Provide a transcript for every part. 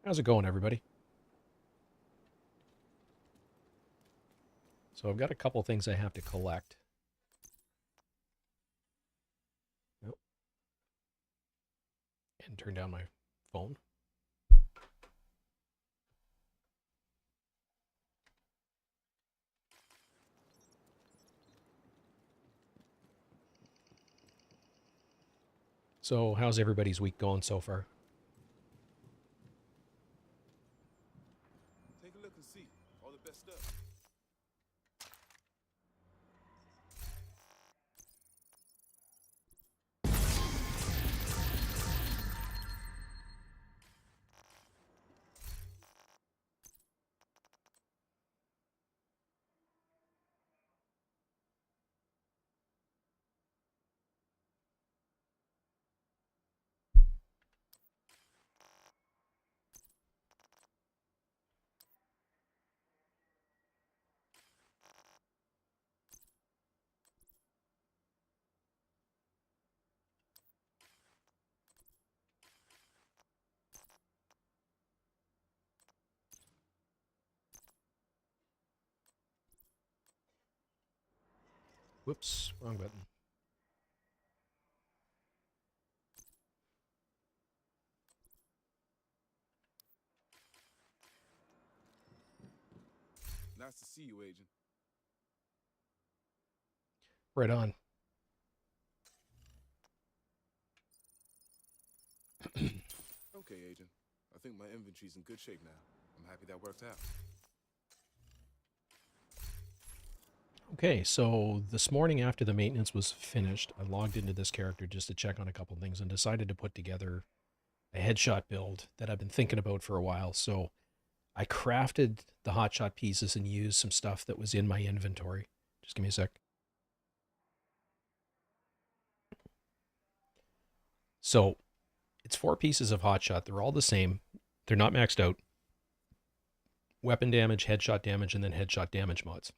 How's it going, everybody? So I've got a couple things I have to collect. Oh, and turn down my phone. So how's everybody's week going so far? Take a look and see all the best stuff. Whoops, wrong button. Nice to see you, Agent. Right on. Okay, Agent. I think my inventory's in good shape now. I'm happy that worked out. Okay, so this morning after the maintenance was finished, I logged into this character just to check on a couple things and decided to put together a headshot build that I've been thinking about for a while. So I crafted the hotshot pieces and used some stuff that was in my inventory. Just give me a sec. So it's 4 pieces of hotshot. They're all the same. They're not maxed out. Weapon damage, headshot damage, and then headshot damage mods.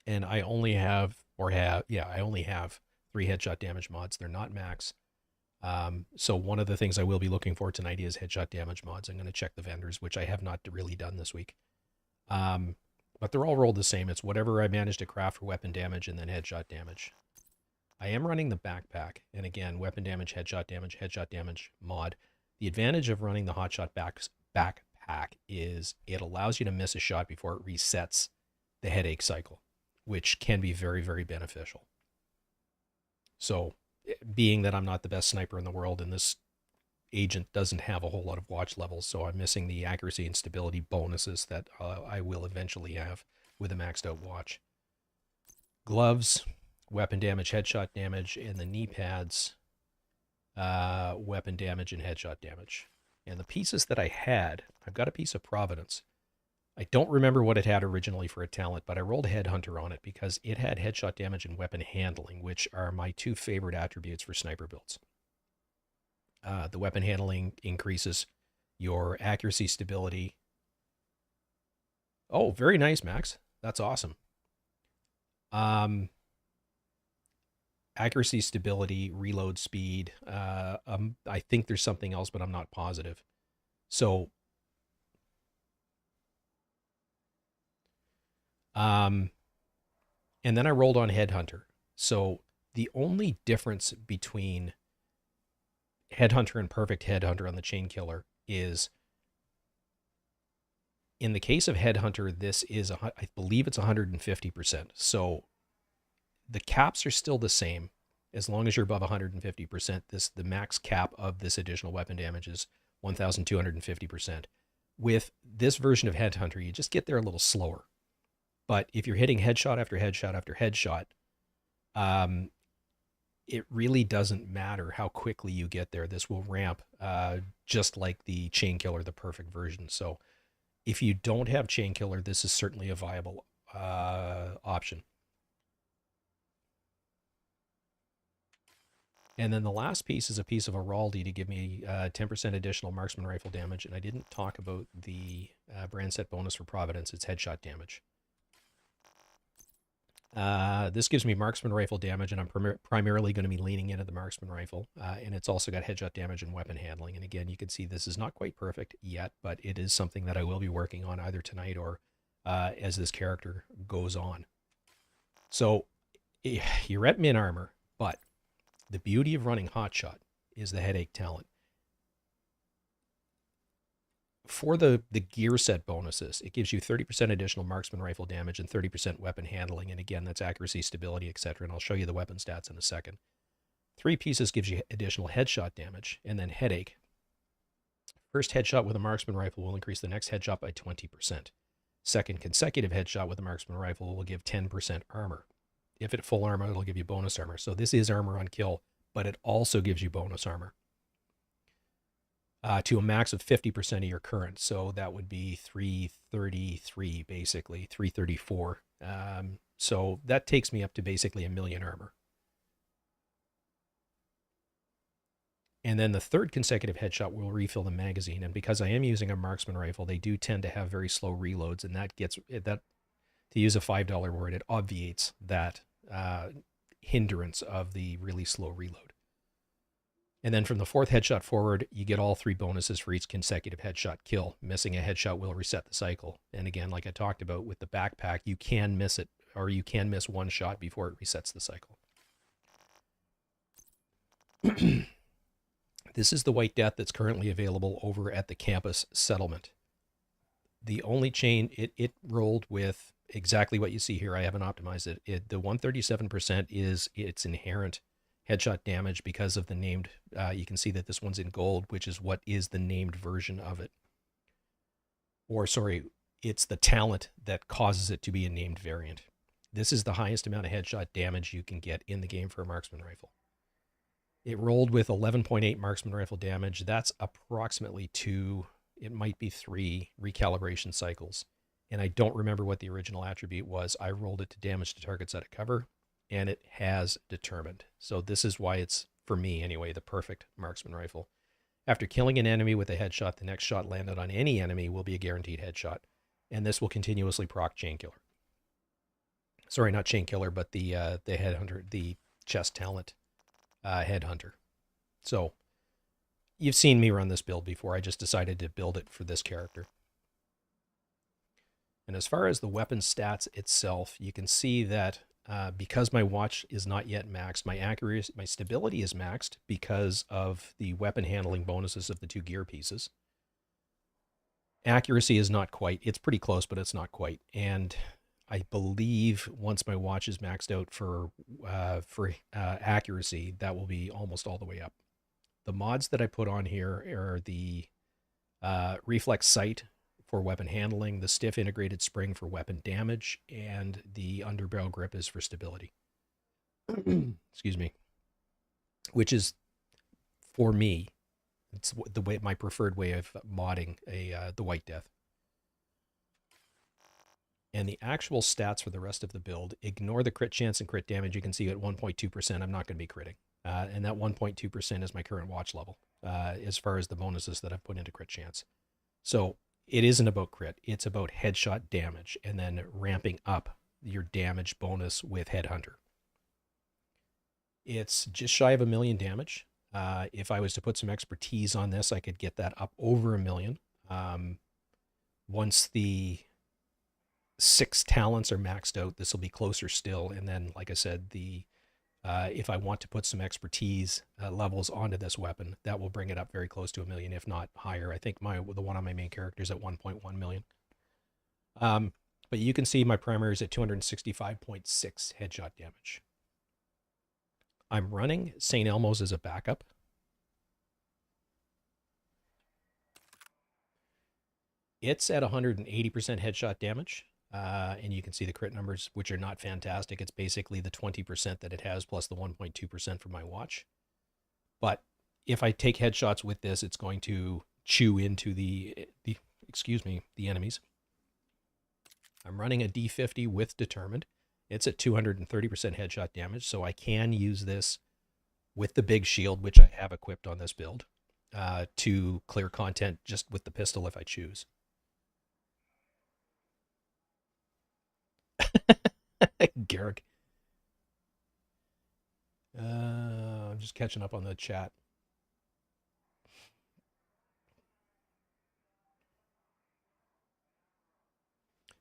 And I only have, I only have 3 headshot damage mods. They're not max. So one of the things I will be looking for tonight is headshot damage mods. I'm going to check the vendors, which I have not really done this week. But they're all rolled the same. It's whatever I managed to craft for weapon damage and then headshot damage. I am running the backpack, and again, weapon damage mod. The advantage of running the hotshot backpack is it allows you to miss a shot before it resets the headache cycle, which can be very, very beneficial. So, being that I'm not the best sniper in the world, and this agent doesn't have a whole lot of watch levels, so I'm missing the accuracy and stability bonuses that I will eventually have with a maxed out watch. Gloves, weapon damage, headshot damage, and the knee pads, weapon damage and headshot damage. And the pieces that I had, I've got a piece of Providence. I don't remember what it had originally for a talent, but I rolled Headhunter on it because it had headshot damage and weapon handling, which are my 2 favorite attributes for sniper builds. The weapon handling increases your accuracy, stability. Oh, very nice, Max. That's awesome. Accuracy, stability, reload speed. I think there's something else, but I'm not positive. So, and then I rolled on Headhunter. So the only difference between Headhunter and Perfect Headhunter on the Chain Killer is, in the case of Headhunter, this is, I believe it's 150%. So the caps are still the same as long as you're above 150%. The max cap of this additional weapon damage is 1,250%. With this version of Headhunter, you just get there a little slower. But if you're hitting headshot after headshot after headshot, it really doesn't matter how quickly you get there. This will ramp just like the Chain Killer, the perfect version. So if you don't have Chain Killer, this is certainly a viable option. And then the last piece is a piece of Araldi to give me 10% additional marksman rifle damage. And I didn't talk about the brand set bonus for Providence. It's headshot damage. This gives me marksman rifle damage, and I'm primarily going to be leaning into the marksman rifle. And it's also got headshot damage and weapon handling. And again, you can see this is not quite perfect yet, but it is something that I will be working on either tonight or as this character goes on. So you're at min armor, but the beauty of running Hotshot is the headache talent. For the gear set bonuses, it gives you 30% additional marksman rifle damage and 30% weapon handling. And again, that's accuracy, stability, etc. And I'll show you the weapon stats in a second. 3 pieces gives you additional headshot damage, and then headache. First headshot with a marksman rifle will increase the next headshot by 20%. Second consecutive headshot with a marksman rifle will give 10% armor. If at full armor, it'll give you bonus armor. So this is armor on kill, but it also gives you bonus armor. To a max of 50% of your current. So that would be 333, basically, 334. So that takes me up to basically 1,000,000 armor. And then the third consecutive headshot will refill the magazine. And because I am using a marksman rifle, they do tend to have very slow reloads. And that gets, to use a $5 word, it obviates that hindrance of the really slow reload. And then from the fourth headshot forward, you get all 3 bonuses for each consecutive headshot kill. Missing a headshot will reset the cycle. And again, like I talked about with the backpack, you can miss it, or you can miss one shot before it resets the cycle. This is the White Death that's currently available over at the campus settlement. The only chain, it rolled with exactly what you see here. I haven't optimized it. The 137% is its inherent headshot damage because of the named, you can see that this one's in gold, which is what is the named version of it. Or sorry, it's the talent that causes it to be a named variant. This is the highest amount of headshot damage you can get in the game for a marksman rifle. It rolled with 11.8 marksman rifle damage. That's approximately 2, it might be 3 recalibration cycles. And I don't remember what the original attribute was. I rolled it to damage to targets out of cover, and it has determined. So this is why it's, for me anyway, the perfect marksman rifle. After killing an enemy with a headshot, the next shot landed on any enemy will be a guaranteed headshot. And this will continuously proc Chain Killer. Sorry, not Chain Killer, but the Headhunter, the chest talent Headhunter. So you've seen me run this build before. I just decided to build it for this character. And as far as the weapon stats itself, you can see that because my watch is not yet maxed, my accuracy, my stability is maxed because of the weapon handling bonuses of the 2 gear pieces. Accuracy is not quite, it's pretty close, but it's not quite. And I believe once my watch is maxed out for accuracy, that will be almost all the way up. The mods that I put on here are the reflex sight for weapon handling, the stiff integrated spring for weapon damage, and the underbarrel grip is for stability. Excuse me. Which is, for me, it's the way, my preferred way of modding the White Death. And the actual stats for the rest of the build, ignore the crit chance and crit damage. You can see at 1.2%, I'm not going to be critting. And that 1.2% is my current watch level, as far as the bonuses that I've put into crit chance. So it isn't about crit. It's about headshot damage and then ramping up your damage bonus with Headhunter. It's just shy of 1,000,000 damage. If I was to put some expertise on this, I could get that up over 1,000,000. Once the 6 talents are maxed out, this will be closer still. And then, like I said, if I want to put some expertise levels onto this weapon, that will bring it up very close to 1,000,000, if not higher. I think the one on my main character is at 1.1 million. But you can see my primary is at 265.6 headshot damage. I'm running St. Elmo's as a backup. It's at 180% headshot damage. And you can see the crit numbers, which are not fantastic. It's basically the 20% that it has plus the 1.2% for my watch. But if I take headshots with this, it's going to chew into the enemies. I'm running a D50 with Determined. It's at 230% headshot damage, so I can use this with the big shield, which I have equipped on this build, to clear content just with the pistol if I choose. Garrick. I'm just catching up on the chat.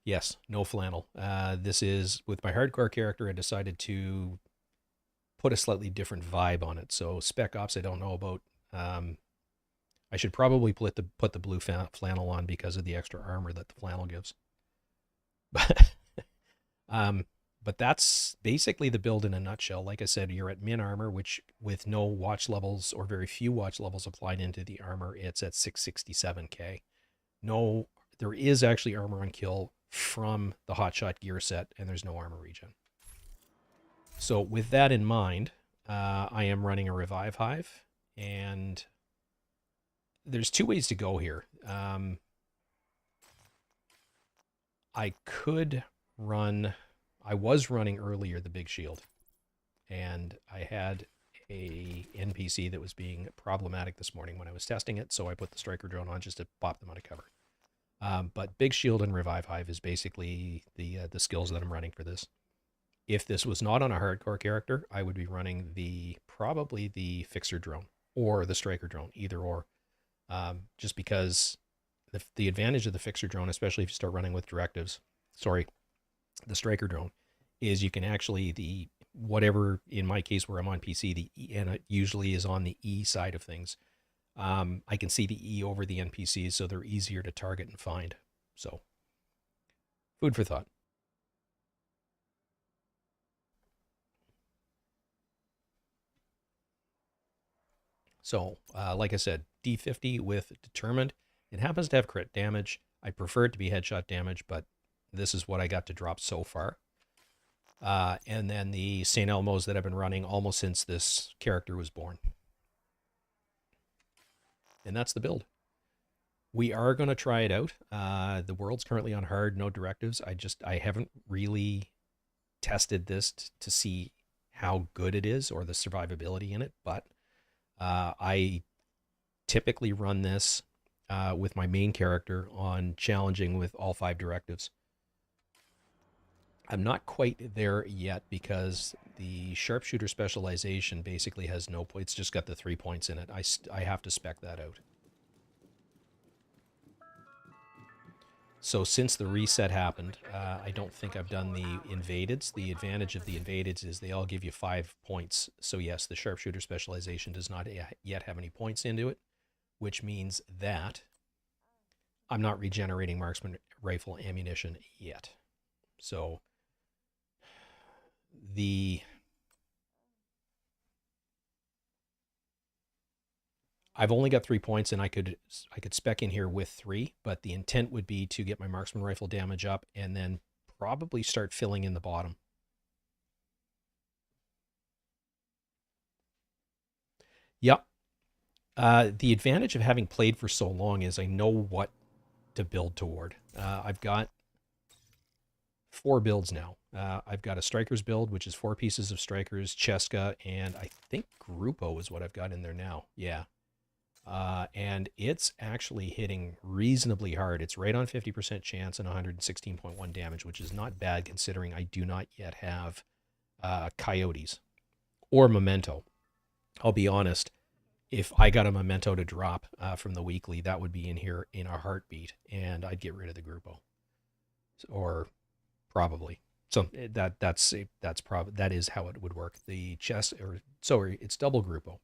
Yes, no flannel. This is with my hardcore character. I decided to put a slightly different vibe on it. So Spec Ops, I don't know about. I should probably put the blue flannel on because of the extra armor that the flannel gives. But but that's basically the build in a nutshell. Like I said, you're at min armor, which with no watch levels or very few watch levels applied into the armor, it's at 667k. No, there is actually armor on kill from the Hotshot gear set, and there's no armor regen. So with that in mind, I am running a Revive Hive, and there's two ways to go here. I could run, I was running earlier the Big Shield, and I had a NPC that was being problematic this morning when I was testing it, so I put the Striker drone on just to pop them out of cover. But Big Shield and Revive Hive is basically the skills that I'm running for this. If this was not on a hardcore character, I would be running probably the Fixer drone or the Striker drone, either or. Just because the advantage of the Fixer drone, especially if you start running with directives, the Striker drone, is you can actually, whatever, in my case where I'm on PC, and it usually is on the E side of things, I can see the E over the NPCs, so they're easier to target and find. So, food for thought. So, like I said, D50 with Determined. It happens to have crit damage. I prefer it to be headshot damage, but this is what I got to drop so far. And then the St. Elmo's that I've been running almost since this character was born. And that's the build. We are going to try it out. The world's currently on hard, no directives. I haven't really tested this to see how good it is or the survivability in it, but I typically run this with my main character on challenging with all 5 directives. I'm not quite there yet because the sharpshooter specialization basically has no points. It's just got the 3 points in it. I have to spec that out. So since the reset happened, I don't think I've done the invadeds. The advantage of the invadeds is they all give you 5 points. So yes, the sharpshooter specialization does not yet have any points into it, which means that I'm not regenerating marksman rifle ammunition yet. So I've only got 3 points, and I could spec in here with 3, but the intent would be to get my marksman rifle damage up and then probably start filling in the bottom. Yep. The advantage of having played for so long is I know what to build toward. I've got 4 builds now. I've got a Strikers build, which is 4 pieces of Strikers, Cheska, and I think Grupo is what I've got in there now. Yeah. And it's actually hitting reasonably hard. It's right on 50% chance and 116.1 damage, which is not bad considering I do not yet have Coyotes or Memento. I'll be honest, if I got a Memento to drop from the weekly, that would be in here in a heartbeat, and I'd get rid of the Grupo. Or probably. So that is how it would work. The chest, it's double Grupo.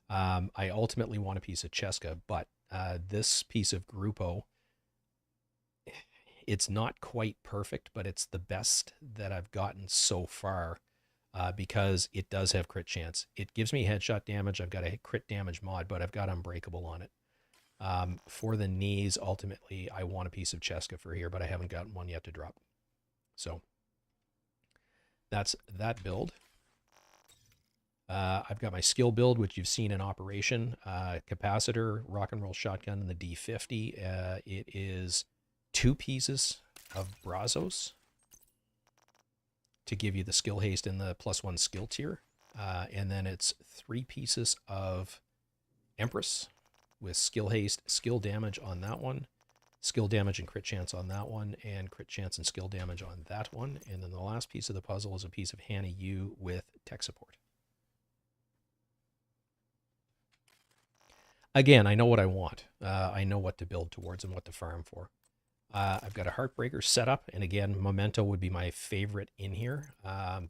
I ultimately want a piece of Cheska, but this piece of Grupo, it's not quite perfect, but it's the best that I've gotten so far because it does have crit chance. It gives me headshot damage. I've got a crit damage mod, but I've got Unbreakable on it. For the knees, ultimately, I want a piece of Cheska for here, but I haven't gotten one yet to drop. So that's that build. I've got my skill build, which you've seen in operation. Capacitor, rock and roll shotgun, and the D50. It is 2 pieces of Brazos to give you the skill haste and the +1 skill tier. And then it's 3 pieces of Empress with skill haste, skill damage on that one. skill damage and crit chance on that one, and crit chance and skill damage on that one. And then the last piece of the puzzle is a piece of Hannah U with tech support. Again, I know what I want. I know what to build towards and what to farm for. I've got a Heartbreaker set up, and again, Memento would be my favorite in here,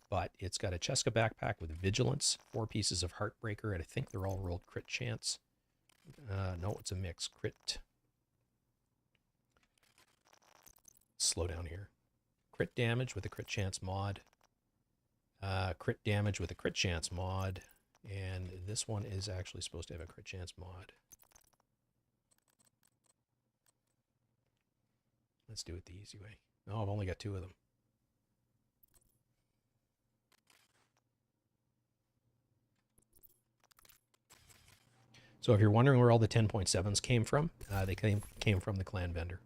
but it's got a Cheska backpack with Vigilance, 4 pieces of Heartbreaker, and I think they're all rolled crit chance. No, it's a mix. Crit. Slow down here. Crit damage with a crit chance mod. Crit damage with a crit chance mod. And this one is actually supposed to have a crit chance mod. Let's do it the easy way. Oh, I've only got 2 of them. So if you're wondering where all the 10.7s came from, they came from the clan vendor.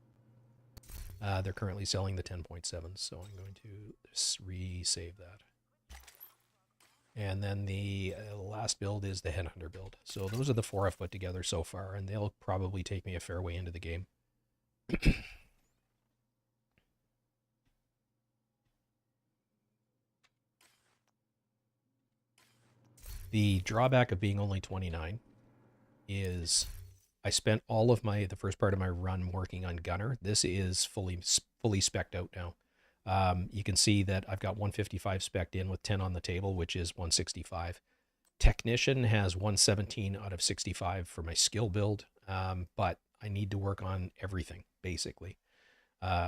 They're currently selling the 10.7s, so I'm going to resave that. And then the last build is the Headhunter build. So those are the 4 I've put together so far, and they'll probably take me a fair way into the game. The drawback of being only 29 is I spent all of the first part of my run working on Gunner. This is fully spec'd out now. You can see that I've got 155 spec'd in with 10 on the table, which is 165. Technician has 117 out of 65 for my skill build, but I need to work on everything, basically.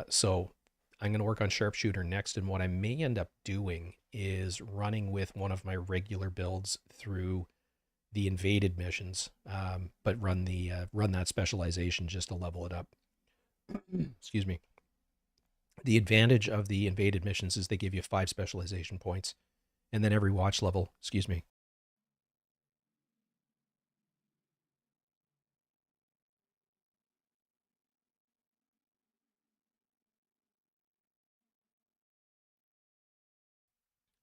So I'm going to work on Sharpshooter next, and what I may end up doing is running with one of my regular builds through the invaded missions, but run that specialization just to level it up. Excuse me. The advantage of the invaded missions is they give you 5 specialization points, and then every watch level, excuse me.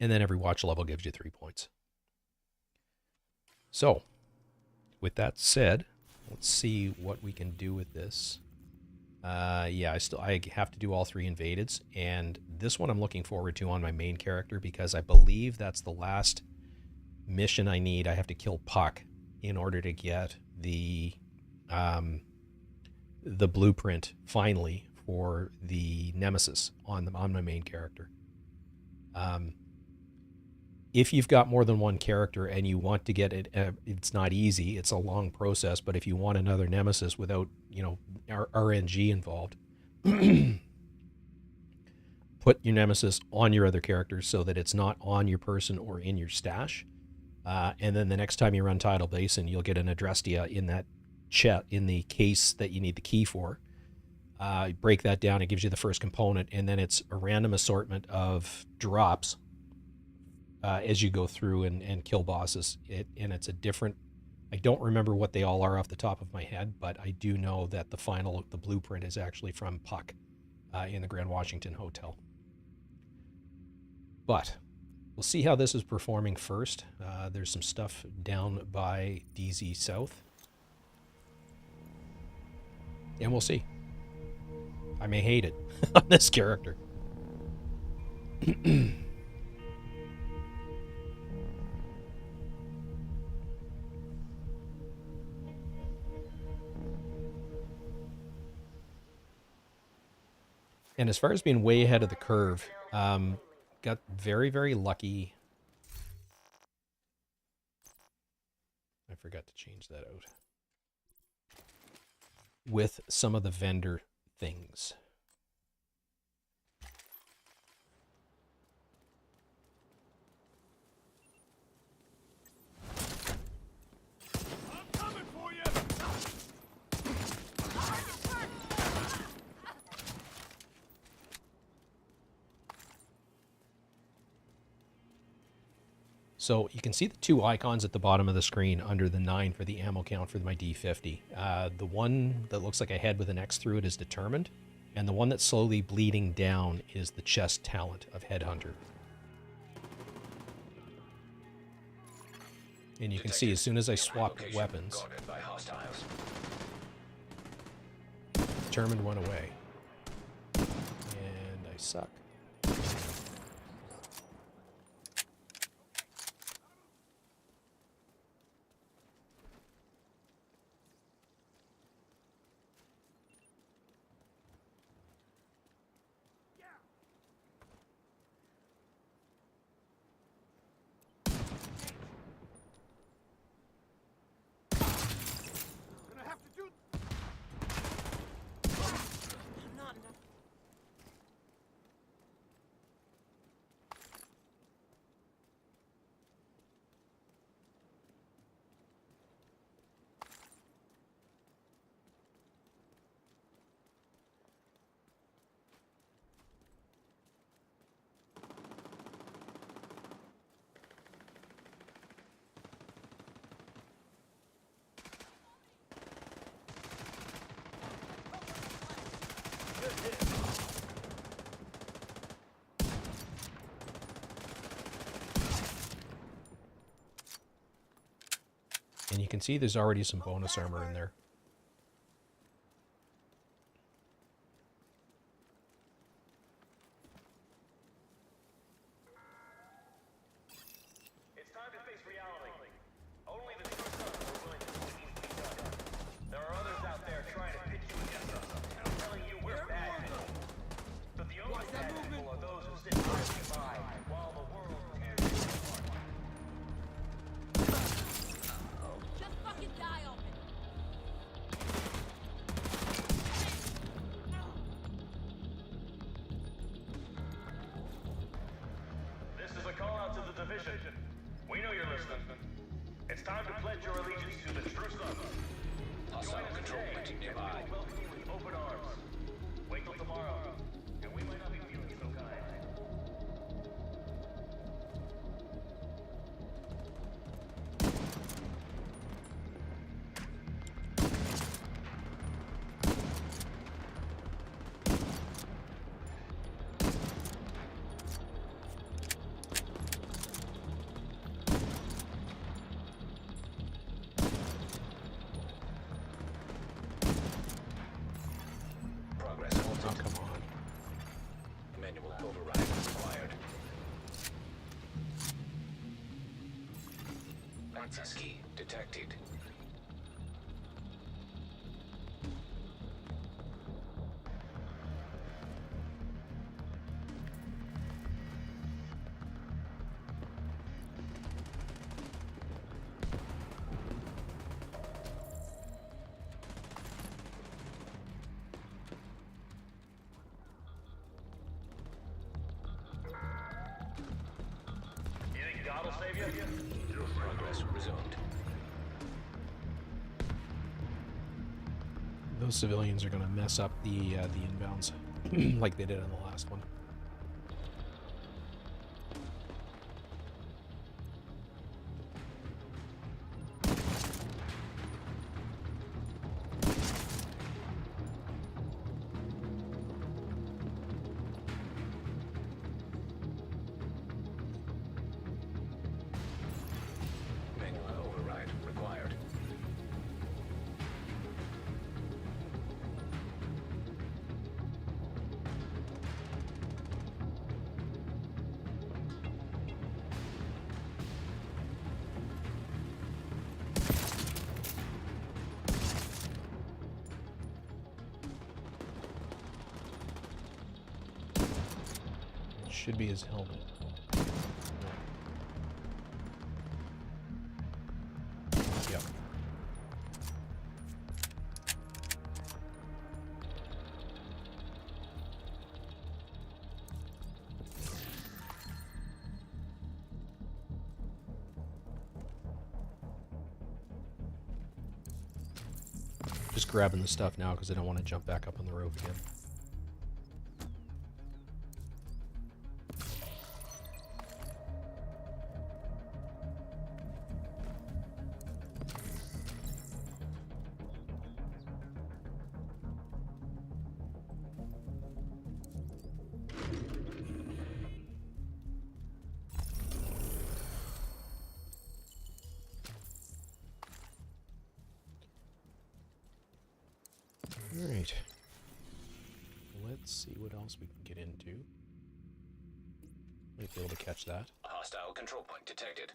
And then every watch level gives you 3 points. So, with that said, let's see what we can do with this. Yeah, I have to do all 3 invadeds, and this one I'm looking forward to on my main character because I believe that's the last mission I need. I have to kill Puck in order to get the blueprint finally for the Nemesis on my main character. If you've got more than one character and you want to get it, it's not easy. It's a long process, but if you want another Nemesis without, RNG involved, put your Nemesis on your other characters so that it's not on your person or in your stash. And then the next time you run Tidal Basin, you'll get an Adrestia in that in the case that you need the key for. Break that down, it gives you the first component, and then it's a random assortment of drops as you go through and kill bosses. And it's a different, I don't remember what they all are off the top of my head, but I do know that the blueprint is actually from Puck in the Grand Washington Hotel. But we'll see how this is performing first. There's some stuff down by DZ South. And we'll see. I may hate it on this character. And as far as being way ahead of the curve, got very, very lucky. I forgot to change that out. With some of the vendor things. So you can see the 2 icons at the bottom of the screen under the 9 for the ammo count for my D50. The one that looks like a head with an X through it is determined, and the one that's slowly bleeding down is the chest talent of Headhunter. And you can see as soon as I swap weapons, determined went away. And I suck. And you can see there's already some bonus armor in there. It's time to face reality. Only the true sons are willing to do what needs to be done. There are others out there trying to pit you against us. I'm telling you, we're bad people. But the only bad people are those who sit idly by while the world tears you apart. Just fucking die on me. This is a call out to the division. We know you're listening. It's time to pledge your allegiance to the true sons. Hostile control point nearby. We will welcome you with open arms. Wait till tomorrow, and we might not be feeling so kind. Progress Oh, halted. come on. Manual override required. Access key detected. You think God will save you? Progress resumed. Those civilians are going to mess up the inbounds like they did in the last one. Manual override required. It should be his helmet. Yep. Just grabbing the stuff now because I don't want to jump back up on the roof again. All right. Let's see what else we can get into. Might be able to catch that. Hostile control point detected.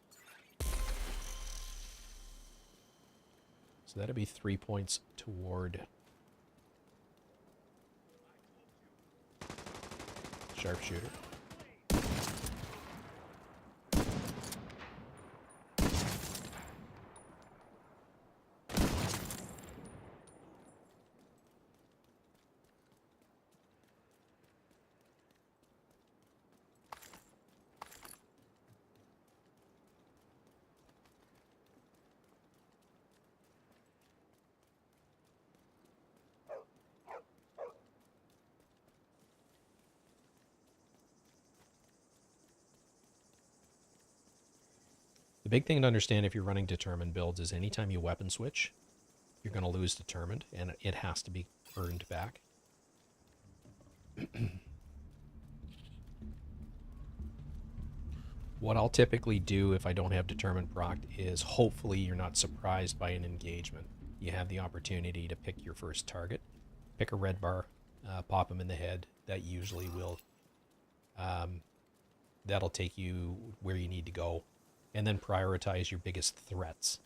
So that'd be 3 points toward sharpshooter. The big thing to understand if you're running determined builds is anytime you weapon switch, you're going to lose determined, and it has to be earned back. What I'll typically do if I don't have determined proc is hopefully you're not surprised by an engagement. You have the opportunity to pick your first target, pick a red bar, pop them in the head. That usually will, that'll take you where you need to go. And then prioritize your biggest threats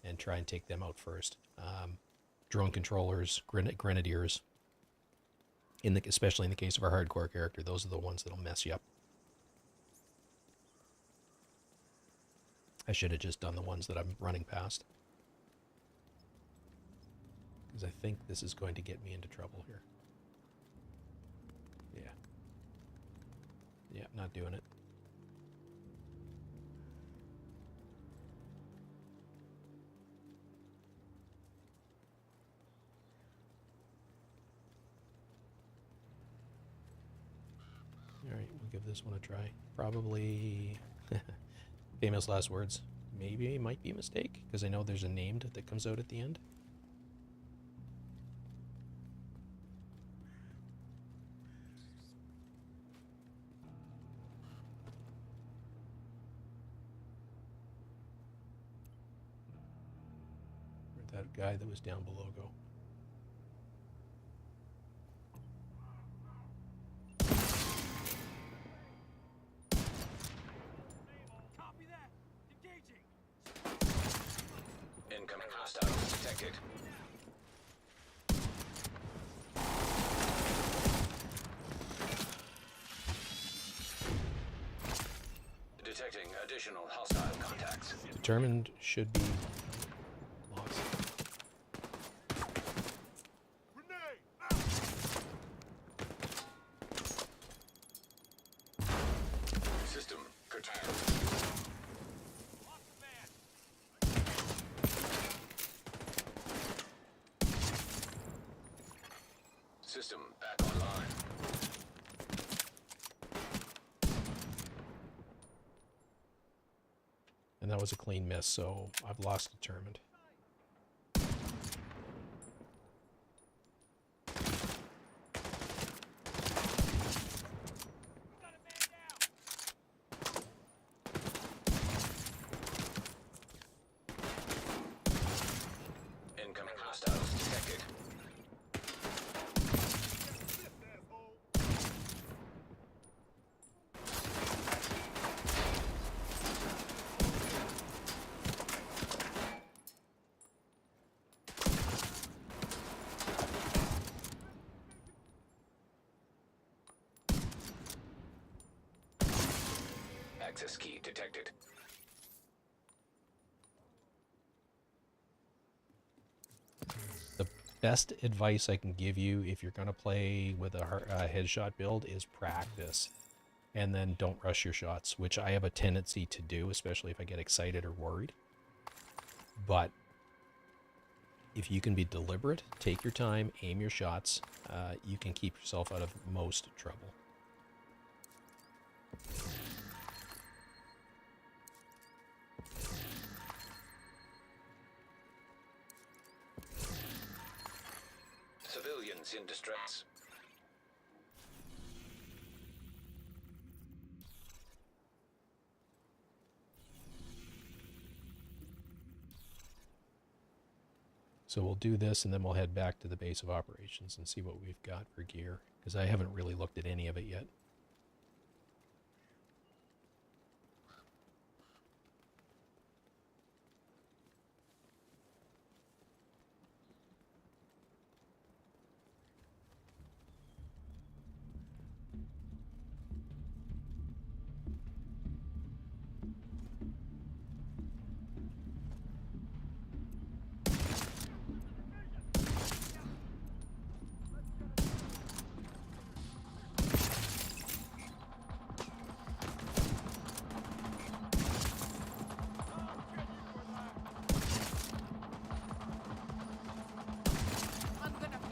and try and take them out first. Drone controllers, grenadiers, especially in the case of our hardcore character, those are the ones that'll mess you up. I should have just done the ones that I'm running past, because I think this is going to get me into trouble here. Yeah, not doing it. Alright, we'll give this one a try. Probably famous last words. Maybe it might be a mistake, because I know there's a named that comes out at the end. Where'd that guy that was down below go? Incoming hostiles detected. Detecting additional hostile contacts. Determined should be lost. System curtailed. System back online. And that was a clean miss, so I've lost determined. Incoming hostiles detected. Access key detected. The best advice I can give you if you're going to play with a headshot build is practice. And then don't rush your shots, which I have a tendency to do, especially if I get excited or worried. But if you can be deliberate, take your time, aim your shots, you can keep yourself out of most trouble. Civilians in distress. So we'll do this, and then we'll head back to the base of operations and see what we've got for gear, because I haven't really looked at any of it yet.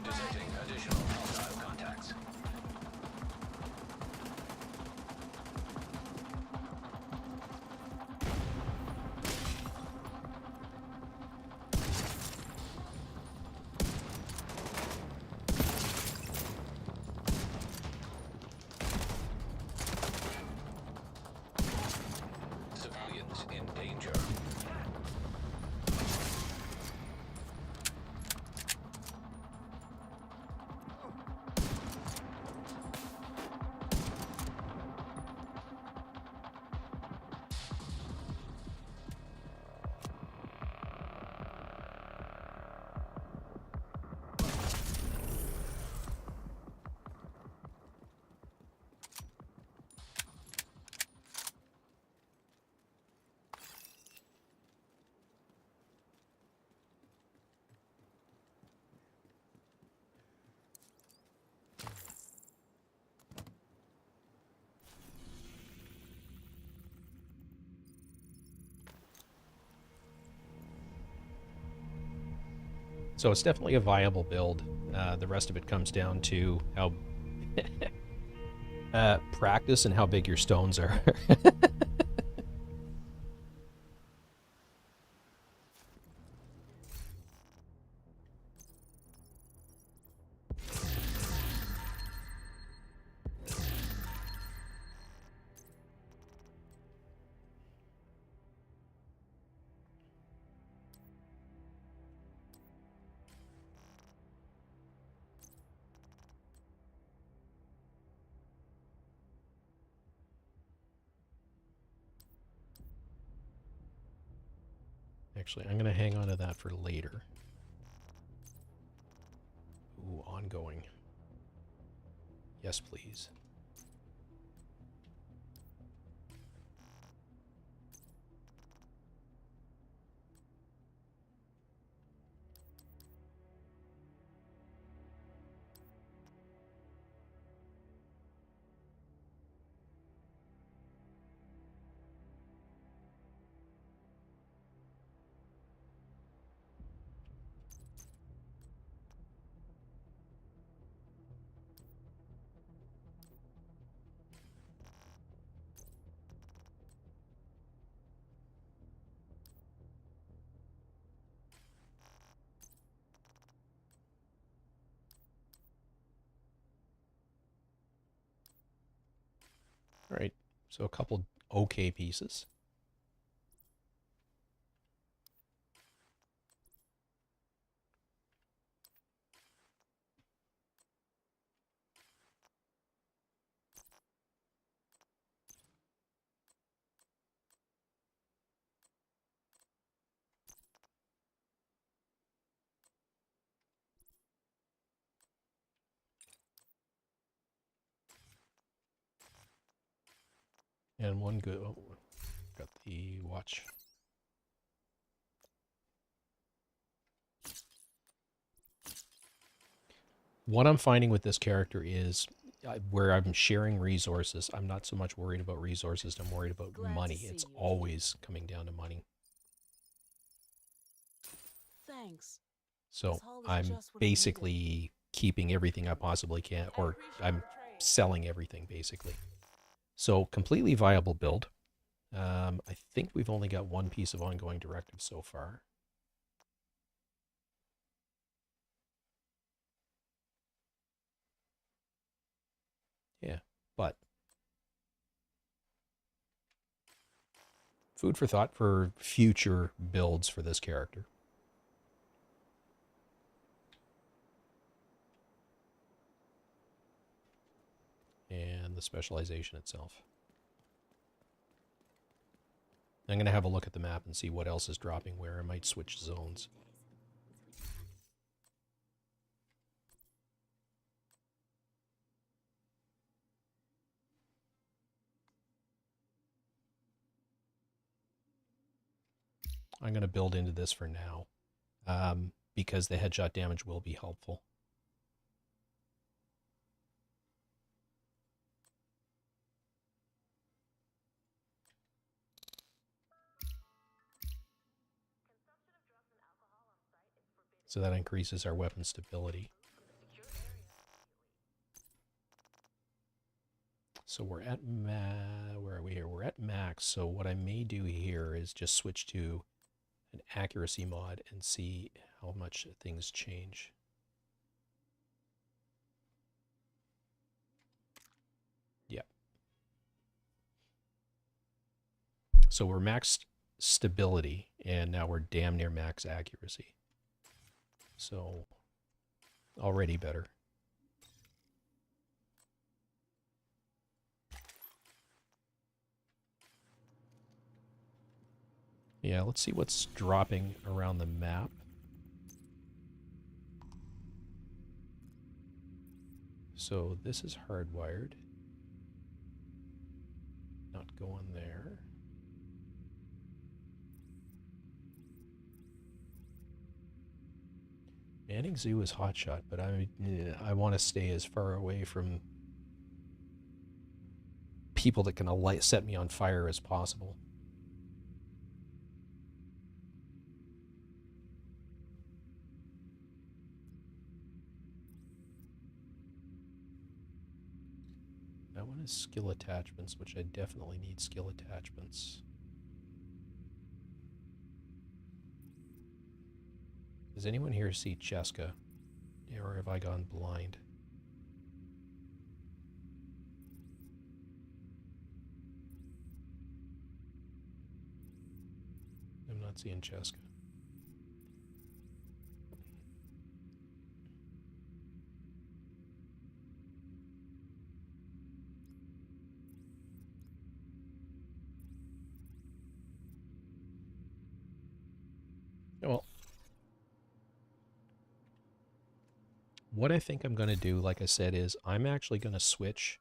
Detecting additional hostile contacts. Civilians in danger. So it's definitely a viable build. The rest of it comes down to how practice and how big your stones are. Actually, I'm going to hang on to that for later. Ooh, ongoing. Yes, please. All right, so a couple okay pieces. And one good. Oh, got the watch. What I'm finding with this character is where I'm sharing resources, I'm not so much worried about resources, I'm worried about Glad to money. see It's you. always coming down to money. Thanks. So This haul is I'm just what I needed. basically keeping everything I possibly can, or I'm selling everything basically. So completely viable build. I think we've only got one piece of ongoing directive so far. Yeah, but food for thought for future builds for this character. and the specialization itself. I'm going to have a look at the map and see what else is dropping where. I might switch zones. I'm going to build into this for now, because the headshot damage will be helpful. So that increases our weapon stability. So we're at where are we here? We're at max. So what I may do here is just switch to an accuracy mod and see how much things change. Yeah. So we're max stability and now we're damn near max accuracy. So already better. Yeah, let's see what's dropping around the map. So this is hardwired. Not going there. Manning Zoo is hotshot, but I want to stay as far away from people that can set me on fire as possible. That one is skill attachments, which I definitely need skill attachments. Does anyone here see Cheska? Or have I gone blind? I'm not seeing Cheska. Well, what I think I'm going to do, like I said, is I'm actually going to switch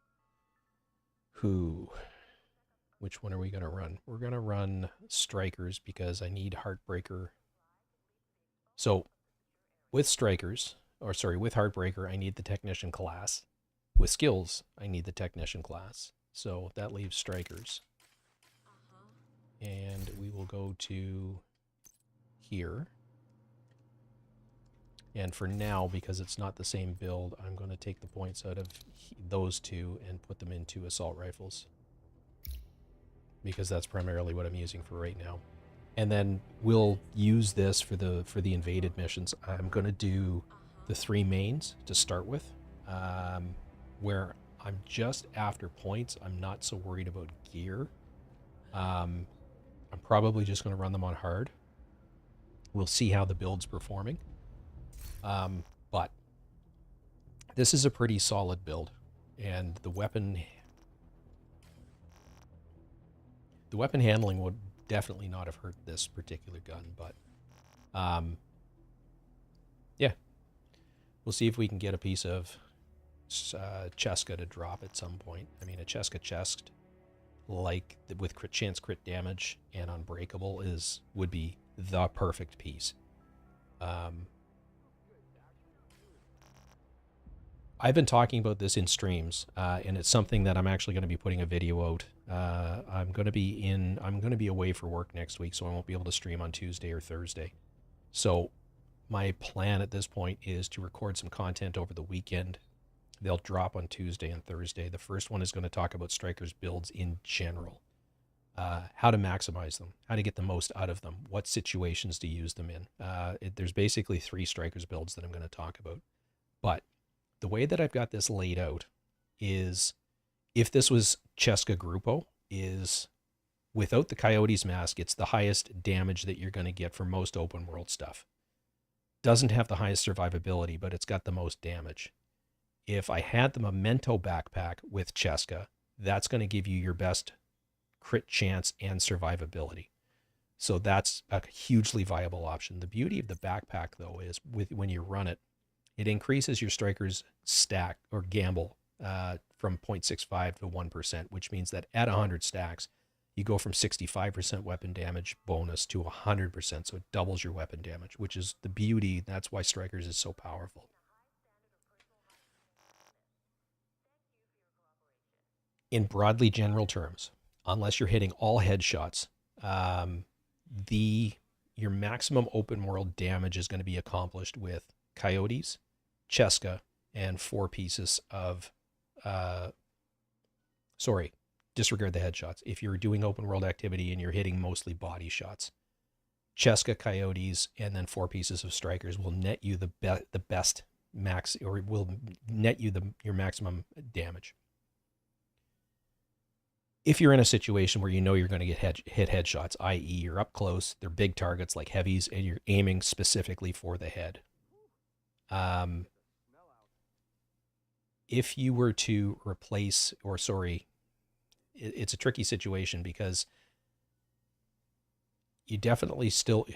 which one are we going to run? We're going to run Strikers because I need Heartbreaker. So with Strikers, or sorry, with Heartbreaker, I need the Technician class. With Skills, I need the Technician class. So that leaves Strikers. And we will go to here. And for now, because it's not the same build, I'm going to take the points out of those two and put them into assault rifles. Because that's primarily what I'm using for right now. And then we'll use this for the invaded missions. I'm going to do the 3 mains to start with, where I'm just after points. I'm not so worried about gear. I'm probably just going to run them on hard. We'll see how the build's performing. But this is a pretty solid build, and the weapon handling would definitely not have hurt this particular gun, but yeah, we'll see if we can get a piece of Cheska to drop at some point. I mean, a Cheska chest like with crit chance, crit damage, and unbreakable would be the perfect piece. I've been talking about this in streams, and it's something that I'm actually going to be putting a video out. I'm going to be away for work next week, so I won't be able to stream on Tuesday or Thursday. So my plan at this point is to record some content over the weekend. They'll drop on Tuesday and Thursday. The first one is going to talk about Strikers builds in general. How to maximize them, how to get the most out of them, what situations to use them in. There's basically 3 Strikers builds that I'm going to talk about. But the way that I've got this laid out is, if this was Cheska Grupo, is without the Coyote's Mask, it's the highest damage that you're going to get for most open world stuff. Doesn't have the highest survivability, but it's got the most damage. if I had the Memento backpack with Cheska, that's going to give you your best crit chance and survivability. So that's a hugely viable option. The beauty of the backpack, though, is when you run it, it increases your striker's stack or gamble from 0.65 to 1%, which means that at 100 stacks, you go from 65% weapon damage bonus to 100%. So it doubles your weapon damage, which is the beauty. That's why Strikers is so powerful. In broadly general terms, unless you're hitting all headshots, your maximum open world damage is going to be accomplished with Coyotes, Cheska, and 4 pieces of disregard the headshots. If you're doing open world activity and you're hitting mostly body shots, Cheska, Coyotes, and then 4 pieces of Strikers will net you the best max, or will net you your maximum damage. If you're in a situation where you know you're going to get hit headshots, i.e. you're up close, they're big targets like heavies, and you're aiming specifically for the head. If you were to replace, it's a tricky situation because you definitely still,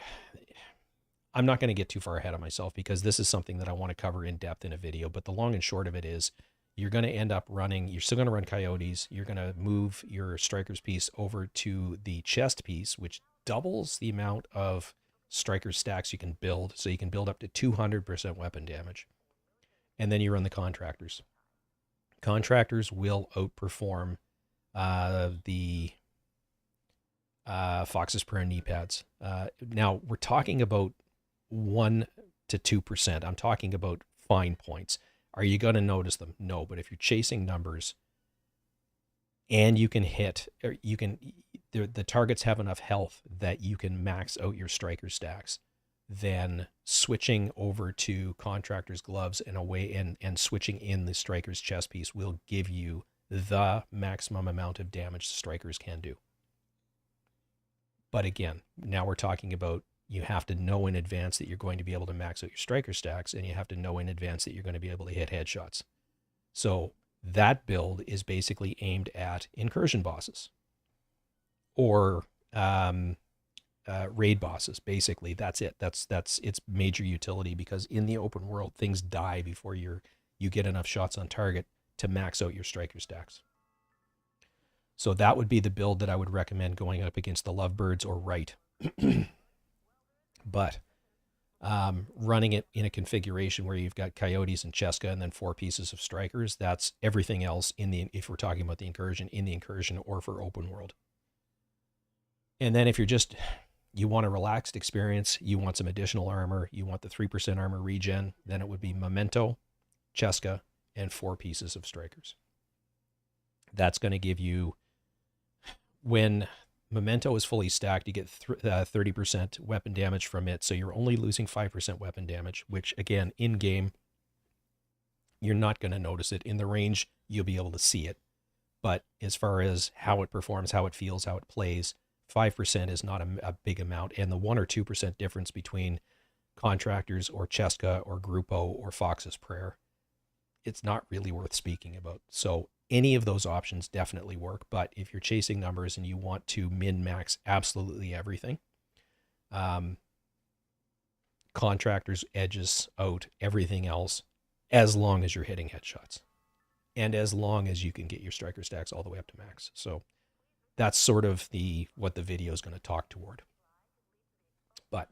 I'm not going to get too far ahead of myself because this is something that I want to cover in depth in a video, but the long and short of it is you're going to end up you're still going to run Coyotes. You're going to move your Strikers piece over to the chest piece, which doubles the amount of Striker stacks you can build. So you can build up to 200% weapon damage. And then you run the Contractors. Contractors will outperform the Fox's Prayer knee pads. Now, we're talking about 1 to 2%. I'm talking about fine points. Are you going to notice them? No, but if you're chasing numbers and you can hit, or the targets have enough health that you can max out your Striker stacks, then switching over to Contractor's gloves and switching in the Striker's chest piece will give you the maximum amount of damage Strikers can do. But again, now we're talking about you have to know in advance that you're going to be able to max out your Striker stacks, and you have to know in advance that you're going to be able to hit headshots. So that build is basically aimed at incursion bosses or raid bosses. Basically, that's it. That's its major utility, because in the open world, things die before you get enough shots on target to max out your Striker stacks. So that would be the build that I would recommend going up against the Lovebirds or Right. But running it in a configuration where you've got Coyotes and Cheska and then 4 pieces of Strikers, that's everything else if we're talking about the incursion or for open world. And then if you want a relaxed experience, you want some additional armor, you want the 3% armor regen, then it would be Memento, Cheska, and 4 pieces of Strikers. That's going to give you, when Memento is fully stacked, you get 30% weapon damage from it. So you're only losing 5% weapon damage, which again, in game, you're not going to notice it. In the range, you'll be able to see it. But as far as how it performs, how it feels, how it plays, 5% is not a big amount. And the 1 or 2% difference between Contractors or Cheska or Grupo or Fox's Prayer, it's not really worth speaking about. So any of those options definitely work, but if you're chasing numbers and you want to min-max absolutely everything, Contractors edges out everything else as long as you're hitting headshots and as long as you can get your Striker stacks all the way up to max. So that's sort of what the video is going to talk toward. But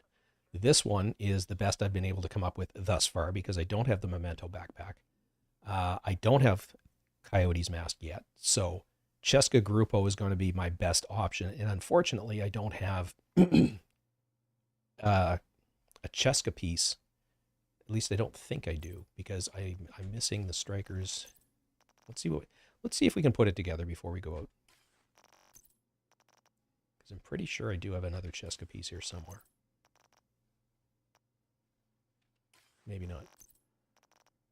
this one is the best I've been able to come up with thus far because I don't have the Memento backpack. I don't have Coyotes mask yet, so Cheska Grupo is going to be my best option, and unfortunately I don't have a Cheska piece. At least I don't think I do, because I'm missing the Strikers. Let's see if we can put it together before we go out, because I'm pretty sure I do have another Cheska piece here somewhere. Maybe not.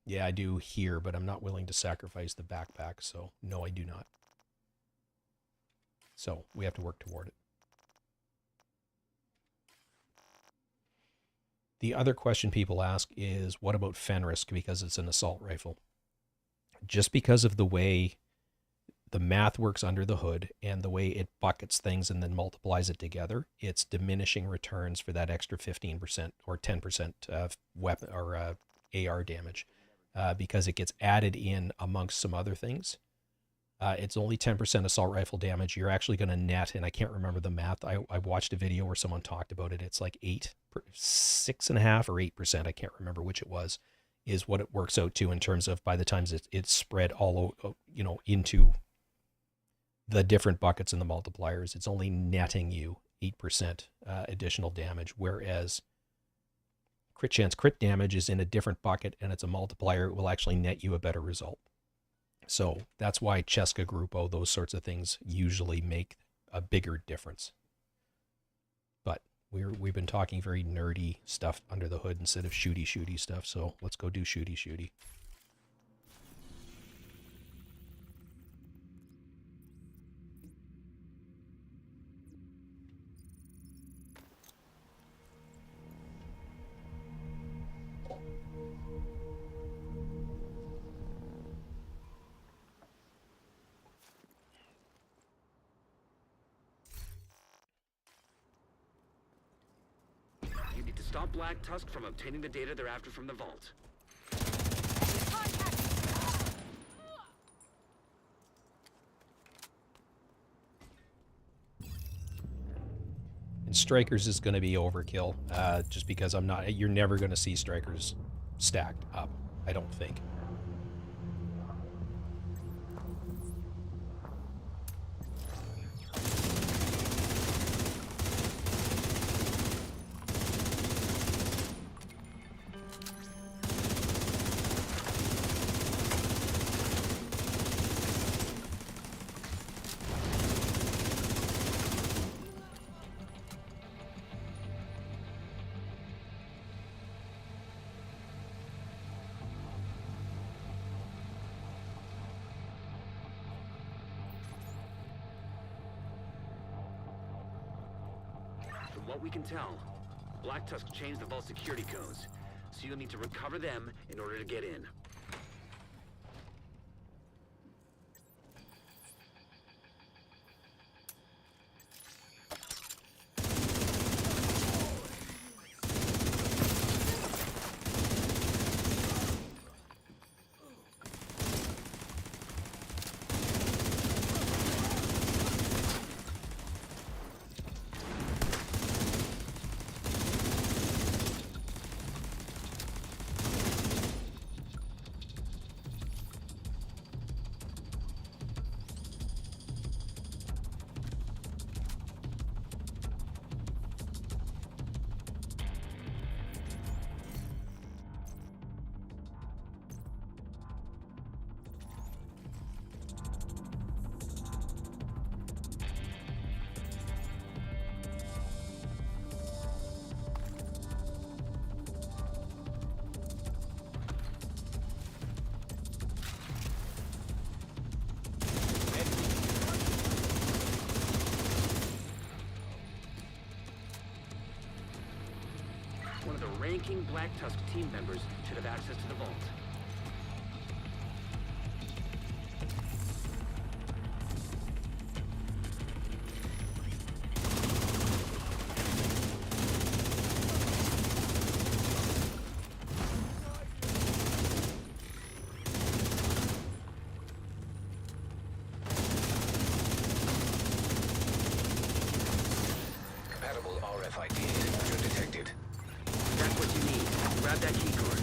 Yeah, I do here, but I'm not willing to sacrifice the backpack, so no, I do not. So we have to work toward it. The other question people ask is, what about Fenrisk, because it's an assault rifle? just because of the way the math works under the hood and the way it buckets things and then multiplies it together, it's diminishing returns for that extra 15% or 10% weapon or AR damage because it gets added in amongst some other things. It's only 10% assault rifle damage. You're actually going to net, and I can't remember the math. I watched a video where someone talked about it. It's like 6.5 or 8%. I can't remember which it was, is what it works out to in terms of by the time it's spread all, into the different buckets and the multipliers. It's only netting you 8% additional damage, whereas crit chance crit damage is in a different bucket and it's a multiplier. It will actually net you a better result. So that's why Cheska Grupo, those sorts of things usually make a bigger difference. But we've been talking very nerdy stuff under the hood instead of shooty stuff. So let's go do shooty. You need to stop Black Tusk from obtaining the data they're after from the vault. And Strikers is going to be overkill, just because you're never going to see Strikers stacked up, I don't think. From what we can tell, Black Tusk changed the vault security codes, so you'll need to recover them in order to get in. One of the ranking Black Tusk team members should have access to the vault. Compatible RFID module detected. That's what you need. Grab that key card.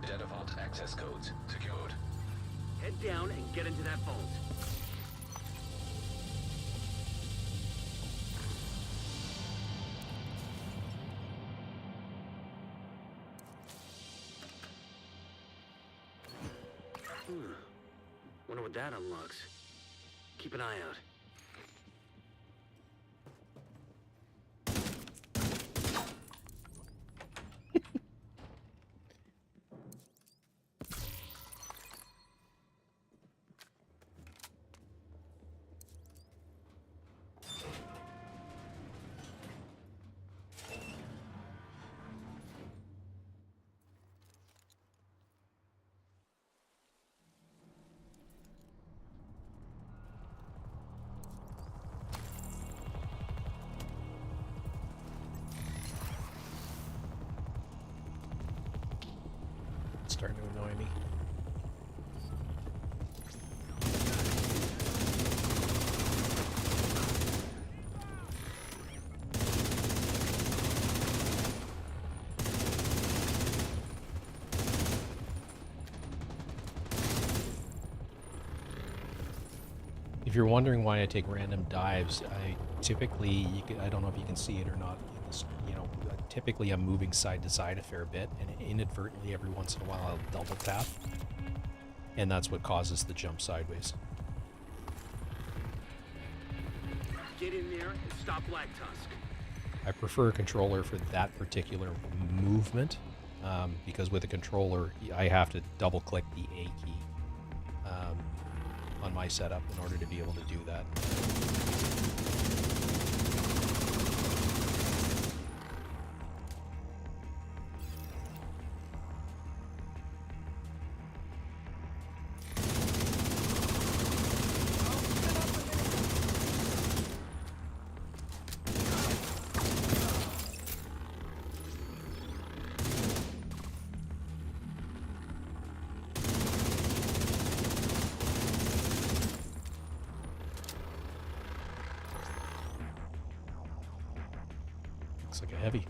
Data vault access codes secured. Head down and get into that vault. what that unlocks. Keep an eye out. It's starting to annoy me. If you're wondering why I take random dives, I typically, I don't know if you can see it or not, typically I'm moving side to side a fair bit, and inadvertently every once in a while I'll double tap, and that's what causes the jump sideways. Get in there and stop Black Tusk. I prefer a controller for that particular movement, because with a controller I have to double click the A key on my setup in order to be able to do that. Looks like a heavy.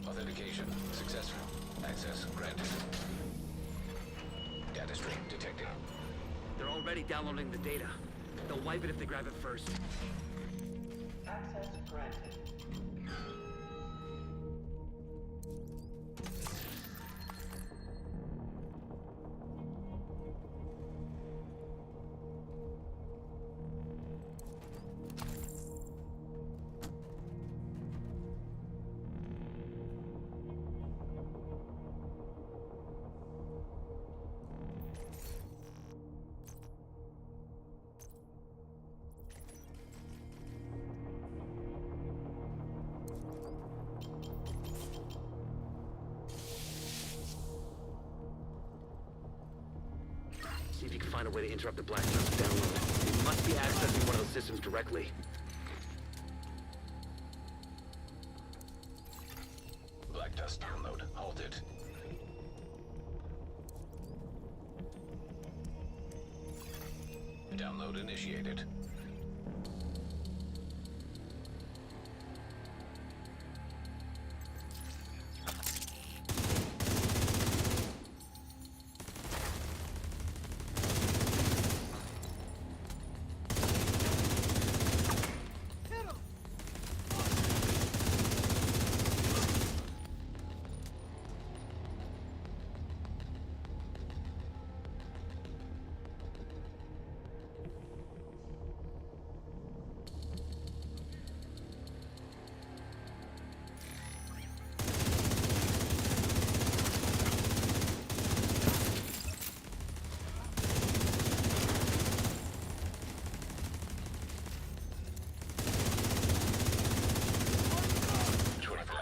Authentication successful. Access granted. Data stream detected. They're already downloading the data. They'll wipe it if they grab it first. Access granted. See if you can find a way to interrupt the Black Tusk download. It must be accessing one of those systems directly. Black Tusk download halted. Download initiated.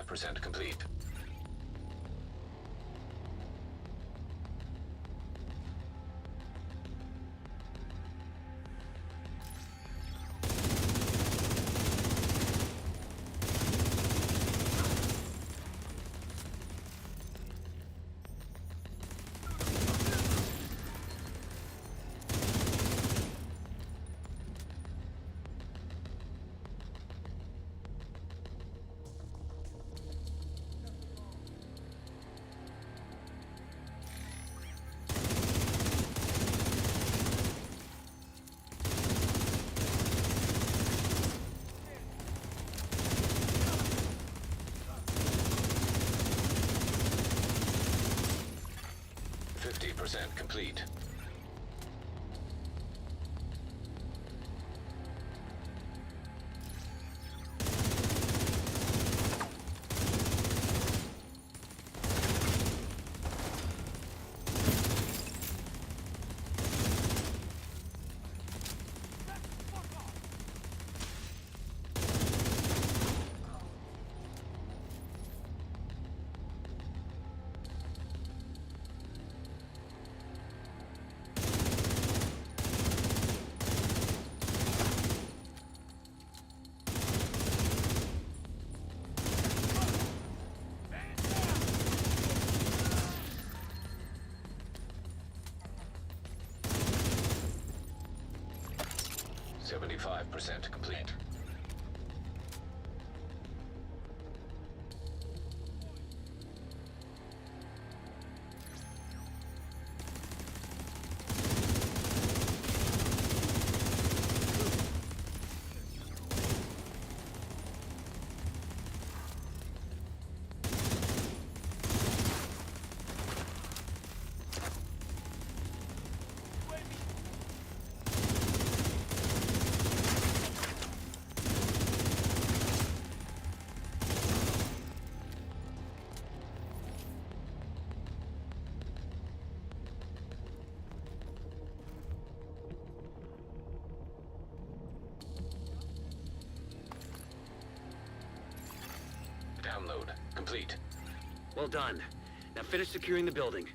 Percent complete. 75% complete. %75 complete. Download complete. Well done. Now finish securing the building.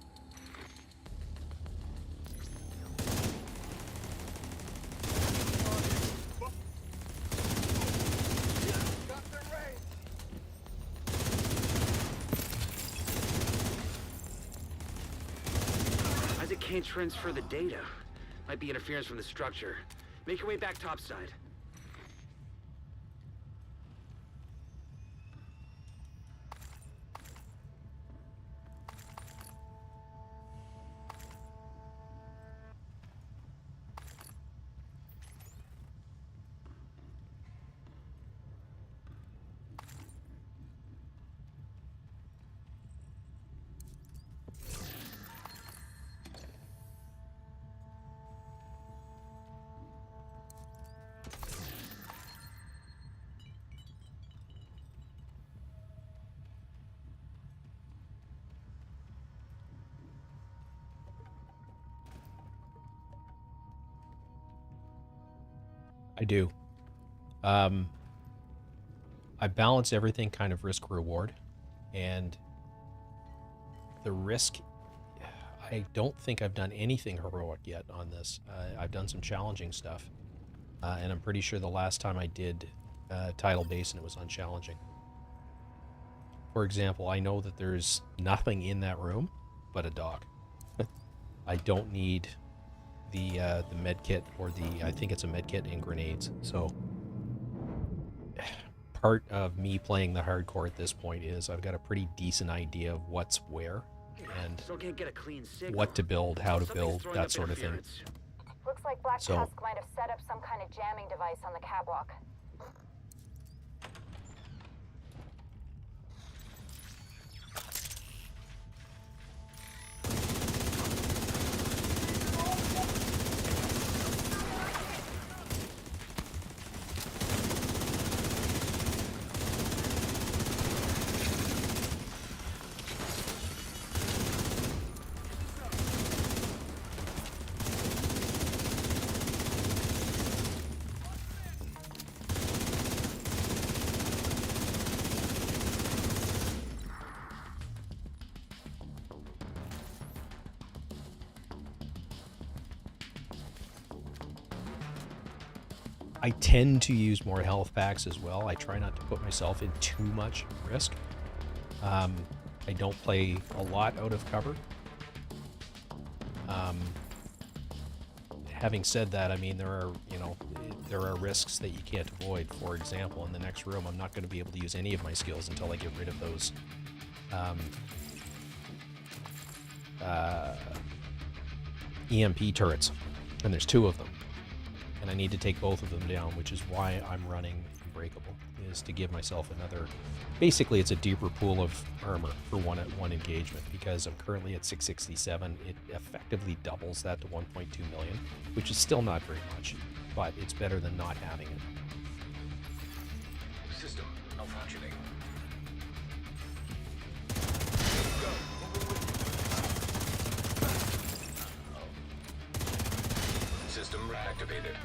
Isaac can't transfer the data. Might be interference from the structure. Make your way back topside. I do. I balance everything kind of risk reward, and the risk, I don't think I've done anything heroic yet on this. I've done some challenging stuff, and I'm pretty sure the last time I did Tidal Basin, it was unchallenging. For example, I know that there's nothing in that room but a dog. I don't need the med kit, or I think it's a med kit and grenades. So part of me playing the hardcore at this point is I've got a pretty decent idea of what's where and Still can't get a clean signal. what to build, how to Something's build, throwing that up sort of thing. interference. Looks like Black So- Tusk might have set up some kind of jamming device on the catwalk. I tend to use more health packs as well. I try not to put myself in too much risk. I don't play a lot out of cover. Having said that, I mean, there are risks that you can't avoid. For example, in the next room, I'm not going to be able to use any of my skills until I get rid of those EMP turrets, and there's 2 of them. And I need to take both of them down, which is why I'm running Unbreakable. is to give myself another. Basically, it's a deeper pool of armor for one engagement, because I'm currently at 667. It effectively doubles that to 1.2 million, which is still not very much, but it's better than not having it. System malfunctioning. System reactivated.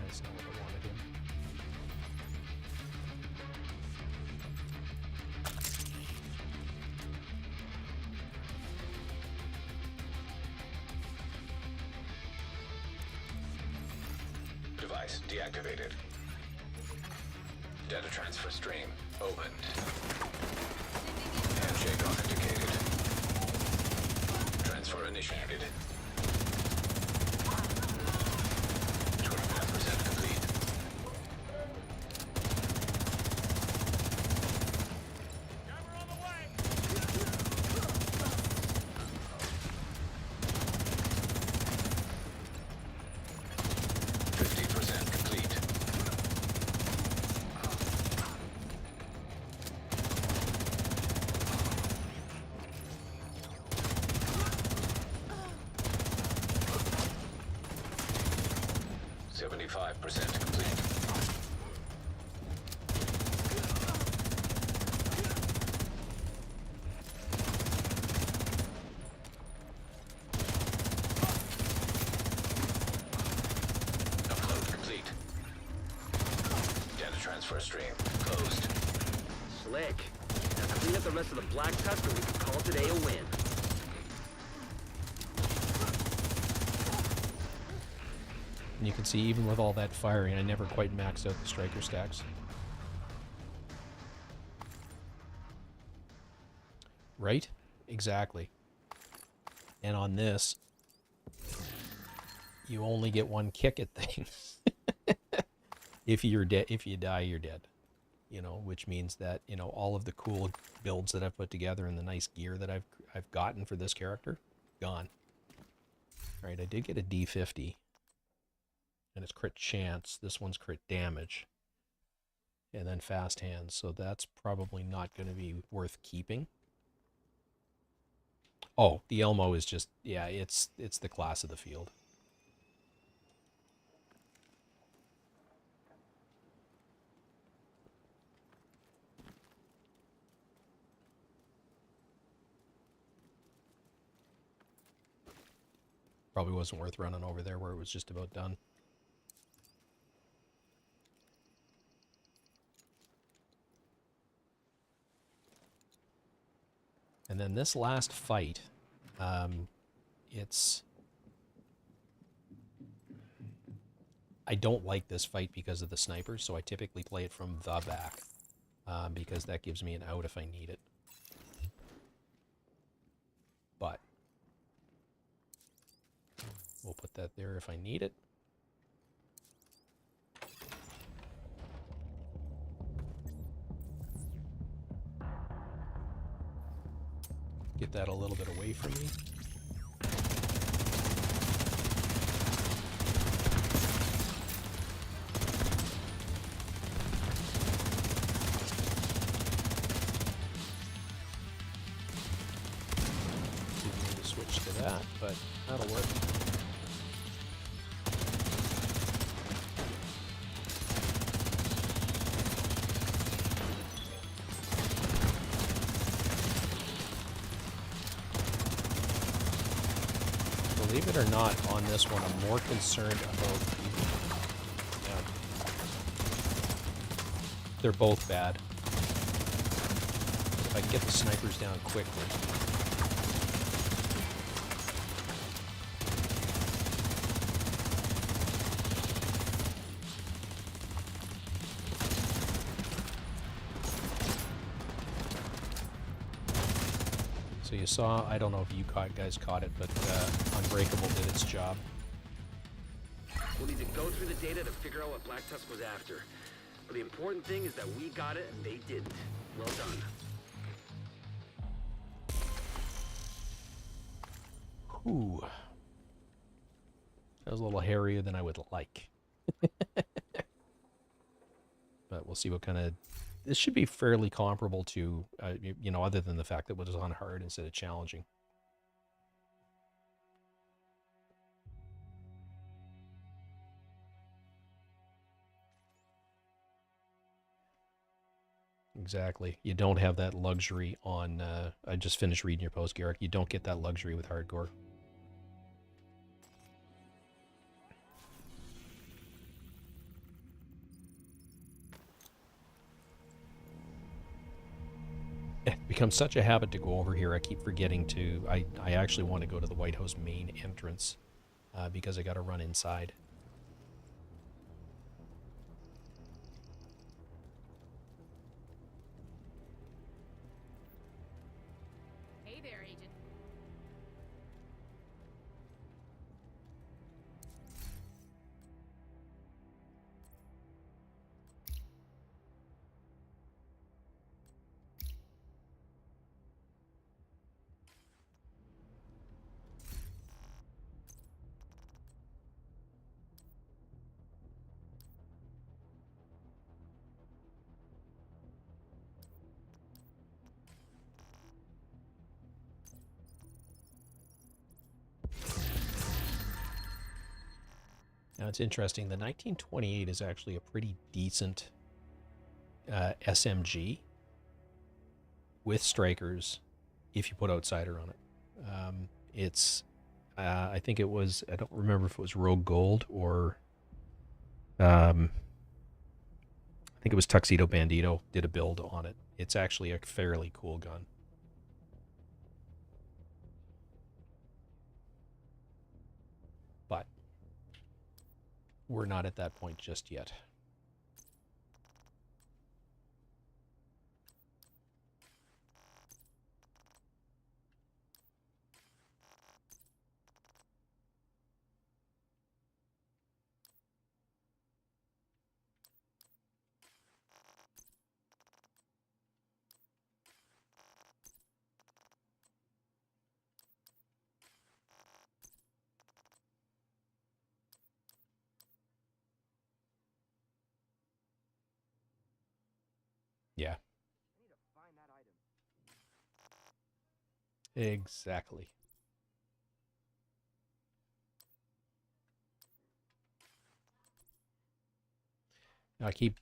That's not what I wanted in. Device deactivated. Data transfer stream opened. Handshake authenticated. Transfer initiated. 25% complete. Camera on the way! 50% complete. %75 complete. Upload complete. Data transfer stream closed. Slick. Now clean up the rest of the Black Tusk and we can call today a win. And you can see, even with all that firing, I never quite maxed out the striker stacks. Right? Exactly. And on this, you only get one kick at things. If you're dead, if you die, you're dead. You know, which means that, you know, all of the cool builds that I've put together and the nice gear that I've gotten for this character, gone. All right, I did get a D50. And it's crit chance. This one's crit damage. And then fast hands. So that's probably not going to be worth keeping. Oh, the Elmo is just, yeah, it's the class of the field. Probably wasn't worth running over there where it was just about done. And then this last fight, it's... I don't like this fight because of the snipers, so I typically play it from the back, because that gives me an out if I need it. But we'll put that there if I need it. Get that a little bit away from me. Didn't need to switch to that, but that'll work. Believe it or not, on this one, I'm more concerned about... Yeah. They're both bad. If I can get the snipers down quickly. So you saw, I don't know if you guys caught it, but Unbreakable did its job. We'll need to go through the data to figure out what Black Tusk was after. But the important thing is that we got it and they didn't. Well done. Ooh. That was a little hairier than I would like. But we'll see what kind of... This should be fairly comparable to, you know, other than the fact that it was on hard instead of challenging. Exactly. You don't have that luxury on... I just finished reading your post, Garrick. You don't get that luxury with hardcore. It becomes such a habit to go over here. I keep forgetting to... I actually want to go to the White House main entrance because I got to run inside. Hey there, Agent. Now it's interesting. The 1928 is actually a pretty decent SMG with strikers if you put Outsider on it. It's, I think it was, I don't remember if it was Rogue Gold or, I think it was Tuxedo Bandito did a build on it. It's actually a fairly cool gun. But we're not at that point just yet. Yeah. Exactly. I keep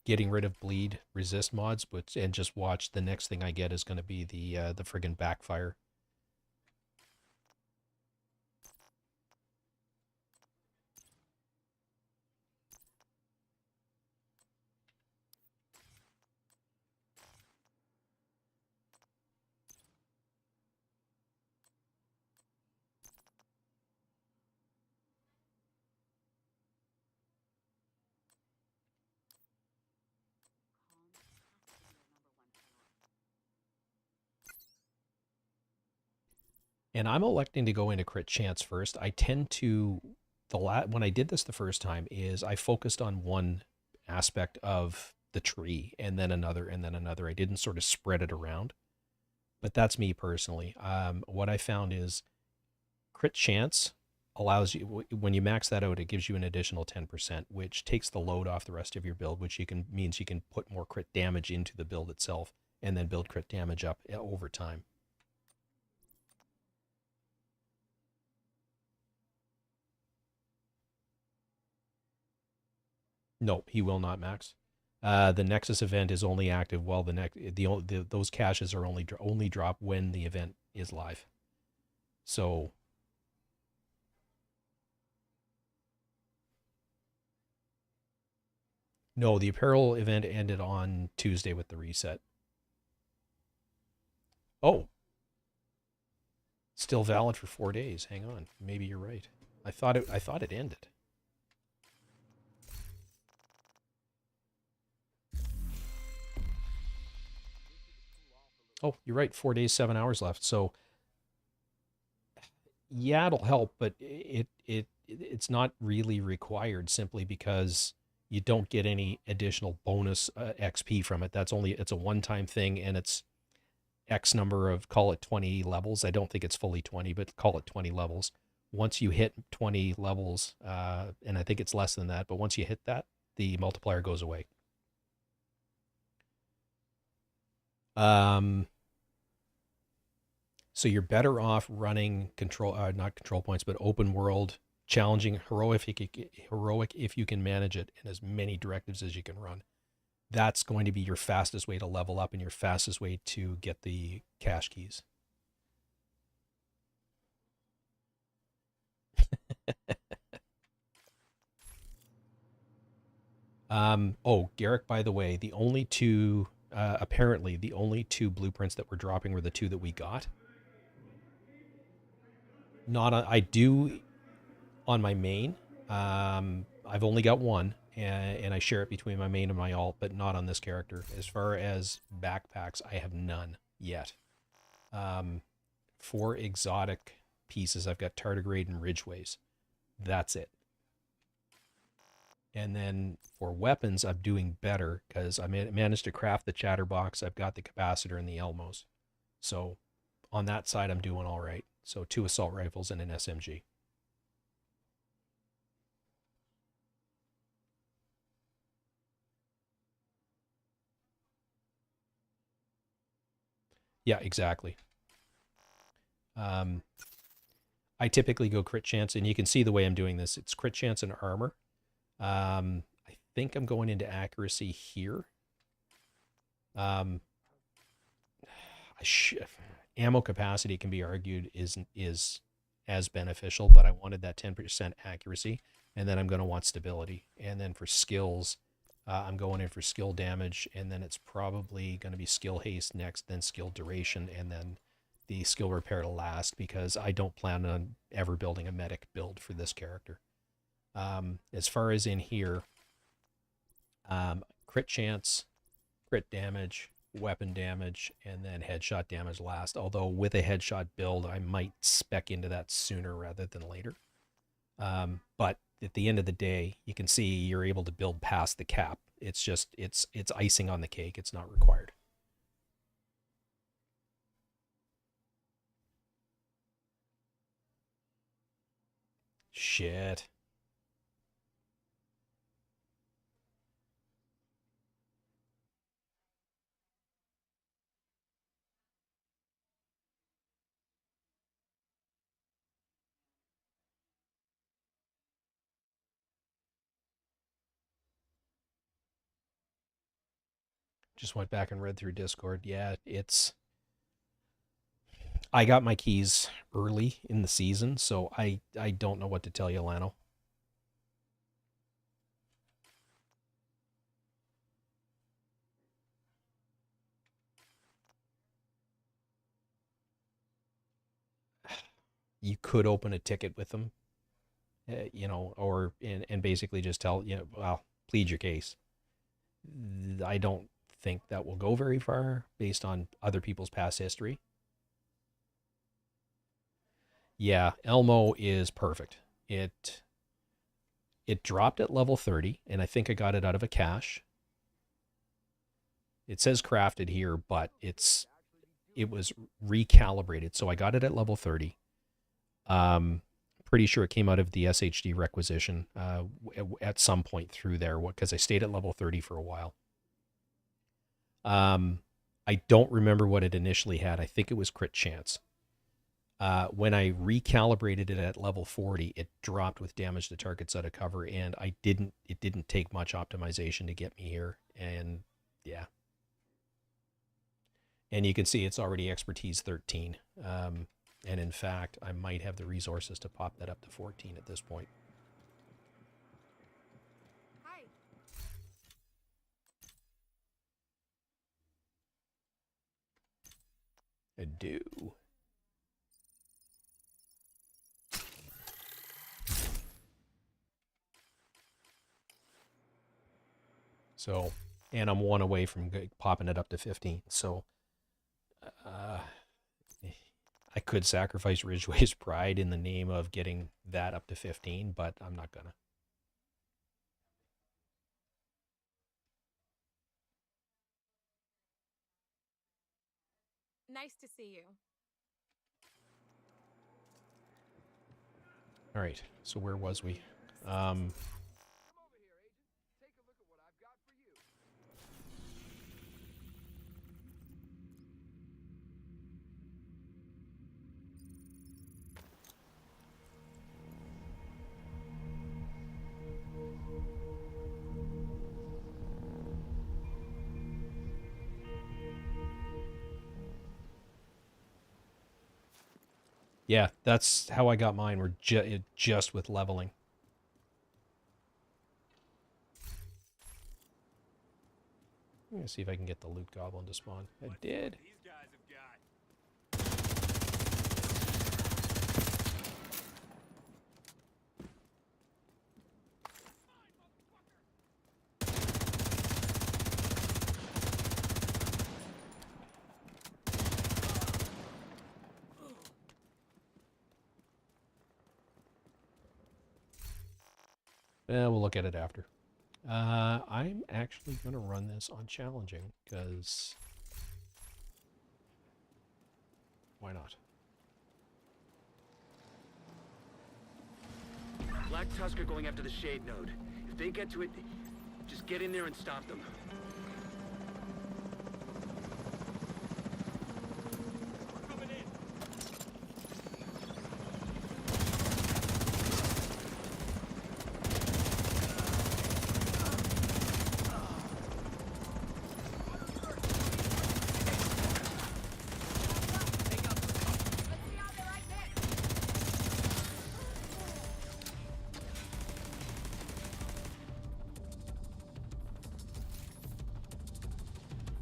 getting rid of bleed resist mods, but and just watch the next thing I get is going to be the friggin' backfire. And I'm electing to go into crit chance first. I tend to, when I did this the first time, is I focused on one aspect of the tree and then another and then another. I didn't sort of spread it around. But that's me personally. What I found is crit chance allows you, when you max that out, it gives you an additional 10%, which takes the load off the rest of your build, which means you can put more crit damage into the build itself and then build crit damage up over time. Nope, he will not max. The Nexus event is only active while those caches are only drop when the event is live. So no, the apparel event ended on Tuesday with the reset. Oh, still valid for 4 days. Hang on, maybe you're right. I thought it ended. Oh, you're right. 4 days, 7 hours left. So yeah, it'll help, but it's not really required simply because you don't get any additional bonus XP from it. It's a one-time thing, and X number of, call it 20 levels. I don't think it's fully 20, but call it 20 levels. Once you hit 20 levels, and I think it's less than that, but once you hit that, the multiplier goes away. So you're better off running not control points, but open world, challenging, heroic if you can manage it, in as many directives as you can run. That's going to be your fastest way to level up and your fastest way to get the cache keys. Oh, Garrick, by the way, the only two, apparently the only two blueprints that we're dropping were the two that we got. I do on my main. I've only got one, and I share it between my main and my alt, but not on this character. As far as backpacks, I have none yet. For exotic pieces, I've got tardigrade and ridgeways. That's it. And then for weapons, I'm doing better because I managed to craft the chatterbox. I've got the capacitor and the Elmos. So on that side, I'm doing all right. So 2 assault rifles and an SMG. Yeah, exactly. I typically go crit chance, and you can see the way I'm doing this. It's crit chance and armor. I think I'm going into accuracy here. Ammo capacity can be argued is as beneficial, but I wanted that 10% accuracy, and then I'm going to want stability. And then for skills, I'm going in for skill damage, and then it's probably going to be skill haste next, then skill duration, and then the skill repair to last, because I don't plan on ever building a medic build for this character. As far as in here, crit chance, crit damage, weapon damage, and then headshot damage last. Although with a headshot build, I might spec into that sooner rather than later. But at the end of the day, you can see you're able to build past the cap. It's just, it's icing on the cake. It's not required. Shit. Just went back and read through Discord. Yeah, I got my keys early in the season, so I don't know what to tell you, Lano. You could open a ticket with them, or and basically just tell, well, plead your case. I don't think that will go very far based on other people's past history. Yeah, Elmo is perfect. It dropped at level 30, and I think I got it out of a cache. It says crafted here, but it was recalibrated, so I got it at level 30. Pretty sure it came out of the SHD requisition at some point through there, because I stayed at level 30 for a while. I don't remember what it initially had. I think it was crit chance. When I recalibrated it at level 40, it dropped with damage to targets out of cover, and it didn't take much optimization to get me here. And yeah. And you can see it's already expertise 13. And in fact, I might have the resources to pop that up to 14 at this point. Hi. I do. So, and I'm one away from popping it up to 15. So, I could sacrifice Ridgeway's pride in the name of getting that up to 15, but I'm not gonna. Nice to see you. All right, so where was we? Yeah, that's how I got mine. We're just with leveling. I'm gonna see if I can get the loot goblin to spawn. I did. These guys have got. We'll look at it after. I'm actually going to run this on challenging, because why not? Black Tusk are going after the Shade node. If they get to it, just get in there and stop them.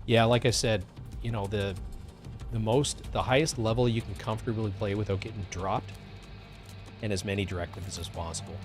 Yeah, like I said, you know, the highest level you can comfortably play without getting dropped, and as many directives as possible.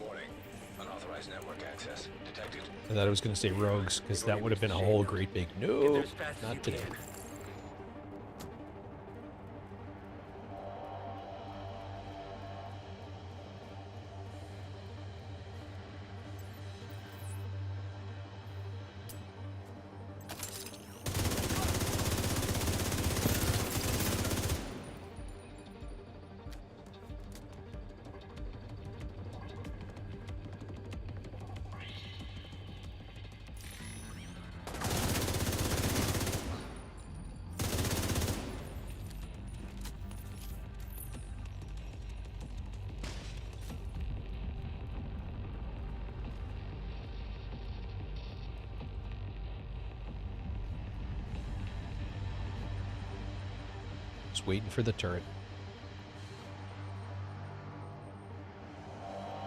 Warning. Unauthorized network access detected. I thought I was going to say rogues, because that would have been a whole great big Get there no, as fast as you not today. can. Just waiting for the turret.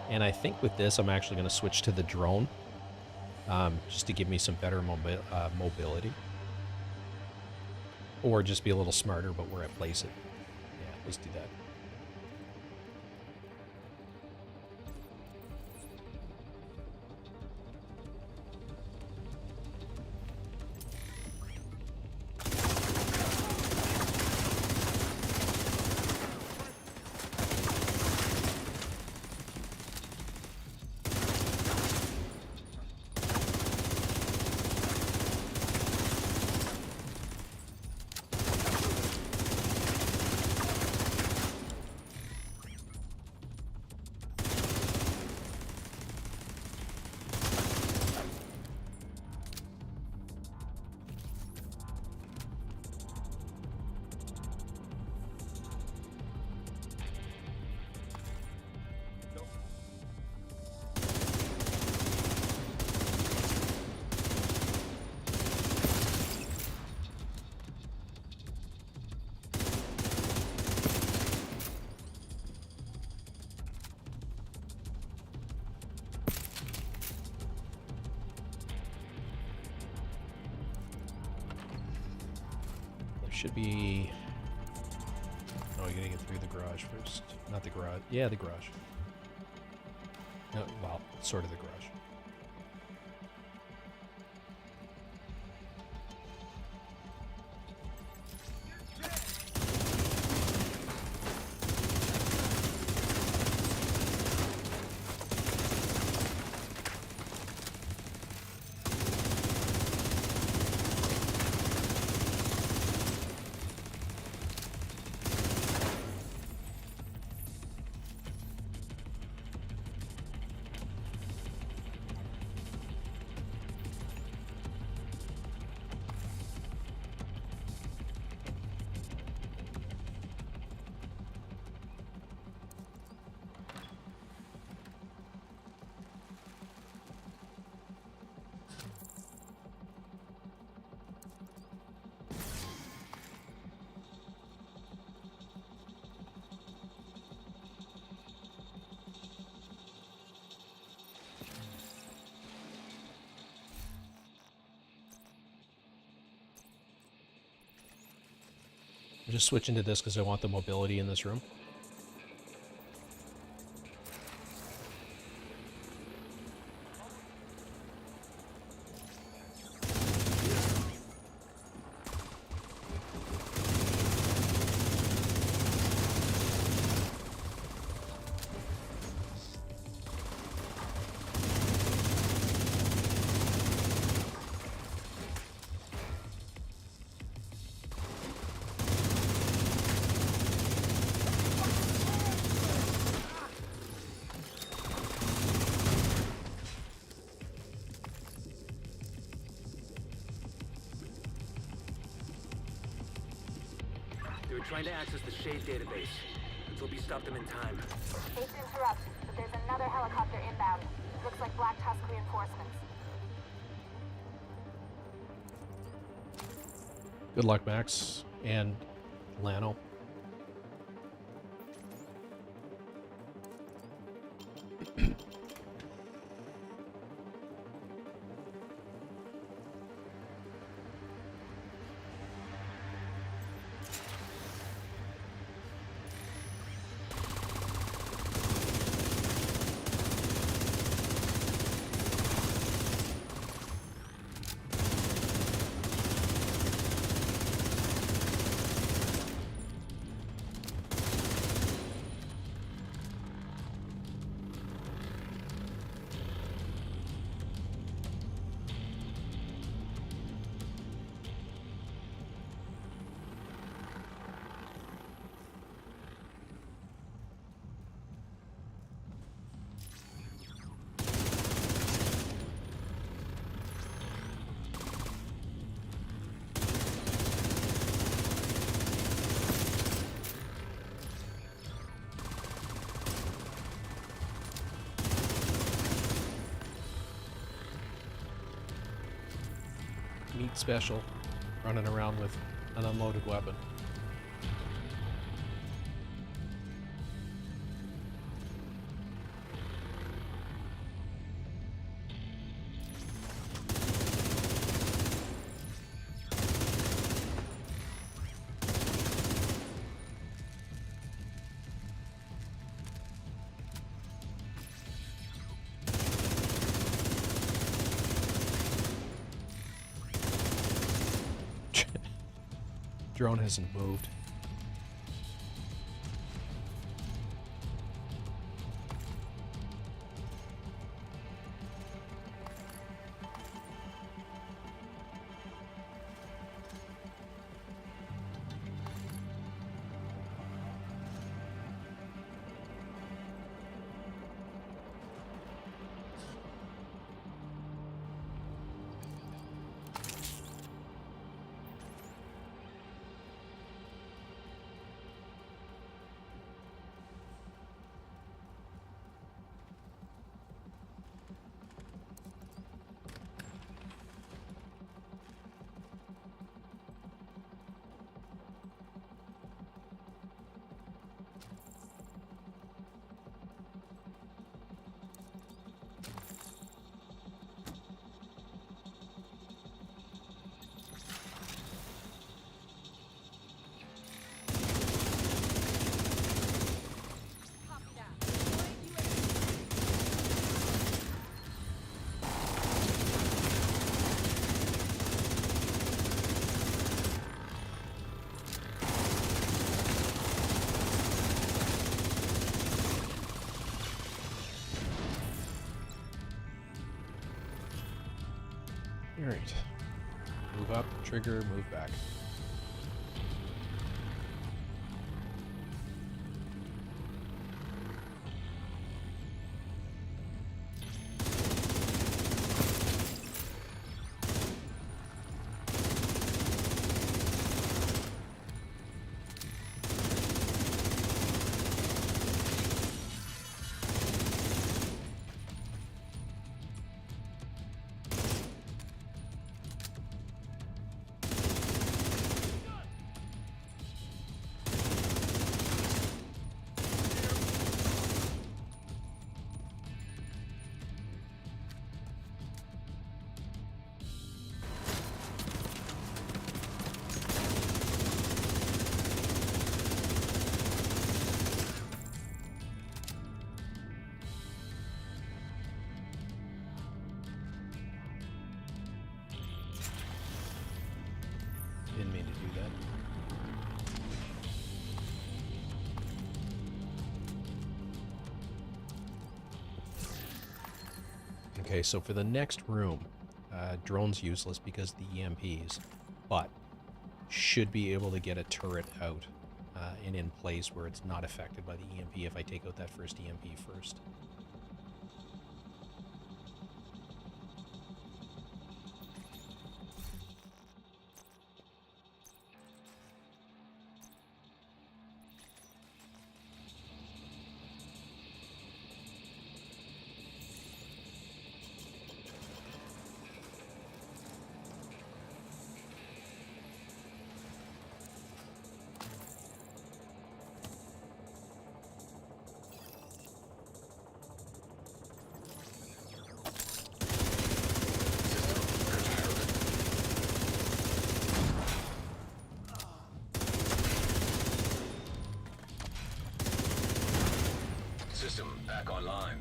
And I think with this, I'm actually going to switch to the drone, just to give me some better mobility. Or just be a little smarter about where I place it. Yeah, let's do that. should be... Oh, you gotta get through the garage first. Not the garage. Yeah, the garage. No, well, sort of the garage. I'm just switching to this because I want the mobility in this room. They were trying to access the Shade database. Let's hope you stopped them in time. Hate to interrupt, but there's another helicopter inbound. Looks like Black Tusk reinforcements. Good luck, Max and Lano. Meat special, running around with an unloaded weapon. Drone hasn't moved. Alright. Move up, trigger, move back. Didn't mean to do that. Okay, so for the next room, drone's useless because of the EMPs, but should be able to get a turret out and in place where it's not affected by the EMP if I take out that first EMP first. System back online.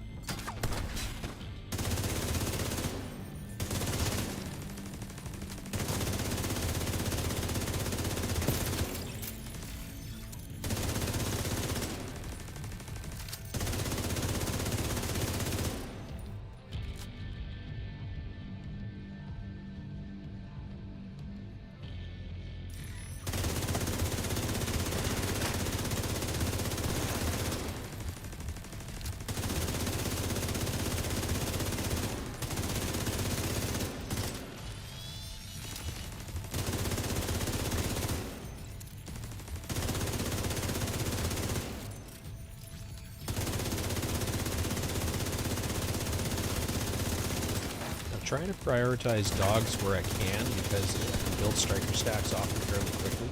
Trying to prioritize dogs where I can because I can build striker stacks off them fairly quickly.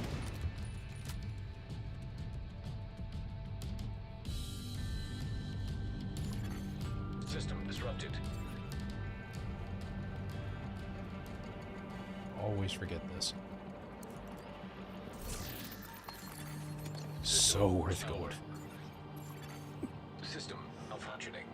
System disrupted. Always forget this. So worth going for. System malfunctioning.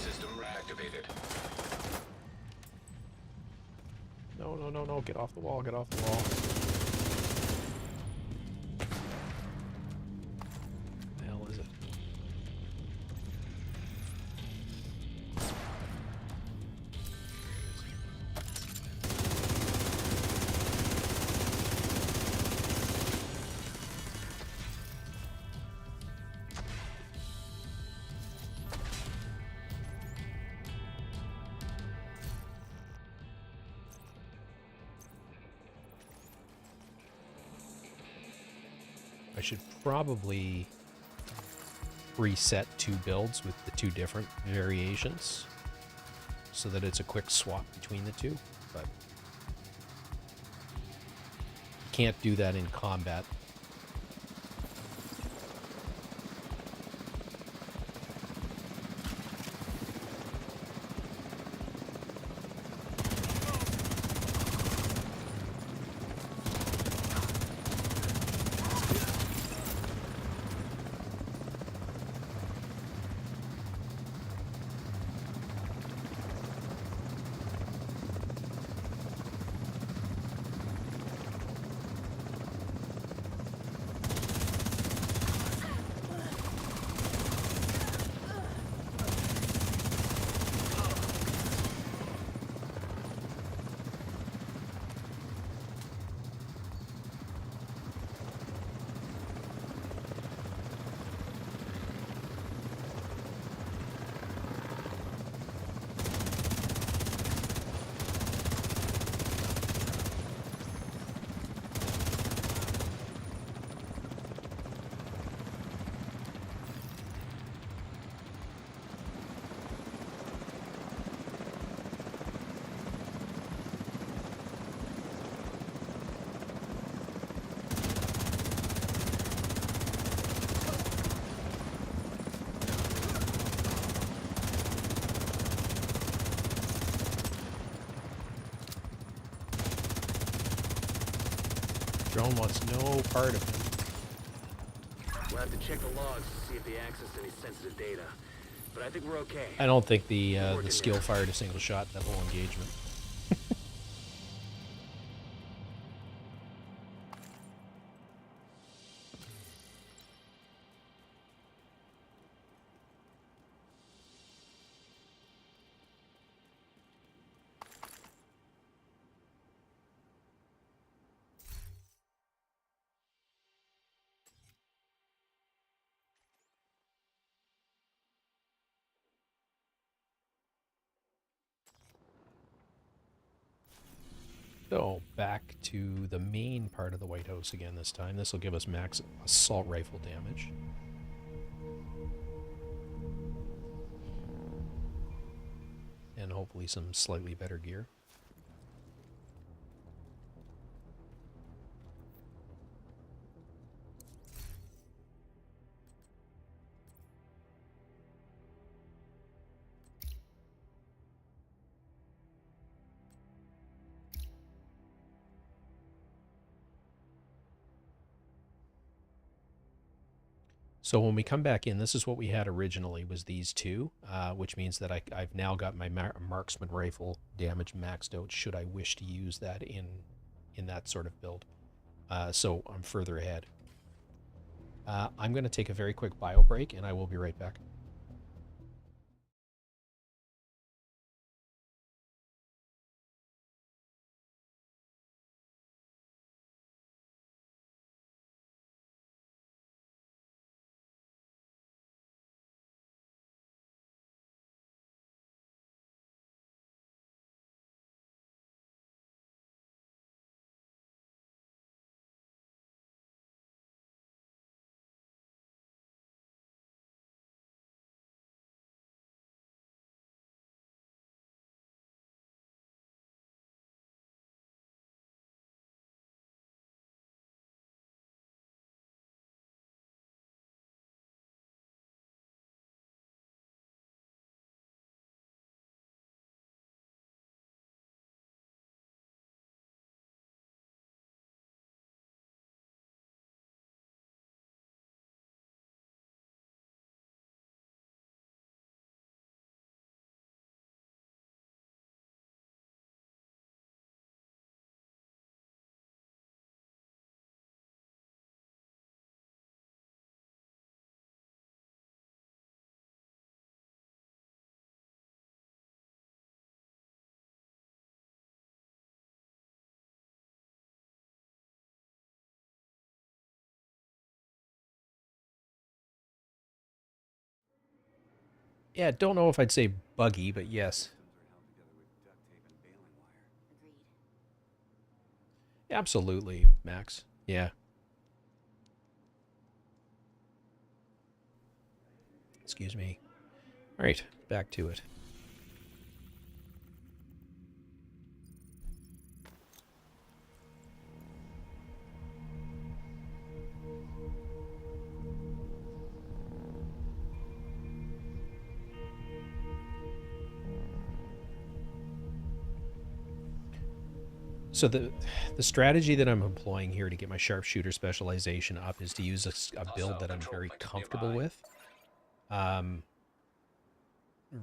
System reactivated. No, no, no, no. Get off the wall. Get off the wall. The hell is it? I should probably reset two builds with the two different variations so that it's a quick swap between the two, but can't do that in combat. Drone wants no part of him. We'll have to check the logs to see if they accessed any sensitive data. But I think we're okay. I don't think the skill fired a single shot that whole engagement. So back to the main part of the White House again this time. This will give us max assault rifle damage. And hopefully some slightly better gear. So when we come back in, this is what we had originally, was these two, which means that I've now got my marksman rifle damage maxed out should I wish to use that in that sort of build. So I'm further ahead. I'm going to take a very quick bio break, and I will be right back. Yeah, don't know if I'd say buggy, but yes. Absolutely, Max. Yeah. Excuse me. All right, back to it. So the strategy that I'm employing here to get my sharpshooter specialization up is to use a build that I'm very comfortable with,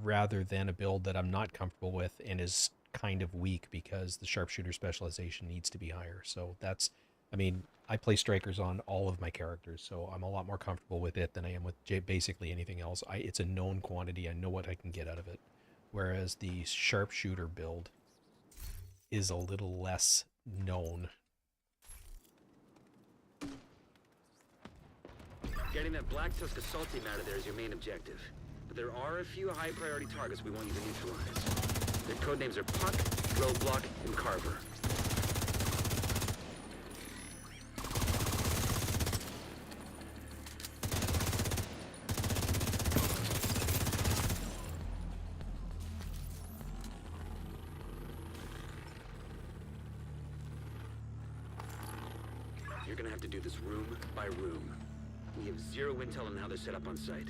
rather than a build that I'm not comfortable with and is kind of weak because the sharpshooter specialization needs to be higher. So that's, I mean, I play strikers on all of my characters, so I'm a lot more comfortable with it than I am with basically anything else. It's a known quantity. I know what I can get out of it. Whereas the sharpshooter build is a little less known. Getting that Black Tusk assault team out of there is your main objective. But there are a few high priority targets we want you to neutralize. Their codenames are Puck, Roadblock, and Carver. You're gonna have to do this room by room. We have zero intel on how they're set up on site.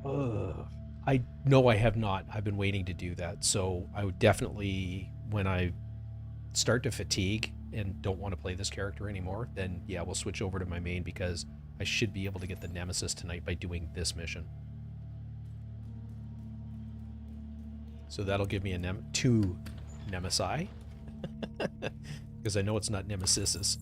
I no, I have not. I've been waiting to do that. So I would definitely, when I start to fatigue and don't want to play this character anymore, then yeah, we'll switch over to my main because I should be able to get the Nemesis tonight by doing this mission. So that'll give me a two Nemesi. Because I know it's not Nemesises.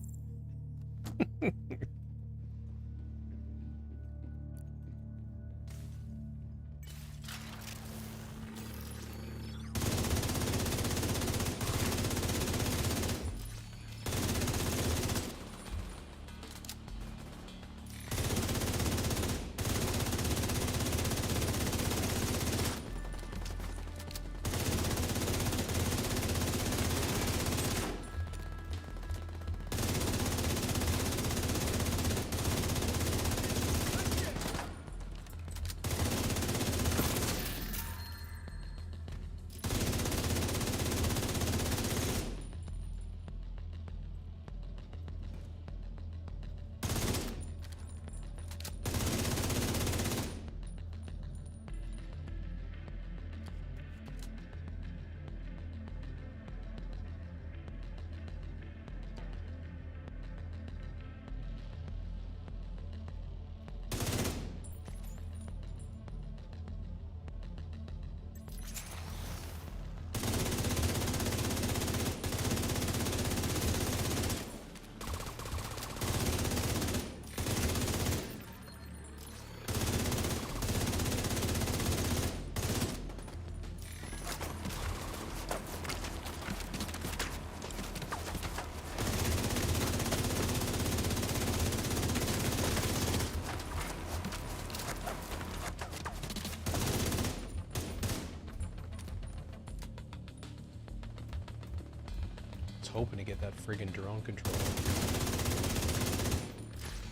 Hoping to get that friggin' drone control.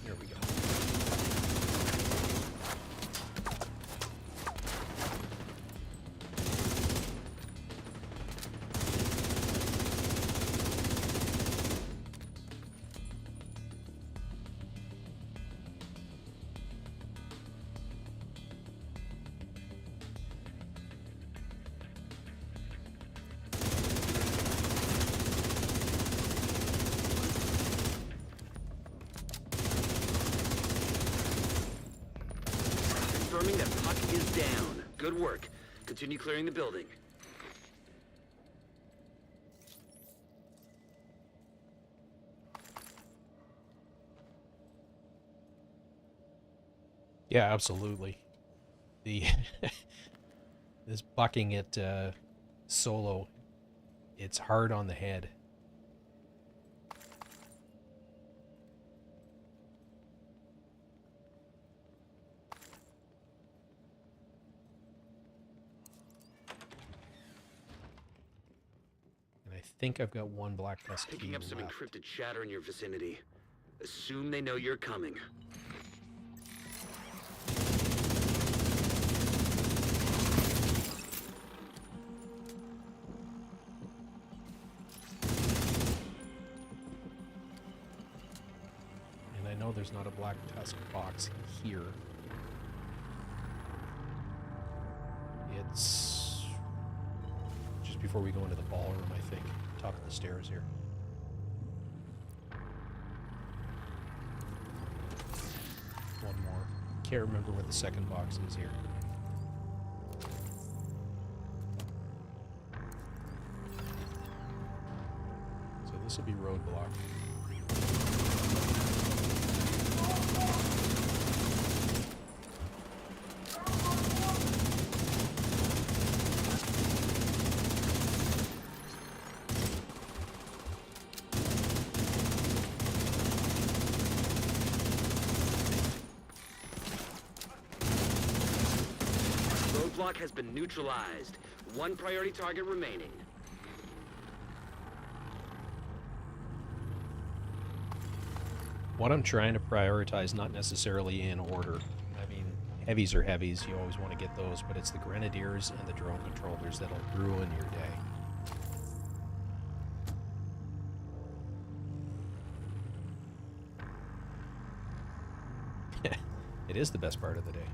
There we go. Confirming that Puck is down. Good work. Continue clearing the building. Yeah, absolutely. The this bucking it solo, it's hard on the head. And I think I've got one Black Tusk Picking key up some left. encrypted chatter in your vicinity. Assume they know you're coming. And I know there's not a Black Tusk box here. It's just before we go into the ballroom, I think. Top of the stairs here. One more. Can't remember what the second box is here. So this will be roadblock. Roadblock has been neutralized. One priority target remaining. What I'm trying to prioritize, not necessarily in order. I mean, heavies are heavies, you always want to get those, but it's the grenadiers and the drone controllers that'll ruin your day. It is the best part of the day.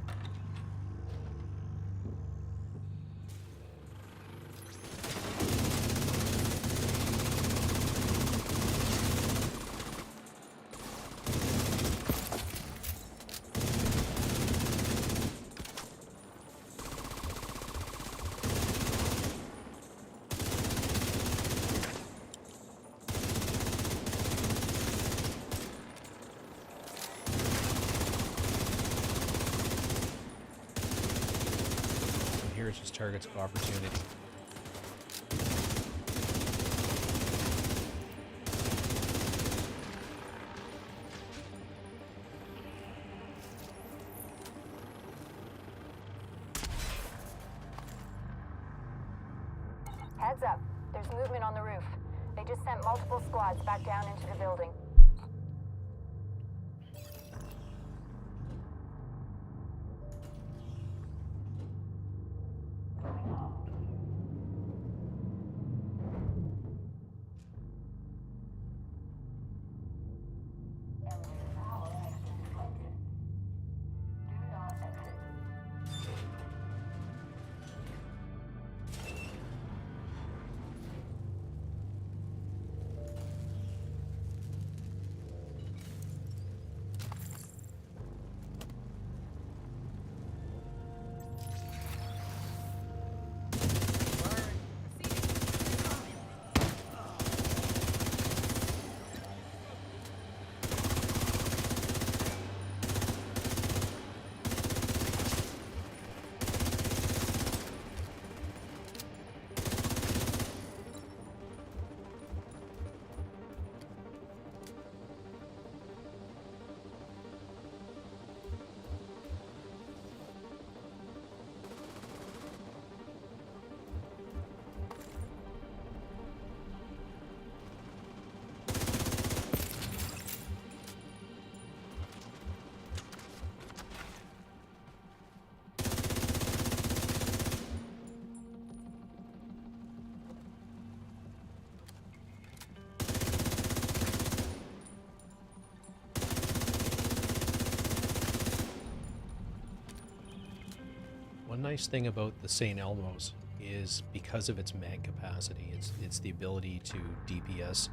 versus targets of opportunity. Heads up. There's movement on the roof. They just sent multiple squads back down into the building. One nice thing about the St. Elmo's is because of its mag capacity, it's the ability to DPS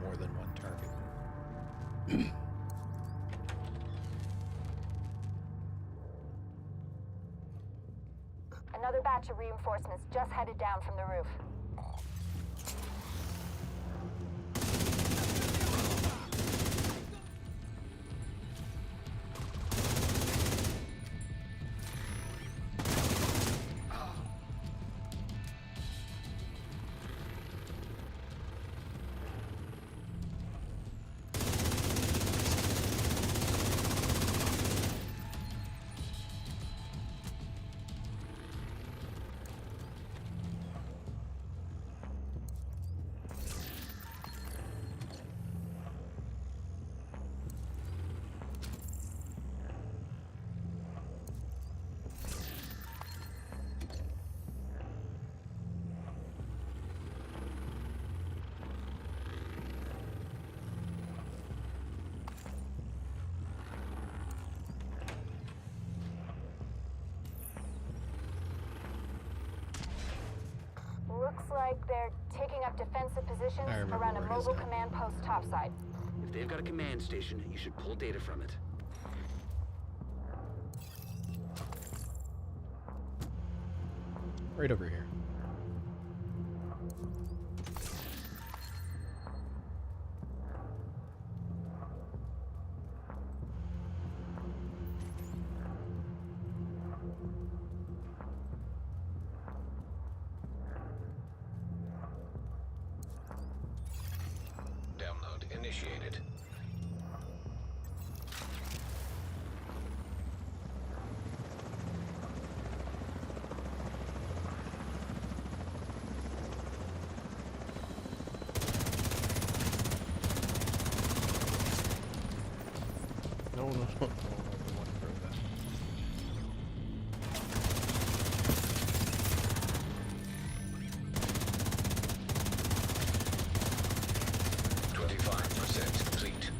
more than one target. Another batch of reinforcements just headed down from the roof. Looks like they're taking up defensive positions I remember around a where it is mobile now. command post topside. If they've got a command station, you should pull data from it. Right over here. Download initiated. No, no, no. I don't want to throw that. Complete.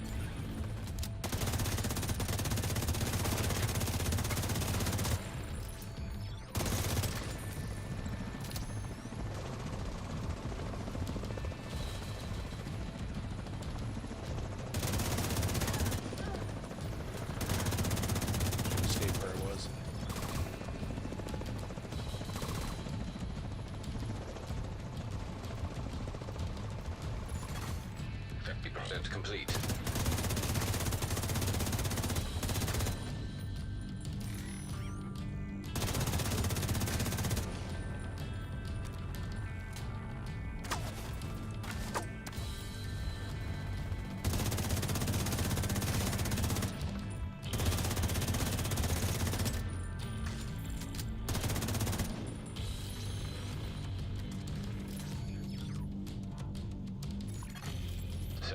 Should've stayed where I was. Project complete.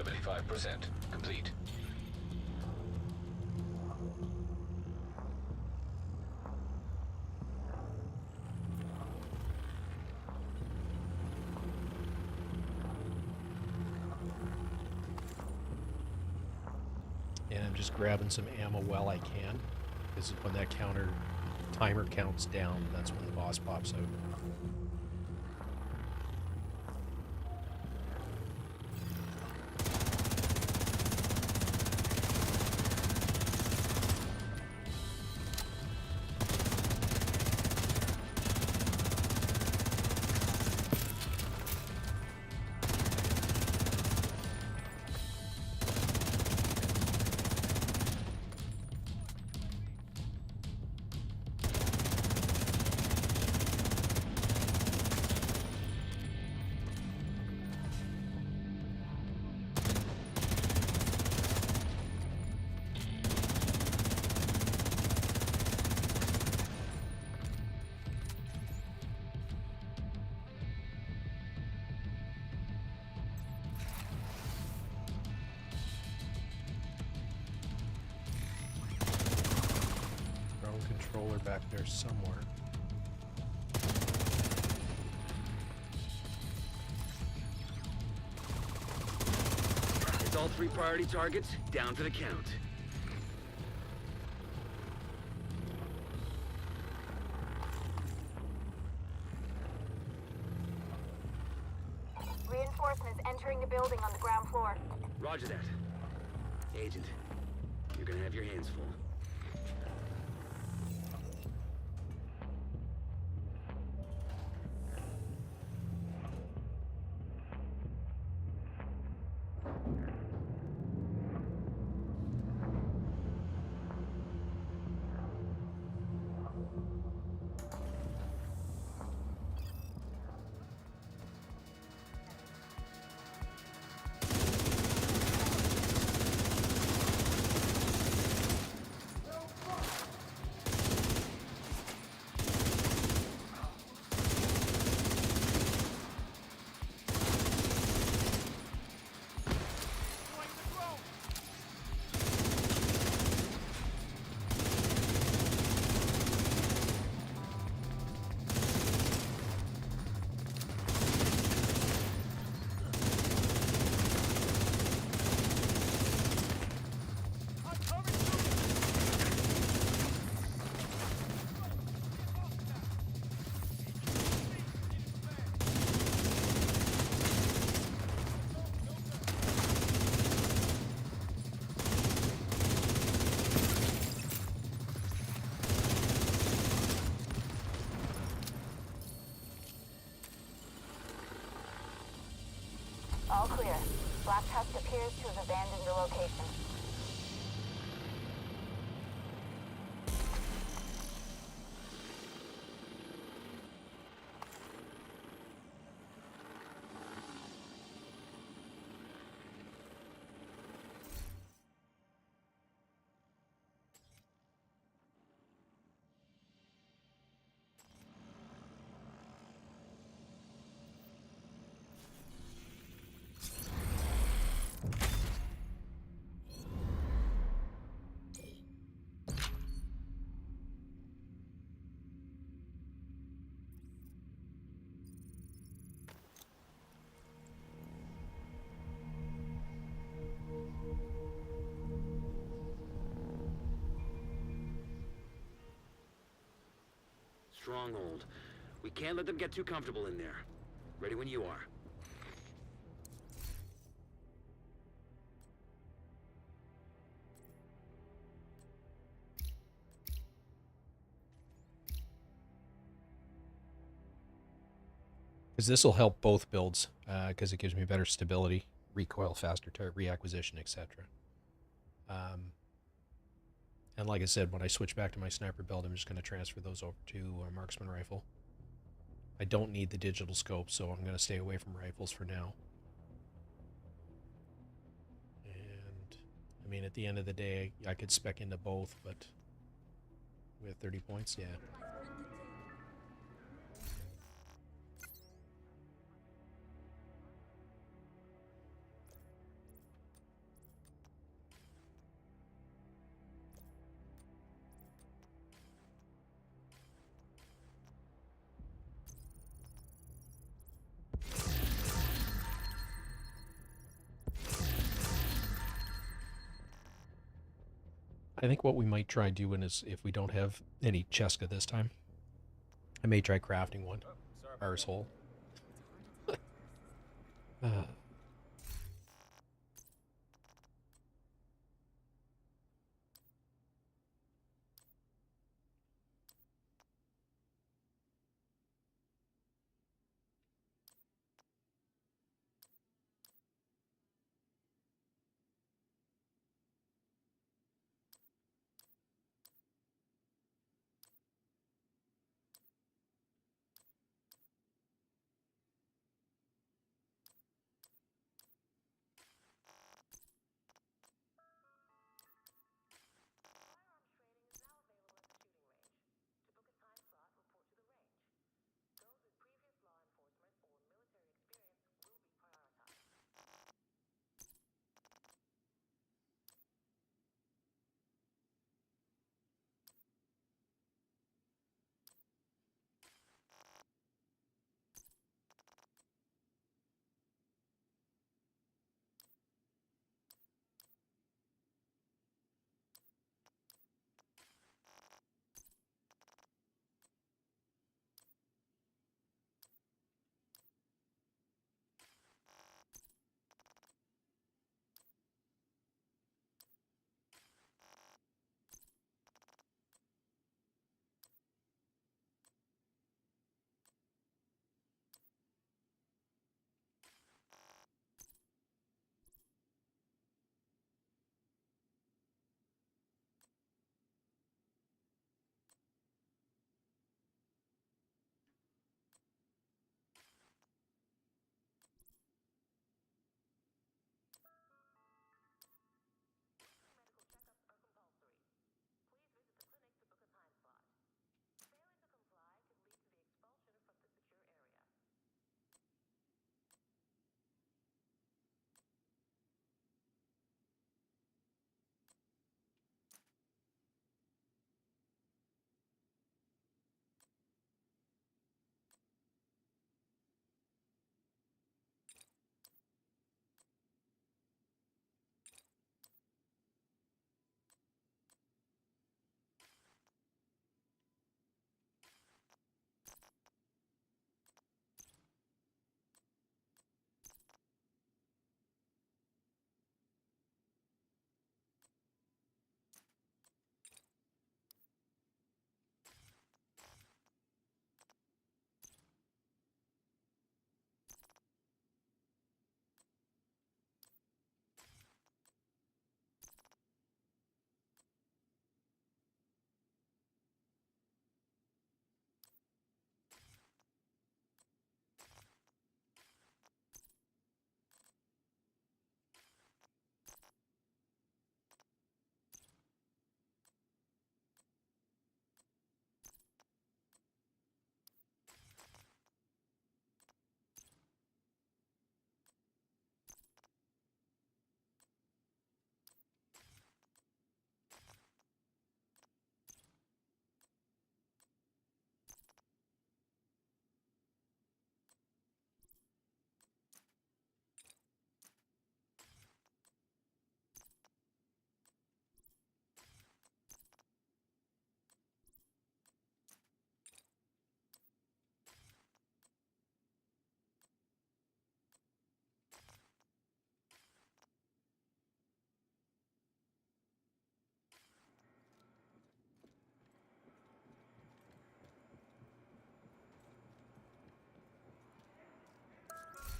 75% complete. And I'm just grabbing some ammo while I can. Because when that timer counts down, that's when the boss pops out. Controller back there somewhere. It's all 3 priority targets, down to the count. Reinforcements entering the building on the ground floor. Roger that. Agent, you're gonna have your hands full. All clear. Black Tusk appears to have abandoned the location. Stronghold. We can't let them get too comfortable in there. Ready when you are. Because this will help both builds, because it gives me better stability, recoil faster, turret reacquisition, etc. And like I said, when I switch back to my sniper build, I'm just going to transfer those over to a marksman rifle. I don't need the digital scope, so I'm going to stay away from rifles for now. And, I mean, at the end of the day, I could spec into both, but with 30 points, yeah. I think what we might try doing is, if we don't have any Cheska this time, I may try crafting one. Arsehole.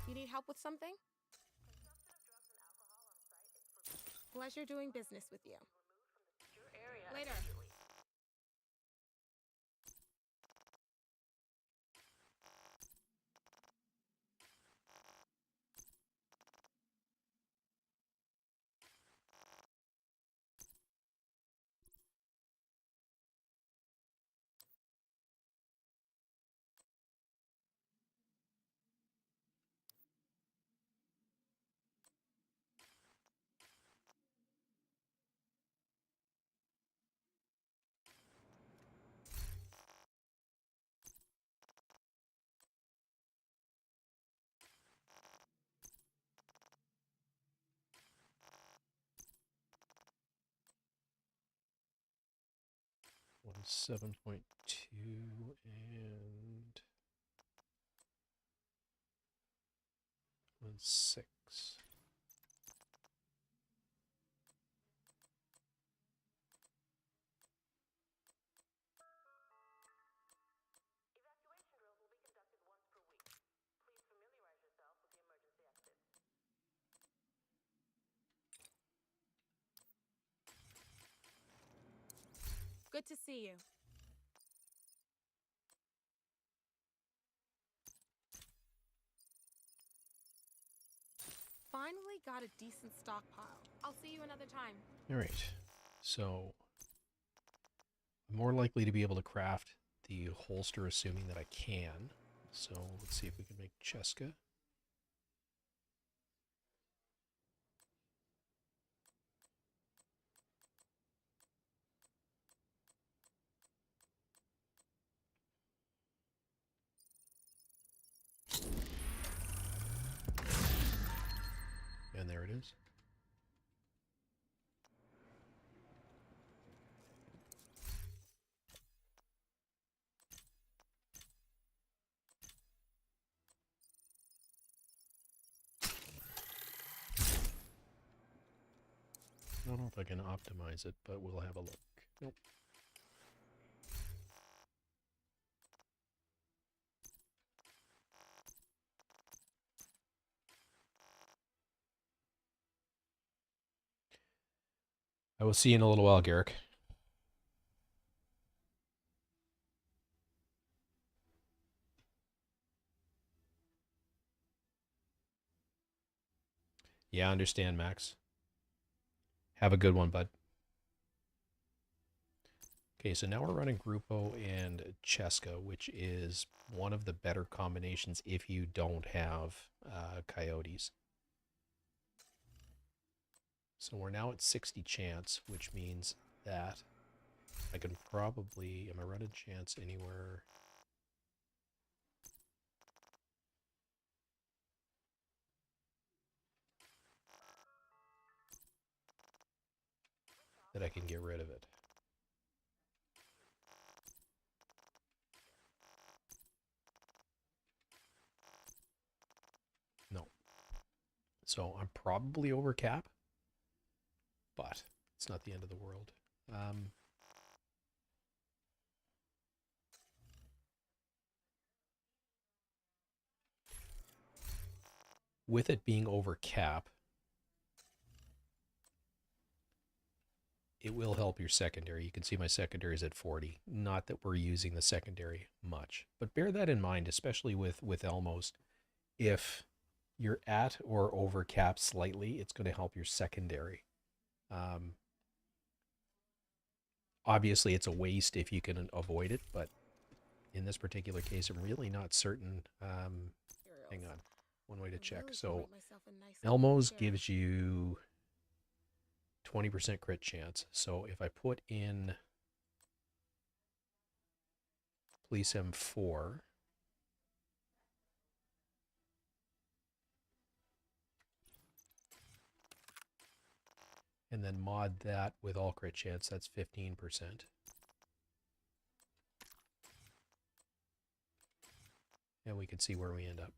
You need help with something? Pleasure doing business with you. Later. 17.2 and 1.6. Good to see you. Finally got a decent stockpile. I'll see you another time. All right, so I'm more likely to be able to craft the holster, assuming that I can. So let's see if we can make Cheska. And there it is. I don't know if I can optimize it, but we'll have a look. Nope. I will see you in a little while, Garrick. Yeah, I understand, Max. Have a good one, bud. Okay, so now we're running Grupo and Cheska, which is one of the better combinations if you don't have Coyotes. So we're now at 60 chance, which means that I can probably... Am I running chance anywhere? That I can get rid of it. No. So I'm probably over cap, but it's not the end of the world. With it being over cap, it will help your secondary. You can see my secondary is at 40. Not that we're using the secondary much, but bear that in mind, especially with Elmos. If you're at or over cap slightly, it's going to help your secondary. Obviously, it's a waste if you can avoid it, but in this particular case, I'm really not certain. Hang on, one way to check. So Elmos gives you 20% crit chance. So if I put in Police M4, and then mod that with all crit chance, that's 15%. And we can see where we end up.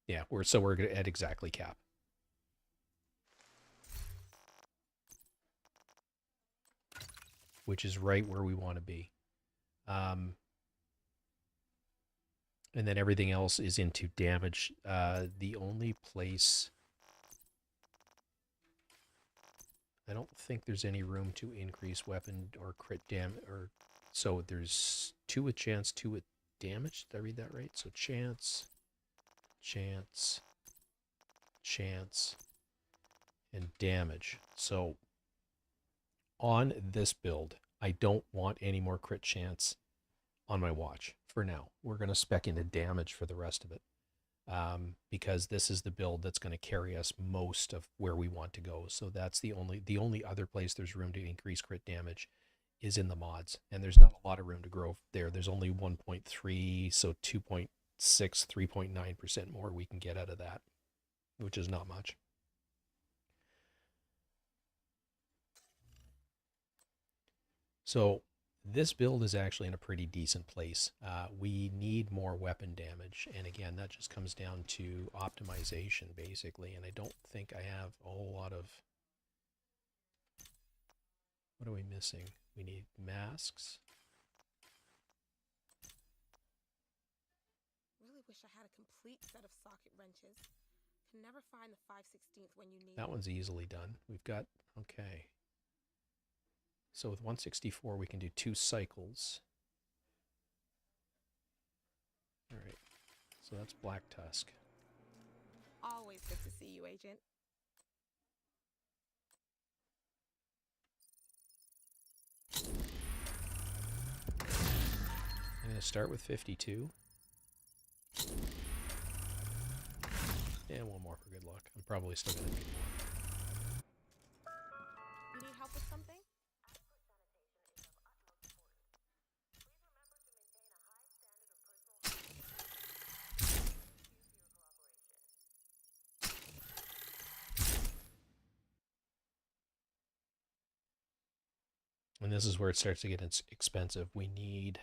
Yeah, we're at exactly cap. Which is right where we want to be. And then everything else is into damage. The only place... I don't think there's any room to increase weapon or crit damage. So there's 2 with chance, 2 with damage. Did I read that right? So chance, chance, chance, and damage. So on this build, I don't want any more crit chance on my watch for now. We're going to spec into damage for the rest of it. Because this is the build that's going to carry us most of where we want to go. So that's the only other place there's room to increase crit damage is in the mods. And there's not a lot of room to grow there. There's only 1.3, so 2.6, 3.9% more we can get out of that, which is not much. So this build is actually in a pretty decent place. We need more weapon damage, and again, that just comes down to optimization, basically, and I don't think I have a whole lot of... What are we missing? We need masks. Really wish I had a complete set of socket wrenches. Can never find the 5/16 when you need That it. one's easily done. We've got... Okay. So with 164, we can do 2 cycles. All right. So that's Black Tusk. Always good to see you, Agent. I'm going to start with 52. And one more for good luck. I'm probably still going to need more. You need help with something? And this is where it starts to get expensive. We need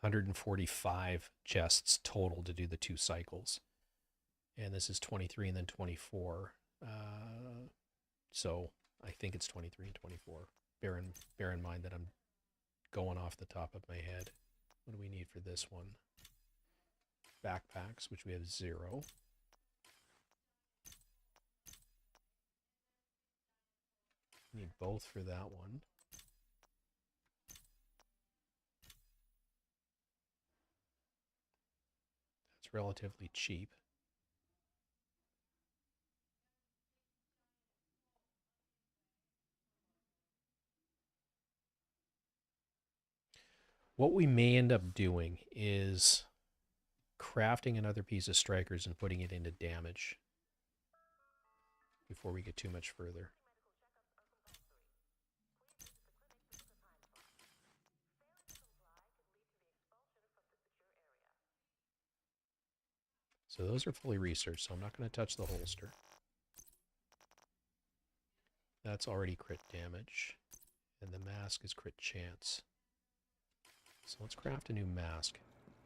145 chests total to do the 2 cycles. And this is 23 and then 24. So I think it's 23 and 24. Bear in mind that I'm going off the top of my head. What do we need for this one? Backpacks, which we have 0. Need both for that one. That's relatively cheap. What we may end up doing is crafting another piece of strikers and putting it into damage before we get too much further. So those are fully researched, so I'm not going to touch the holster. That's already crit damage, and the mask is crit chance. So let's craft a new mask.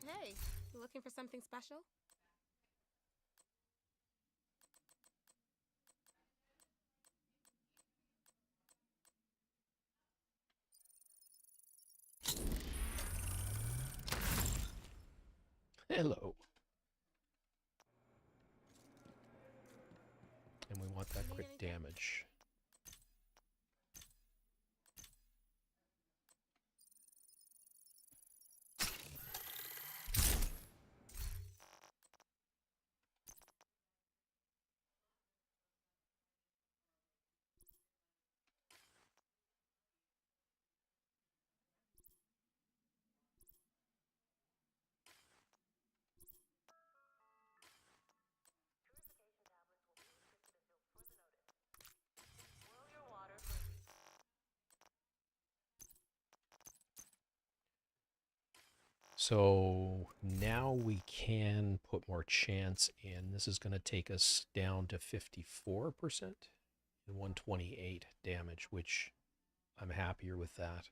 Hey, you looking for something special? Hello. And we want that crit damage. So now we can put more chance in. This is going to take us down to 54% and 128 damage, which I'm happier with that.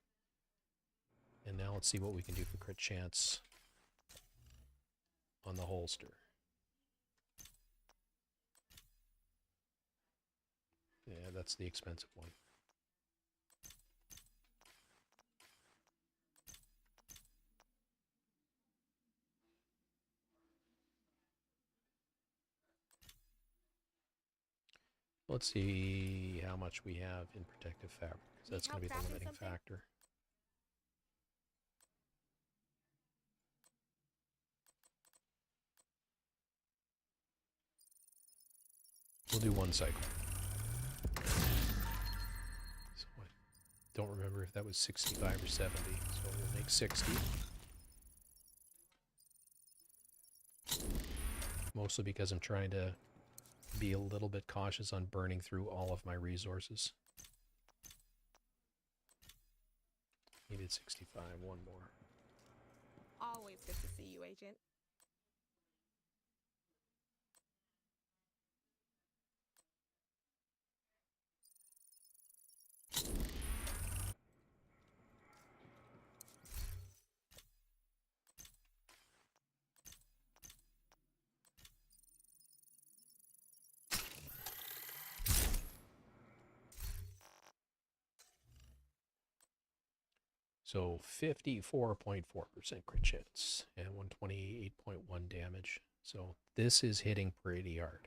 And now let's see what we can do for crit chance on the holster. Yeah, that's the expensive one. Let's see how much we have in protective fabric, because that's going to be the limiting factor. We'll do 1 cycle. So I don't remember if that was 65 or 70, so we'll make 60. Mostly because I'm trying to be a little bit cautious on burning through all of my resources. Needed 65, one more. Always good to see you, Agent. So 54.4% crit hits and 128.1 damage. So this is hitting pretty hard.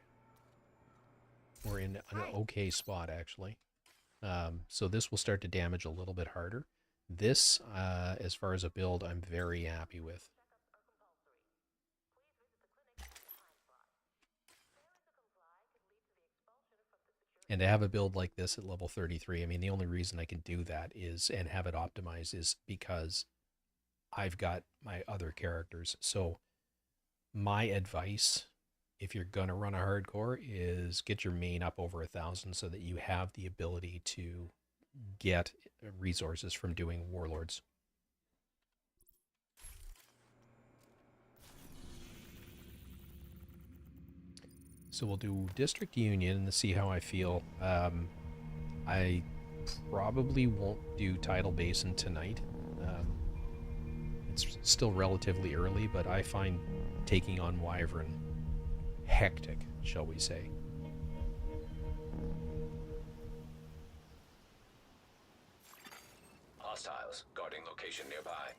We're in an okay spot, actually. So this will start to damage a little bit harder. This, as far as a build, I'm very happy with. And to have a build like this at level 33, I mean, the only reason I can do that is, and have it optimized, is because I've got my other characters. So my advice, if you're going to run a hardcore, is get your main up over 1,000 so that you have the ability to get resources from doing warlords. So we'll do District Union and see how I feel. I probably won't do Tidal Basin tonight. It's still relatively early, but I find taking on Wyvern hectic, shall we say. Hostiles guarding location nearby.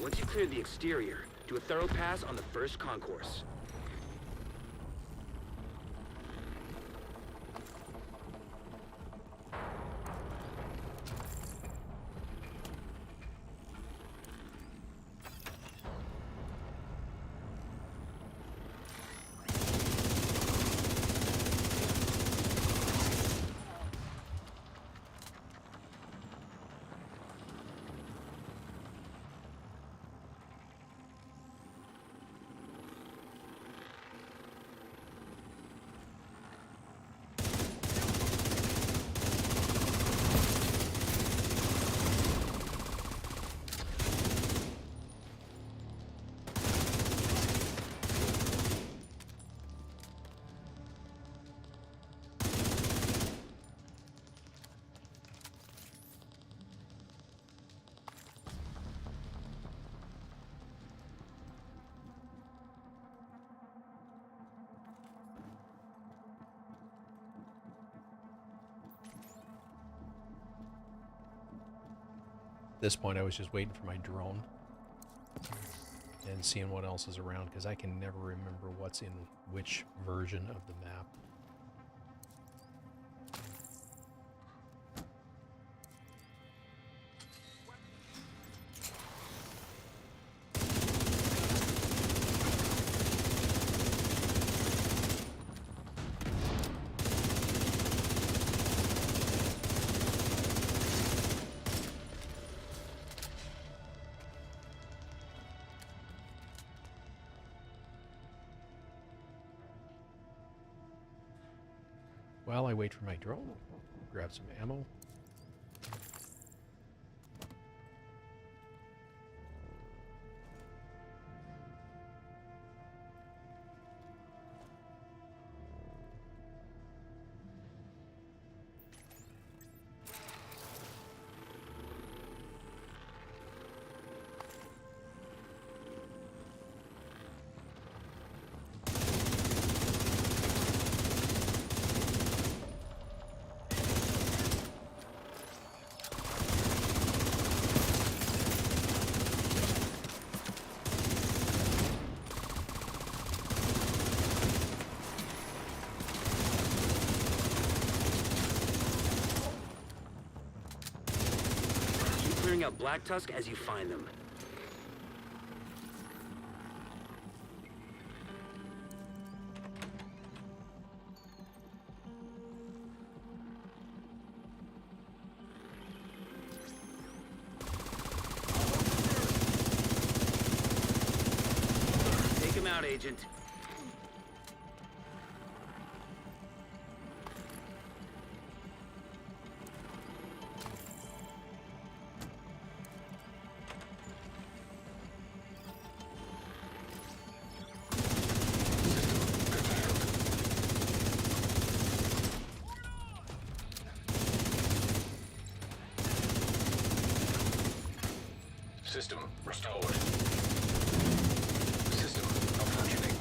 Once you clear the exterior, do a thorough pass on the first concourse. At this point, I was just waiting for my drone and seeing what else is around, because I can never remember what's in which version of the map. While I wait for my drone, grab some ammo. bring out Black Tusk as you find them. Take him out, Agent. System restored. System malfunctioning.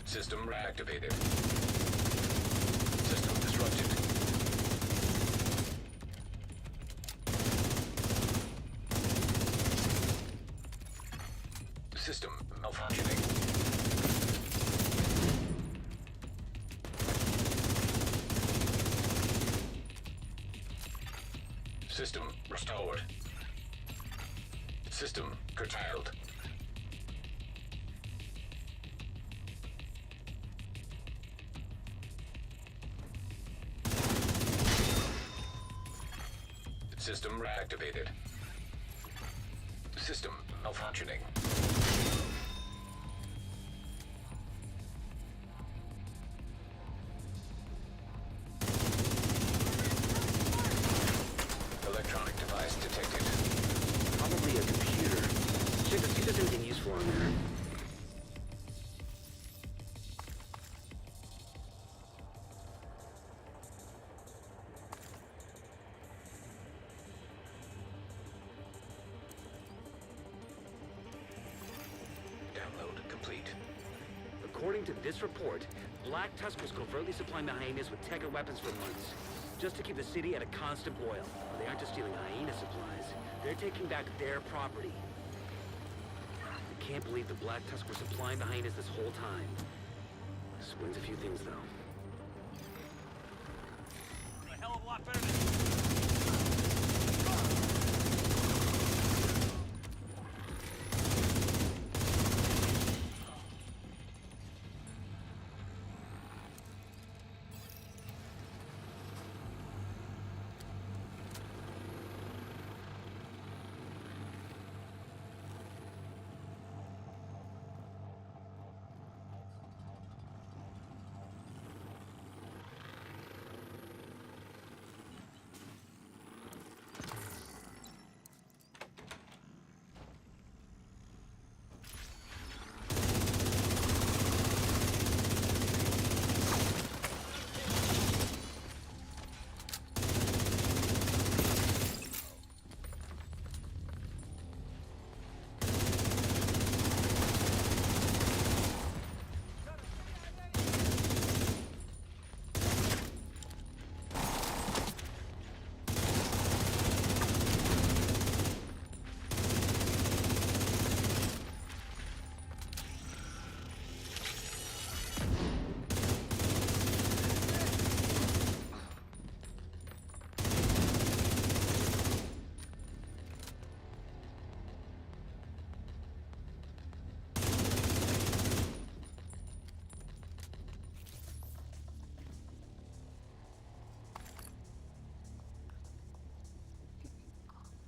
System reactivated. System disrupted. System malfunctioning. System restored. System curtailed. System reactivated. System malfunctioning. Electronic device detected. Probably a computer. Check to see if there's anything useful on there. Download complete. According to this report, Black Tusk was covertly supplying the hyenas with tech and weapons for months, just to keep the city at a constant boil. They aren't just stealing hyena supplies, they're taking back their property. I can't believe the Black Tusk were supplying the hyenas this whole time. Explains a few things, though. A hell of a lot better than...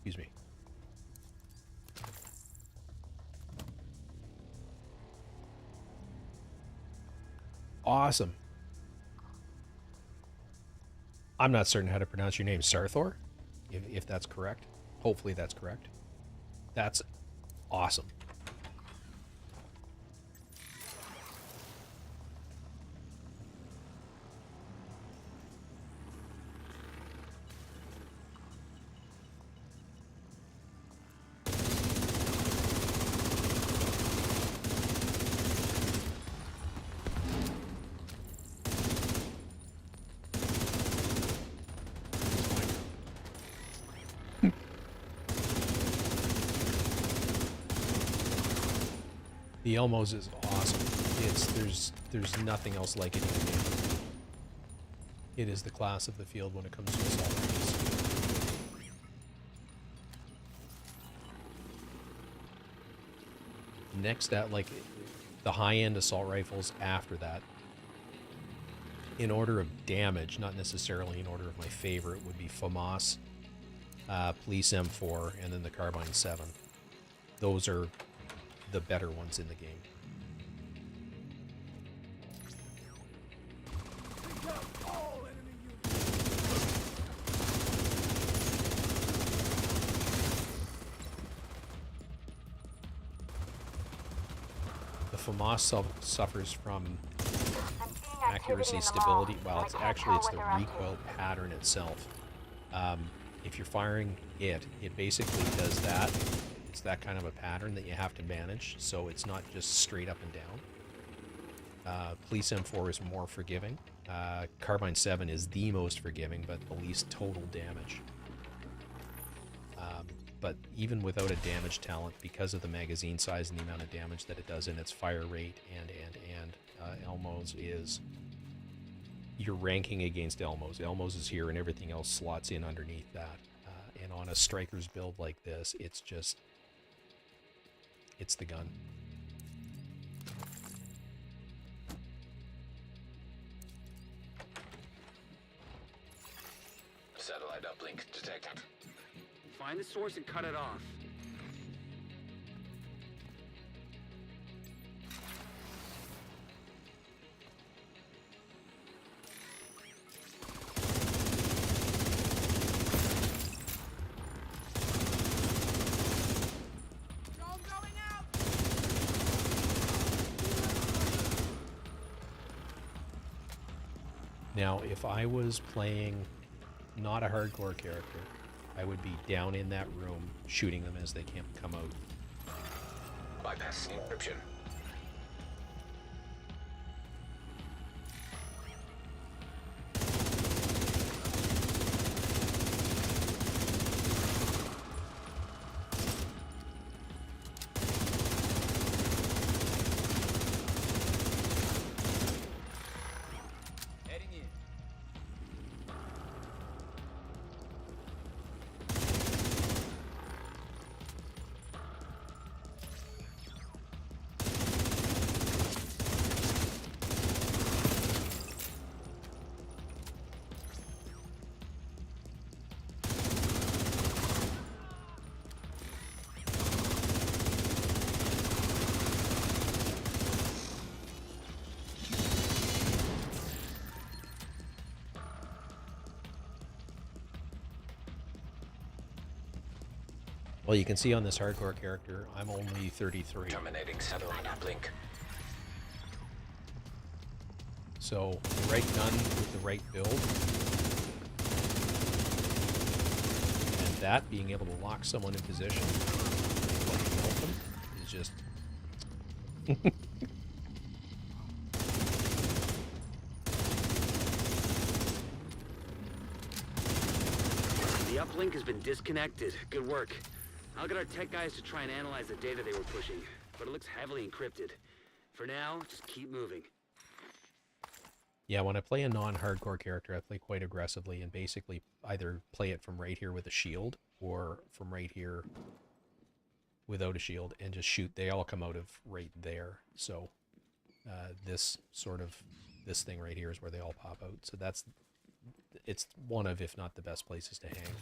Excuse me. Awesome. I'm not certain how to pronounce your name, Sarthor, if that's correct. Hopefully that's correct. That's awesome. The Elmos is awesome. There's nothing else like it in the game. It is the class of the field when it comes to assault rifles. Next at like the high-end assault rifles after that, in order of damage, not necessarily in order of my favorite, would be FAMAS, Police M4, and then the Carbine 7. Those are the better ones in the game. The FAMAS suffers from accuracy, stability. Well, it's the recoil pattern itself. If you're firing it basically does that. It's that kind of a pattern that you have to manage, so it's not just straight up and down. Police M4 is more forgiving. Carbine 7 is the most forgiving, but the least total damage. But even without a damage talent, because of the magazine size and the amount of damage that it does and its fire rate and Elmos is... You're ranking against Elmos. Elmos is here and everything else slots in underneath that. And on a striker's build like this, it's just... It's the gun. Satellite uplink detected. Find the source and cut it off. Now, if I was playing not a hardcore character, I would be down in that room shooting them as they can't come out. Bypass encryption. Well, you can see on this hardcore character, I'm only 33. Terminating satellite uplink. So, the right gun with the right build, and that being able to lock someone in position while you help them is just... The uplink has been disconnected. Good work. I'll get our tech guys to try and analyze the data they were pushing, but it looks heavily encrypted. For now, just keep moving. Yeah, when I play a non-hardcore character, I play quite aggressively and basically either play it from right here with a shield or from right here without a shield and just shoot. They all come out of right there. So this thing right here is where they all pop out. So it's one of, if not the best places to hang.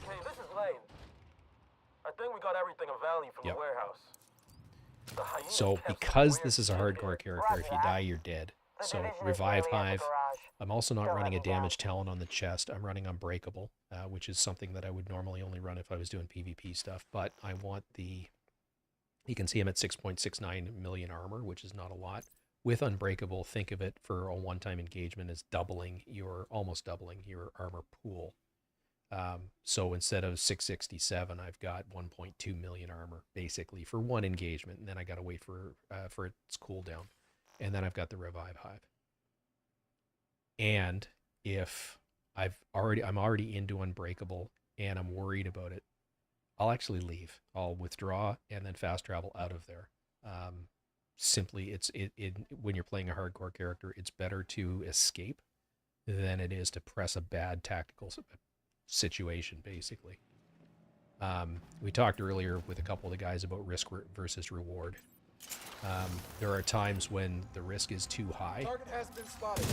Hey, this is Lane. I think we got everything of value from the warehouse. The hyenas So kept some because weird this is a shit hardcore here. character, if you die, you're dead. So Revive Hive. I'm also not running a damage talent on the chest. I'm running Unbreakable, which is something that I would normally only run if I was doing PvP stuff. But I want the... You can see I'm at 6.69 million armor, which is not a lot. With Unbreakable, think of it for a one-time engagement as almost doubling your armor pool. So instead of 667, I've got 1.2 million armor basically for one engagement, and then I got to wait for its cooldown, and then I've got the Revive Hive. And if I'm already into Unbreakable and I'm worried about it, I'll actually leave. I'll withdraw and then fast travel out of there. Simply, when you're playing a hardcore character, it's better to escape than it is to press a bad tactical situation, basically. We talked earlier with a couple of the guys about risk versus reward. There are times when the risk is too high. Target has been spotted.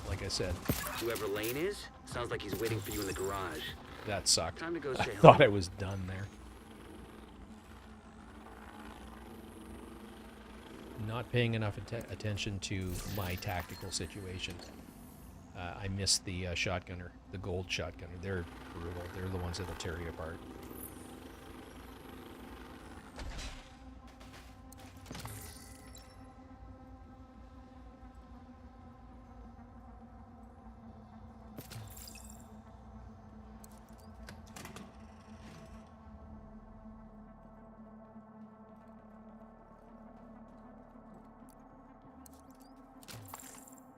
Like I said, Whoever Lane is, sounds like he's waiting for you in the garage. that sucked. Time to go I say thought hello. I was done there. Not paying enough attention to my tactical situation. I missed the shotgunner, the gold shotgunner. They're brutal. They're the ones that'll tear you apart.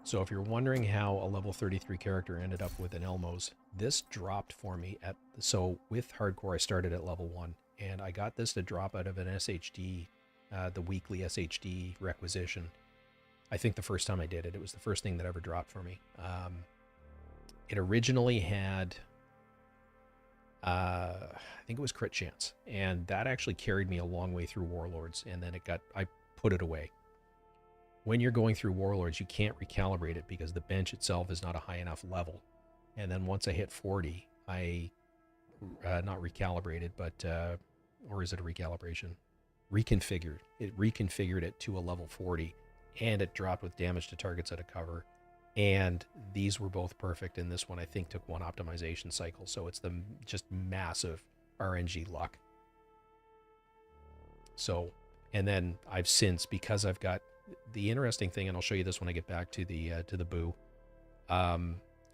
So if you're wondering how a level 33 character ended up with an Elmos, this dropped for me at, so with hardcore I started at level 1, and I got this to drop out of an SHD, the weekly SHD requisition. I think the first time I did it, it was the first thing that ever dropped for me. It originally had, I think it was crit chance, and that actually carried me a long way through Warlords, and then I put it away. When you're going through Warlords, you can't recalibrate it because the bench itself is not a high enough level. And then once I hit 40, I, not recalibrated, but, or is it a recalibration? Reconfigured. It reconfigured it to a level 40, and it dropped with damage to targets out of cover. And these were both perfect, and this one I think took one optimization cycle. So it's the just massive RNG luck. So, and then I've since, because I've got, the interesting thing, and I'll show you this when I get back to the boo,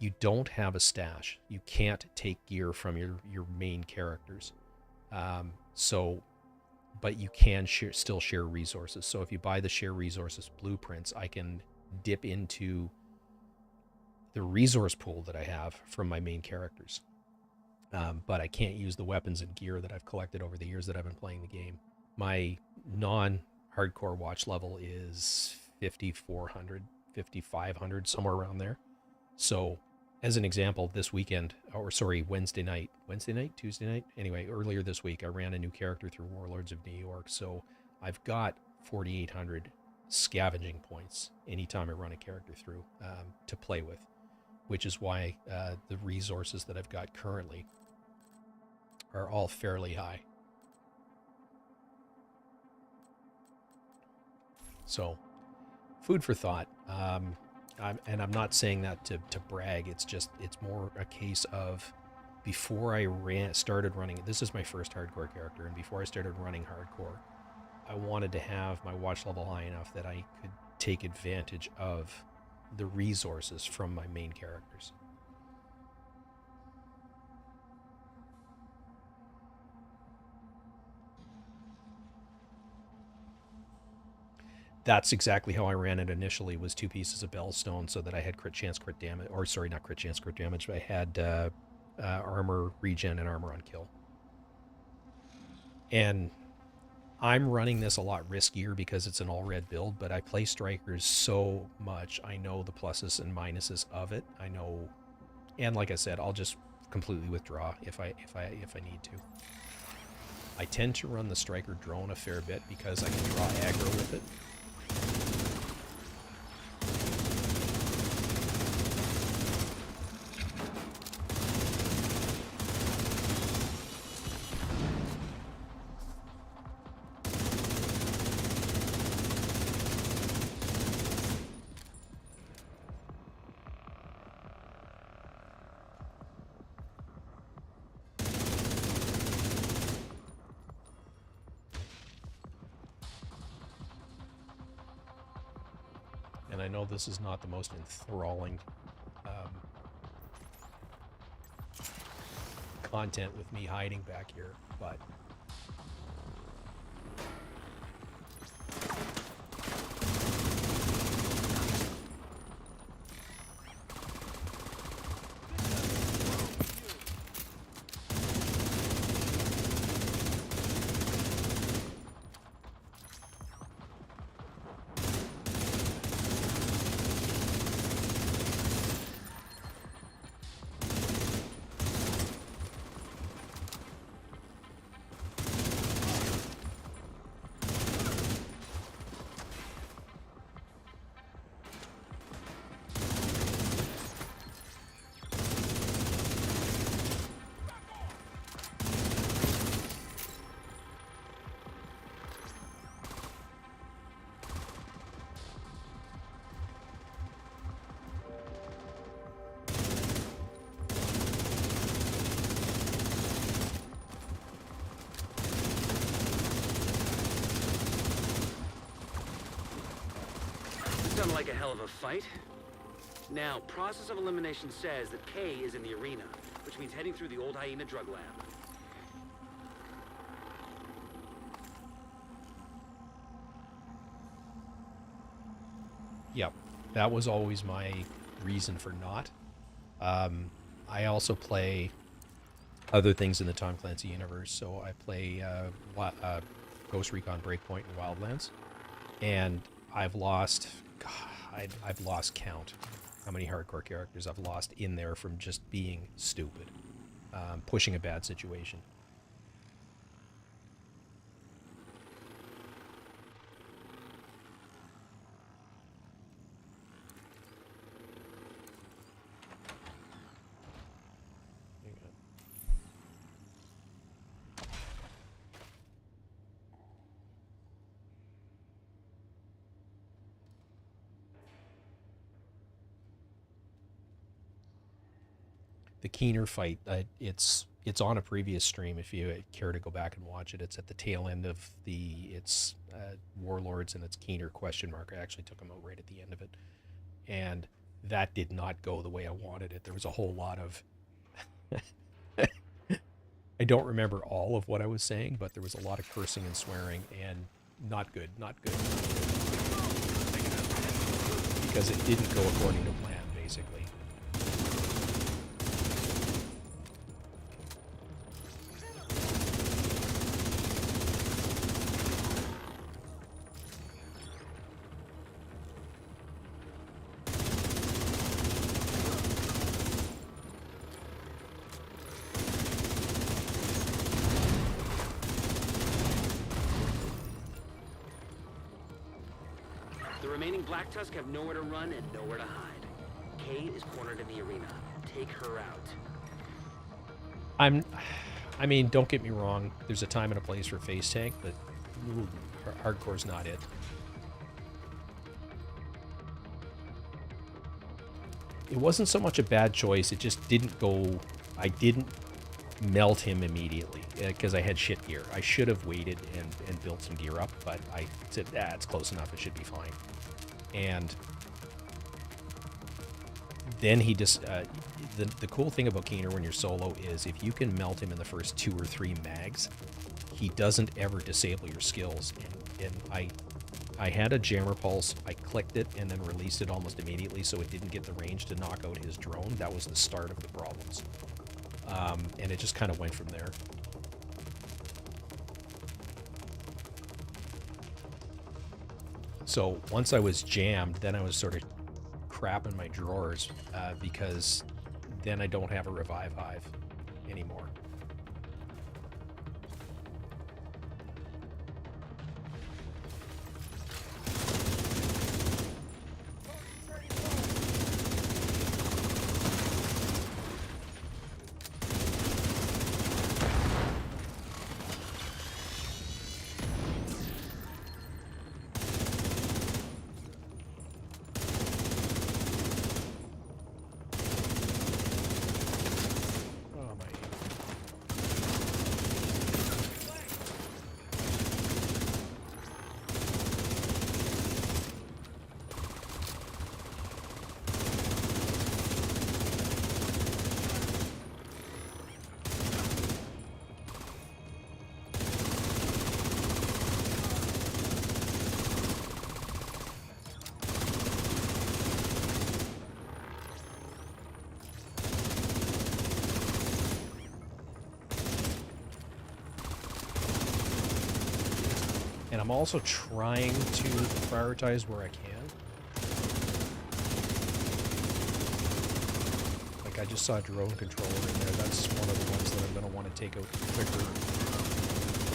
you don't have a stash. You can't take gear from your main characters. So, but you can still share resources. So if you buy the share resources blueprints, I can dip into the resource pool that I have from my main characters. But I can't use the weapons and gear that I've collected over the years that I've been playing the game. My non-hardcore watch level is 5,400, 5,500, somewhere around there. So, as an example, this weekend, or sorry, Tuesday night? Anyway, earlier this week, I ran a new character through Warlords of New York. So, I've got 4,800 scavenging points anytime I run a character through to play with, which is why the resources that I've got currently are all fairly high. So, food for thought. I'm not saying that to brag. It's more a case of before I started running. This is my first hardcore character, and before I started running hardcore, I wanted to have my watch level high enough that I could take advantage of the resources from my main characters. That's exactly how I ran it initially, was 2 pieces of Bellstone so that I had crit chance, crit damage, or sorry, not crit chance, crit damage, but I had armor regen and armor on kill. And I'm running this a lot riskier because it's an all-red build, but I play Strikers so much, I know the pluses and minuses of it. I know, and like I said, I'll just completely withdraw if I need to. I tend to run the Striker drone a fair bit because I can draw aggro with it. And I know this is not the most enthralling content with me hiding back here, but sounded like a hell of a fight. Now, process of elimination says that K is in the arena, which means heading through the old Hyena drug lab. Yep, that was always my reason for not. I also play other things in the Tom Clancy universe, so I play Ghost Recon Breakpoint and Wildlands, and I've lost, God, I've lost count how many hardcore characters I've lost in there from just being stupid, pushing a bad situation. The Keener fight, it's on a previous stream if you care to go back and watch it. It's at the tail end of it's Warlords and it's Keener ? I actually took him out right at the end of it. And that did not go the way I wanted it. There was a whole lot of... I don't remember all of what I was saying, but there was a lot of cursing and swearing, and not good, not good. Because it didn't go according to plan, basically. The remaining Black Tusk have nowhere to run and nowhere to hide. Kay is cornered in the arena. Take her out. I mean, don't get me wrong. There's a time and a place for face tank, but hardcore's not it. It wasn't so much a bad choice. It just didn't go... I didn't melt him immediately because I had shit gear. I should have waited and built some gear up, but I said, it's close enough. It should be fine. And then he just... the cool thing about Keener when you're solo is if you can melt him in the first 2 or 3 mags, he doesn't ever disable your skills. And I had a jammer pulse. I clicked it and then released it almost immediately so it didn't get the range to knock out his drone. That was the start of the problems. And it just kind of went from there. So once I was jammed, then I was sort of crapping my drawers because then I don't have a revive hive anymore. And I'm also trying to prioritize where I can. Like I just saw a drone controller in there. That's one of the ones that I'm going to want to take out quicker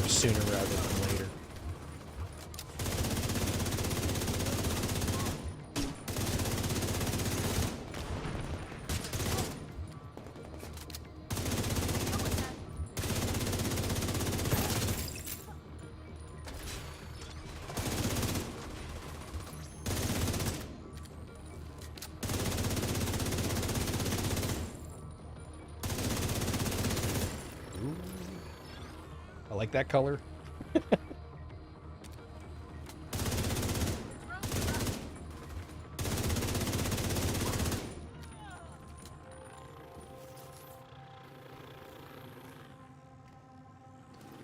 or sooner rather than later. I like that color.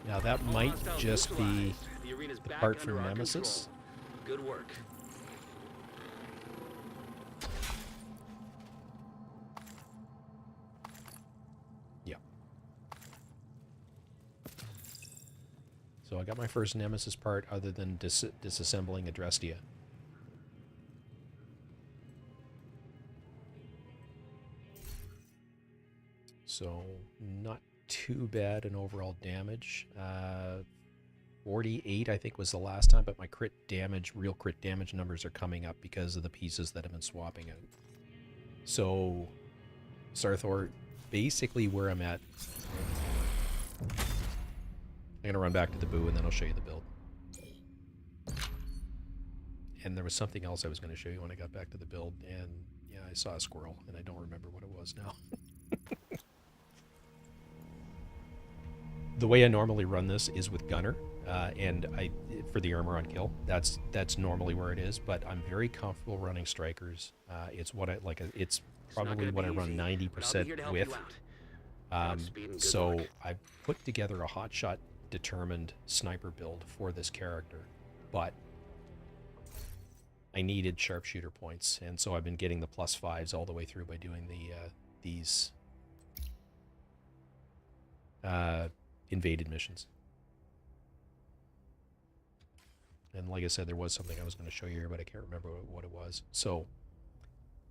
Now that All might hostiles just be neutralized. The arena's the back part under from our Nemesis. control. Good work. Yeah. So I got my first Nemesis part other than disassembling Adrestia. So not too bad in overall damage. 48 I think was the last time, but my crit damage, real crit damage numbers are coming up because of the pieces that I've been swapping out. So Sarthor, basically where I'm at. I'm going to run back to the boo and then I'll show you the build. And there was something else I was going to show you when I got back to the build, and yeah, I saw a squirrel and I don't remember what it was now. The way I normally run this is with Gunner, and for the armor on kill. That's normally where it is, but I'm very comfortable running strikers. It's what I like. It's probably what I run 90% with. So I put together a hotshot determined sniper build for this character, but I needed sharpshooter points, and so I've been getting the +5s all the way through by doing these invaded missions. And like I said, there was something I was going to show you here, but I can't remember what it was. So,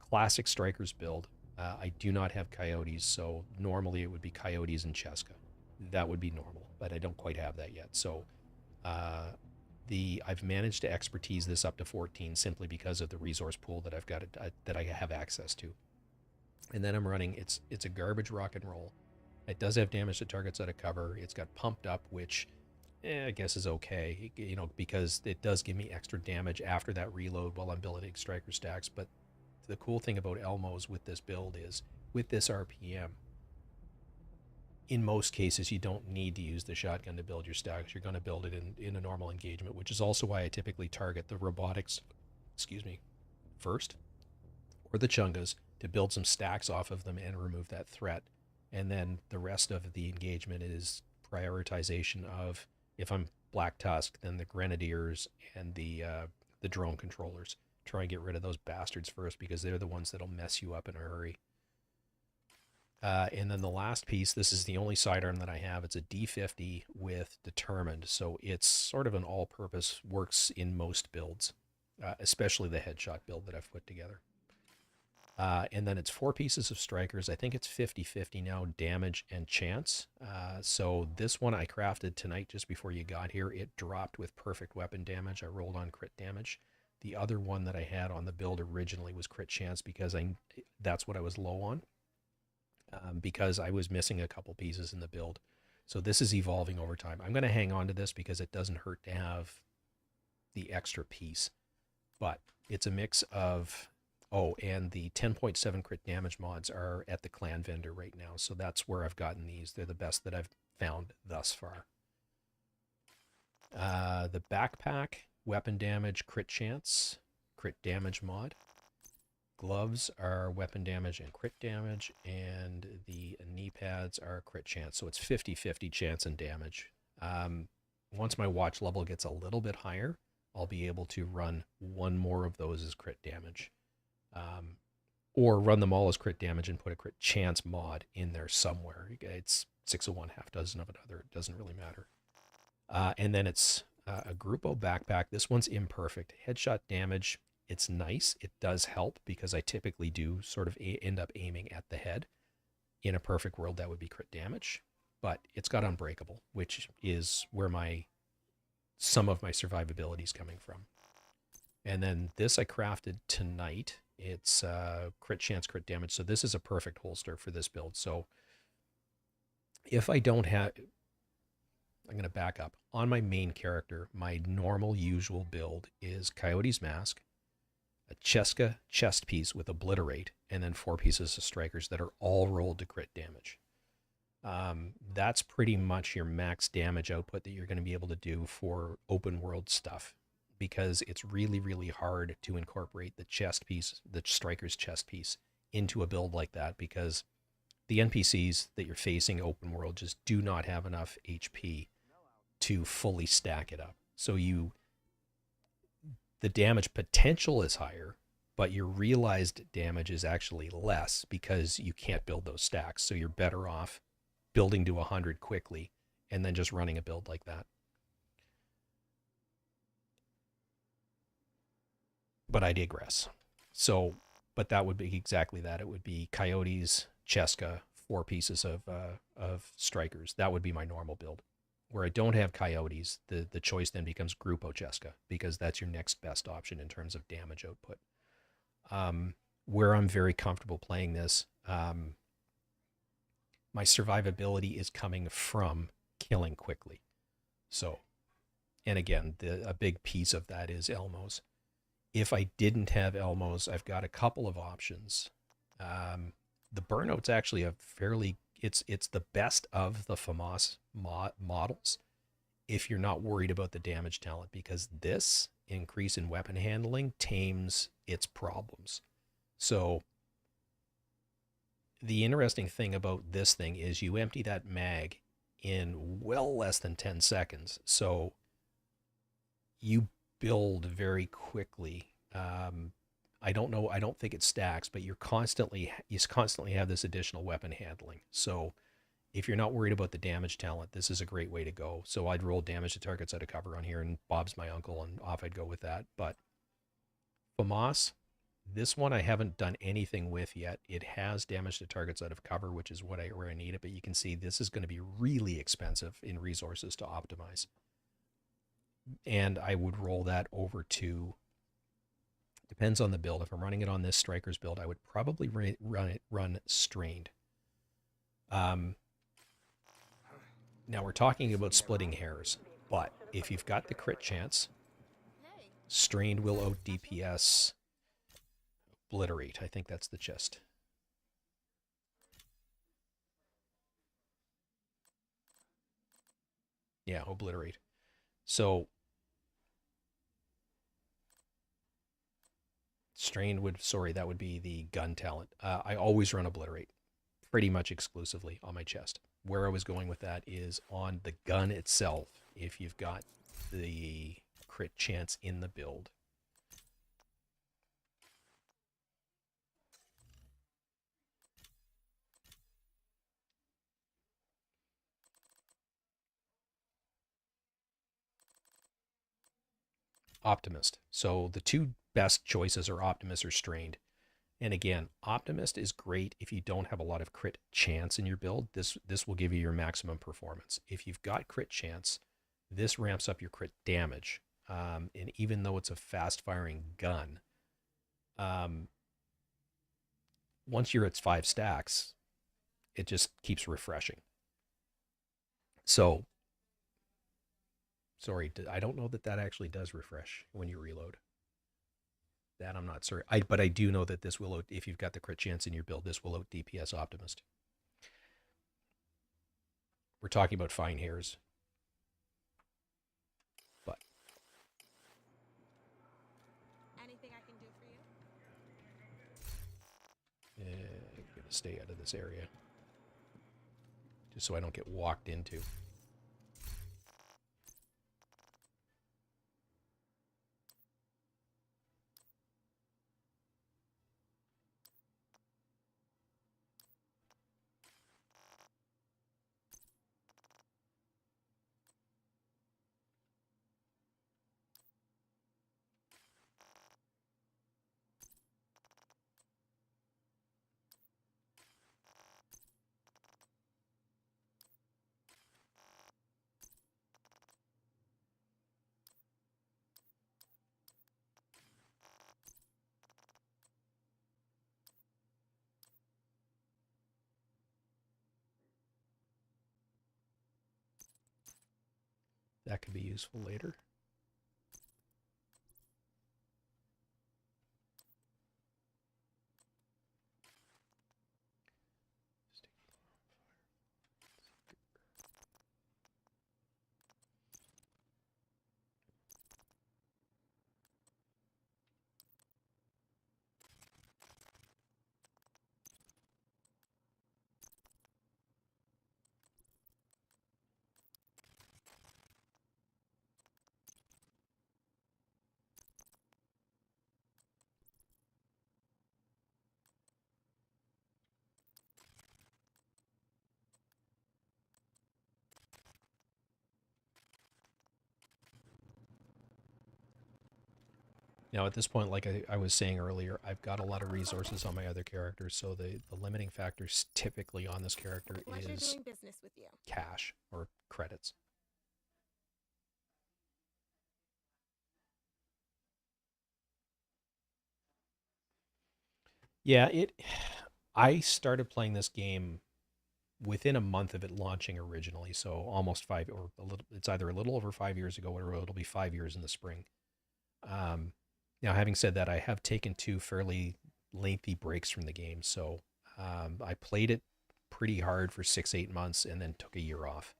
classic strikers build. I do not have coyotes, so normally it would be coyotes and Cheska. That would be normal, but I don't quite have that yet. So, I've managed to expertise this up to 14 simply because of the resource pool that I've got that I have access to. And then I'm running. It's a garbage rock and roll. It does have damage to targets out of cover. It's got pumped up, which I guess is okay, you know, because it does give me extra damage after that reload while I'm building striker stacks. But the cool thing about Elmos with this build is, with this RPM, in most cases, you don't need to use the shotgun to build your stacks. You're going to build it in a normal engagement, which is also why I typically target the robotics, first, or the Chungas, to build some stacks off of them and remove that threat. And then the rest of the engagement is prioritization of, if I'm Black Tusk, then the Grenadiers and the drone controllers. Try and get rid of those bastards first, because they're the ones that'll mess you up in a hurry. And then the last piece, this is the only sidearm that I have. It's a D50 with Determined, so it's sort of an all-purpose, works in most builds, especially the headshot build that I've put together. And then it's 4 pieces of strikers. I think it's 50-50 now, damage and chance. So this one I crafted tonight just before you got here. It dropped with perfect weapon damage. I rolled on crit damage. The other one that I had on the build originally was crit chance, because that's what I was low on, because I was missing a couple pieces in the build. So this is evolving over time. I'm going to hang on to this because it doesn't hurt to have the extra piece. But it's a mix of... Oh, and the 10.7 crit damage mods are at the clan vendor right now, so that's where I've gotten these. They're the best that I've found thus far. The backpack, weapon damage, crit chance, crit damage mod. Gloves are weapon damage and crit damage, and the knee pads are crit chance, so it's 50-50 chance and damage. Once my watch level gets a little bit higher, I'll be able to run one more of those as crit damage. Or run them all as crit damage and put a crit chance mod in there somewhere. It's 6 of one, half dozen of another. It doesn't really matter. And then it's a Grupo backpack. This one's imperfect. Headshot damage, it's nice. It does help because I typically do sort of end up aiming at the head. In a perfect world, that would be crit damage. But it's got Unbreakable, which is where some of my survivability is coming from. And then this I crafted tonight. It's crit chance, crit damage. So this is a perfect holster for this build. So if I don't have... I'm going to back up. On my main character, my normal usual build is Coyote's Mask, a Cheska chest piece with Obliterate, and then 4 pieces of strikers that are all rolled to crit damage. That's pretty much your max damage output that you're going to be able to do for open world stuff, because it's really, really hard to incorporate the chest piece, the striker's chest piece, into a build like that, because the NPCs that you're facing open world just do not have enough HP to fully stack it up. So the damage potential is higher, but your realized damage is actually less because you can't build those stacks. So you're better off building to 100 quickly and then just running a build like that. But I digress. So, but that would be exactly that. It would be Coyotes, Cheska, 4 pieces of strikers. That would be my normal build. Where I don't have Coyotes, the choice then becomes Grupo Cheska, because that's your next best option in terms of damage output. Where I'm very comfortable playing this, my survivability is coming from killing quickly. So, and again, a big piece of that is Elmos. If I didn't have Elmos, I've got a couple of options. The Burnout's actually a fairly, it's the best of the FAMAS models if you're not worried about the damage talent, because this increase in weapon handling tames its problems. So the interesting thing about this thing is you empty that mag in well less than 10 seconds. So you build very quickly. I don't know. I don't think it stacks, but you constantly have this additional weapon handling. So if you're not worried about the damage talent, this is a great way to go. So I'd roll damage to targets out of cover on here, and Bob's my uncle, and off I'd go with that. But FAMAS, this one I haven't done anything with yet. It has damage to targets out of cover, which is where I need it. But you can see this is going to be really expensive in resources to optimize. And I would roll that over to, depends on the build. If I'm running it on this Strikers build, I would probably run Strained. Now we're talking about splitting hairs, but if you've got the crit chance, Strained will out DPS Obliterate. I think that's the chest. Yeah, Obliterate. So Strained would, sorry, that would be the gun talent. I always run Obliterate, pretty much exclusively on my chest. Where I was going with that is on the gun itself. If you've got the crit chance in the build, Optimist. So the two best choices are Optimist or Strained. And again, Optimist is great if you don't have a lot of crit chance in your build. This will give you your maximum performance. If you've got crit chance, this ramps up your crit damage. And even though it's a fast-firing gun, once you're at 5 stacks, it just keeps refreshing. So, sorry, I don't know that actually does refresh when you reload. That I'm not certain. But I do know that this will, if you've got the crit chance in your build, this will out DPS Optimist. We're talking about fine hairs. But Anything I can do for you? I'm going to stay out of this area, just so I don't get walked into. That could be useful later. Now, at this point, like I was saying earlier, I've got a lot of resources on my other characters, so the limiting factors typically on this character Pleasure is doing business with you. cash or credits. Yeah, I started playing this game within a month of it launching originally, so almost five or a little. It's either a little over 5 years ago, or it'll be 5 years in the spring. Um, Now, having said that, I have taken two fairly lengthy breaks from the game. So I played it pretty hard for 6, 8 months and then took a year off.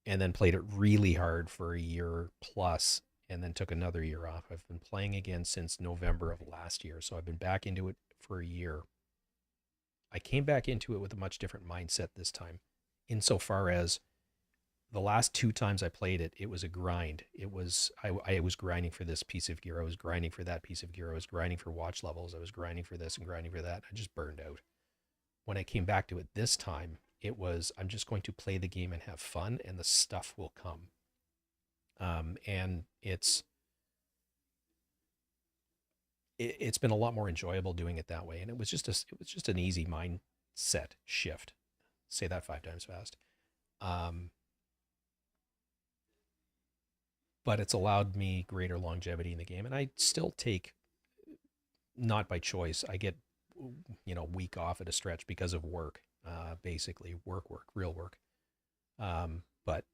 And then played it really hard for a year plus and then took another year off. I've been playing again since November of last year. So I've been back into it for a year. I came back into it with a much different mindset this time, insofar as the last two times I played it, it was a grind. It was I was grinding for this piece of gear. I was grinding for that piece of gear. I was grinding for watch levels. I was grinding for this and grinding for that. I just burned out. When I came back to it this time, it was I'm just going to play the game and have fun, and the stuff will come. And it's been a lot more enjoyable doing it that way. And it was just an easy mindset shift. Say that 5 times fast. But it's allowed me greater longevity in the game. And I still take, not by choice, I get, week off at a stretch because of work, basically real work. But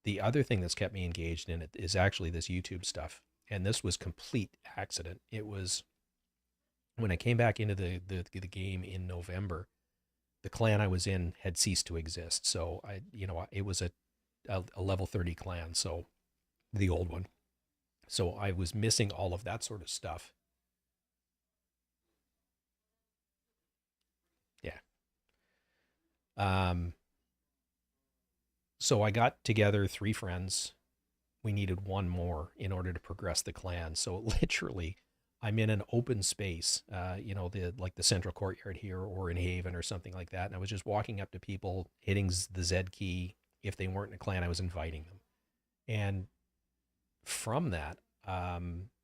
the other thing that's kept me engaged in it is actually this YouTube stuff. And this was complete accident. It was when I came back into the game in November, the clan I was in had ceased to exist. So it was a level 30 clan. So the old one. So I was missing all of that sort of stuff. Yeah. So I got together 3 friends. We needed one more in order to progress the clan. So literally, I'm in an open space, the central courtyard here or in Haven or something like that. And I was just walking up to people, hitting the Z key. If they weren't in a clan, I was inviting them. And from that,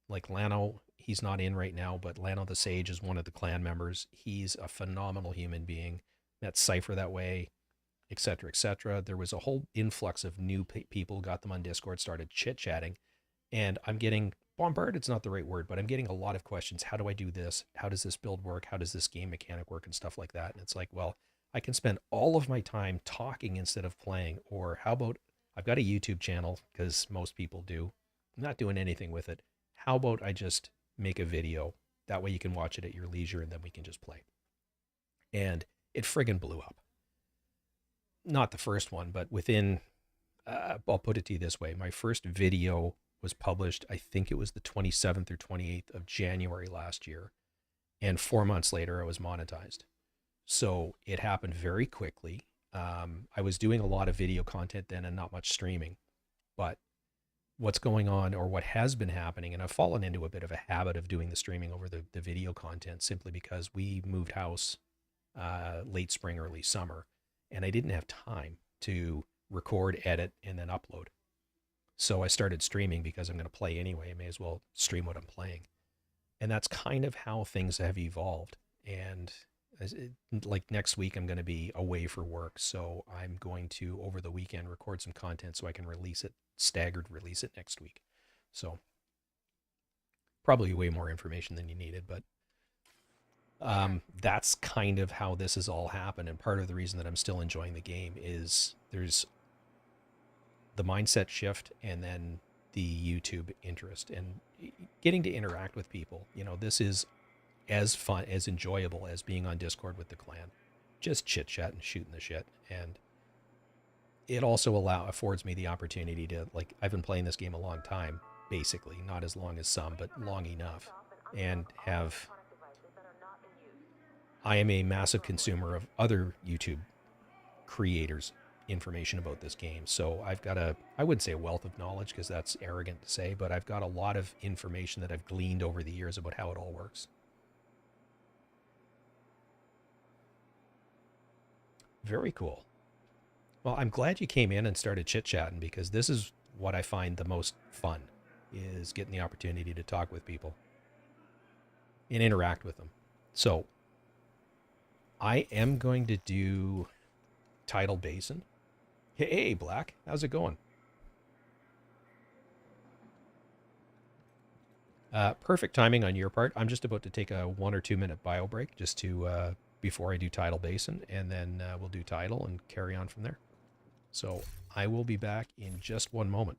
like Lano, he's not in right now, but Lano the Sage is one of the clan members. He's a phenomenal human being. Met Cypher that way, etc., etc. There was a whole influx of new people, got them on Discord, started chit-chatting, and I'm getting bombarded. It's not the right word, but I'm getting a lot of questions. How do I do this? How does this build work? How does this game mechanic work and stuff like that? And it's like, well, I can spend all of my time talking instead of playing. Or how about I've got a YouTube channel, because most people do. I'm not doing anything with it. How about I just make a video? That way you can watch it at your leisure and then we can just play. And it friggin' blew up. Not the first one, but within, I'll put it to you this way. My first video was published, I think it was the 27th or 28th of January last year. And 4 months later, I was monetized. So it happened very quickly. I was doing a lot of video content then and not much streaming. But what's going on, or what has been happening, and I've fallen into a bit of a habit of doing the streaming over the video content simply because we moved house late spring, early summer, and I didn't have time to record, edit, and then upload. So I started streaming because I'm going to play anyway. I may as well stream what I'm playing. And that's kind of how things have evolved. And like next week, I'm going to be away for work. So I'm going to, over the weekend, record some content so I can release it, staggered release it next week. So probably way more information than you needed, but that's kind of how this has all happened. And part of the reason that I'm still enjoying the game is there's the mindset shift and then the YouTube interest and getting to interact with people. This is as fun, as enjoyable as being on Discord with the clan, just chit chat and shooting the shit. And it also affords me the opportunity to, like, I've been playing this game a long time, basically, not as long as some, but long enough, and I am a massive consumer of other YouTube creators' information about this game. So I've got I wouldn't say a wealth of knowledge because that's arrogant to say, but I've got a lot of information that I've gleaned over the years about how it all works. Very cool. Well, I'm glad you came in and started chit-chatting because this is what I find the most fun. is getting the opportunity to talk with people and interact with them. So I am going to do Tidal Basin. Hey, Black, how's it going? Perfect timing on your part. I'm just about to take a 1 or 2 minute bio break just to before I do Tidal Basin, and then we'll do Tidal and carry on from there. So I will be back in just one moment.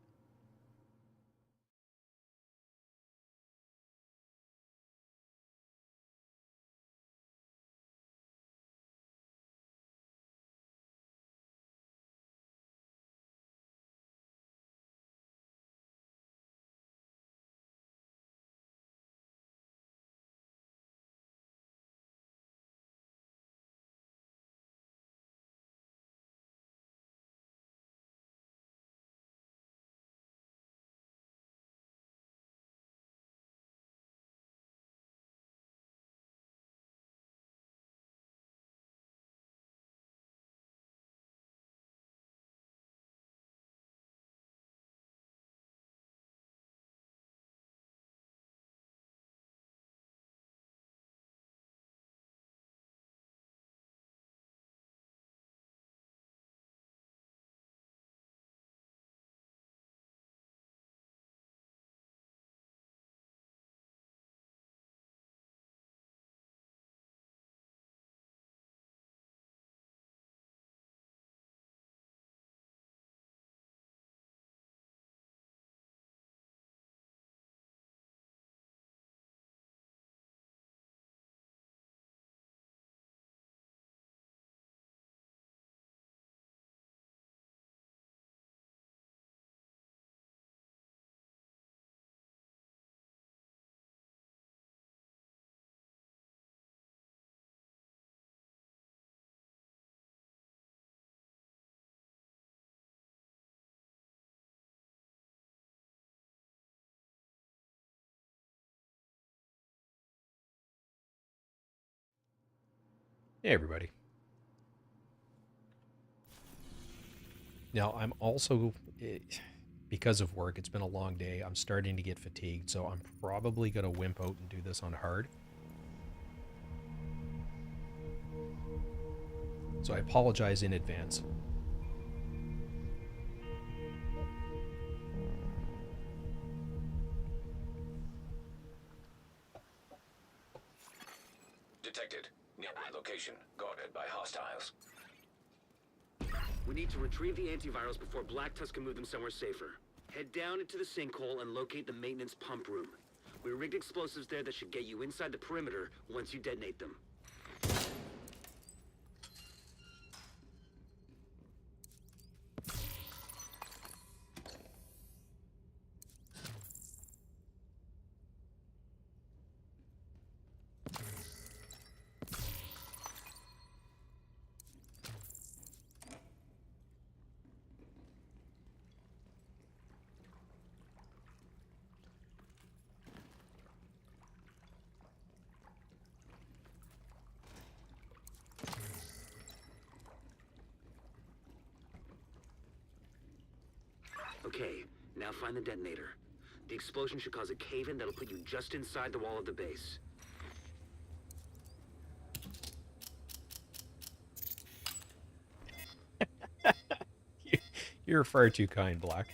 Hey, everybody. Now, I'm also, because of work, it's been a long day. I'm starting to get fatigued, so I'm probably going to wimp out and do this on hard. So I apologize in advance. Detected. Nearby location. Guarded by hostiles. We need to retrieve the antivirals before Black Tusk can move them somewhere safer. Head down into the sinkhole and locate the maintenance pump room. We rigged explosives there that should get you inside the perimeter once you detonate them. Okay, now find the detonator. The explosion should cause a cave-in that'll put you just inside the wall of the base. You're far too kind, Black.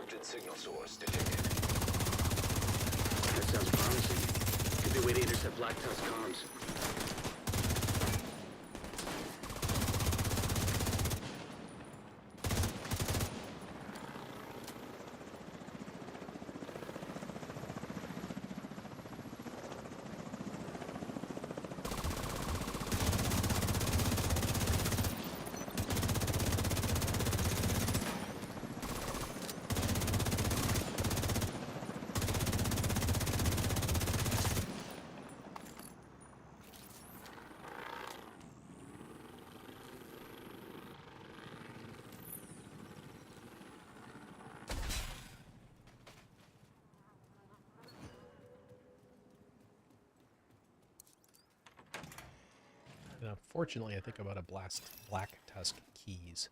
Encrypted signal source detected. That sounds promising. Could be a way to intercept Black Tusk comms. And unfortunately, I think I'm out of Black Tusk keys.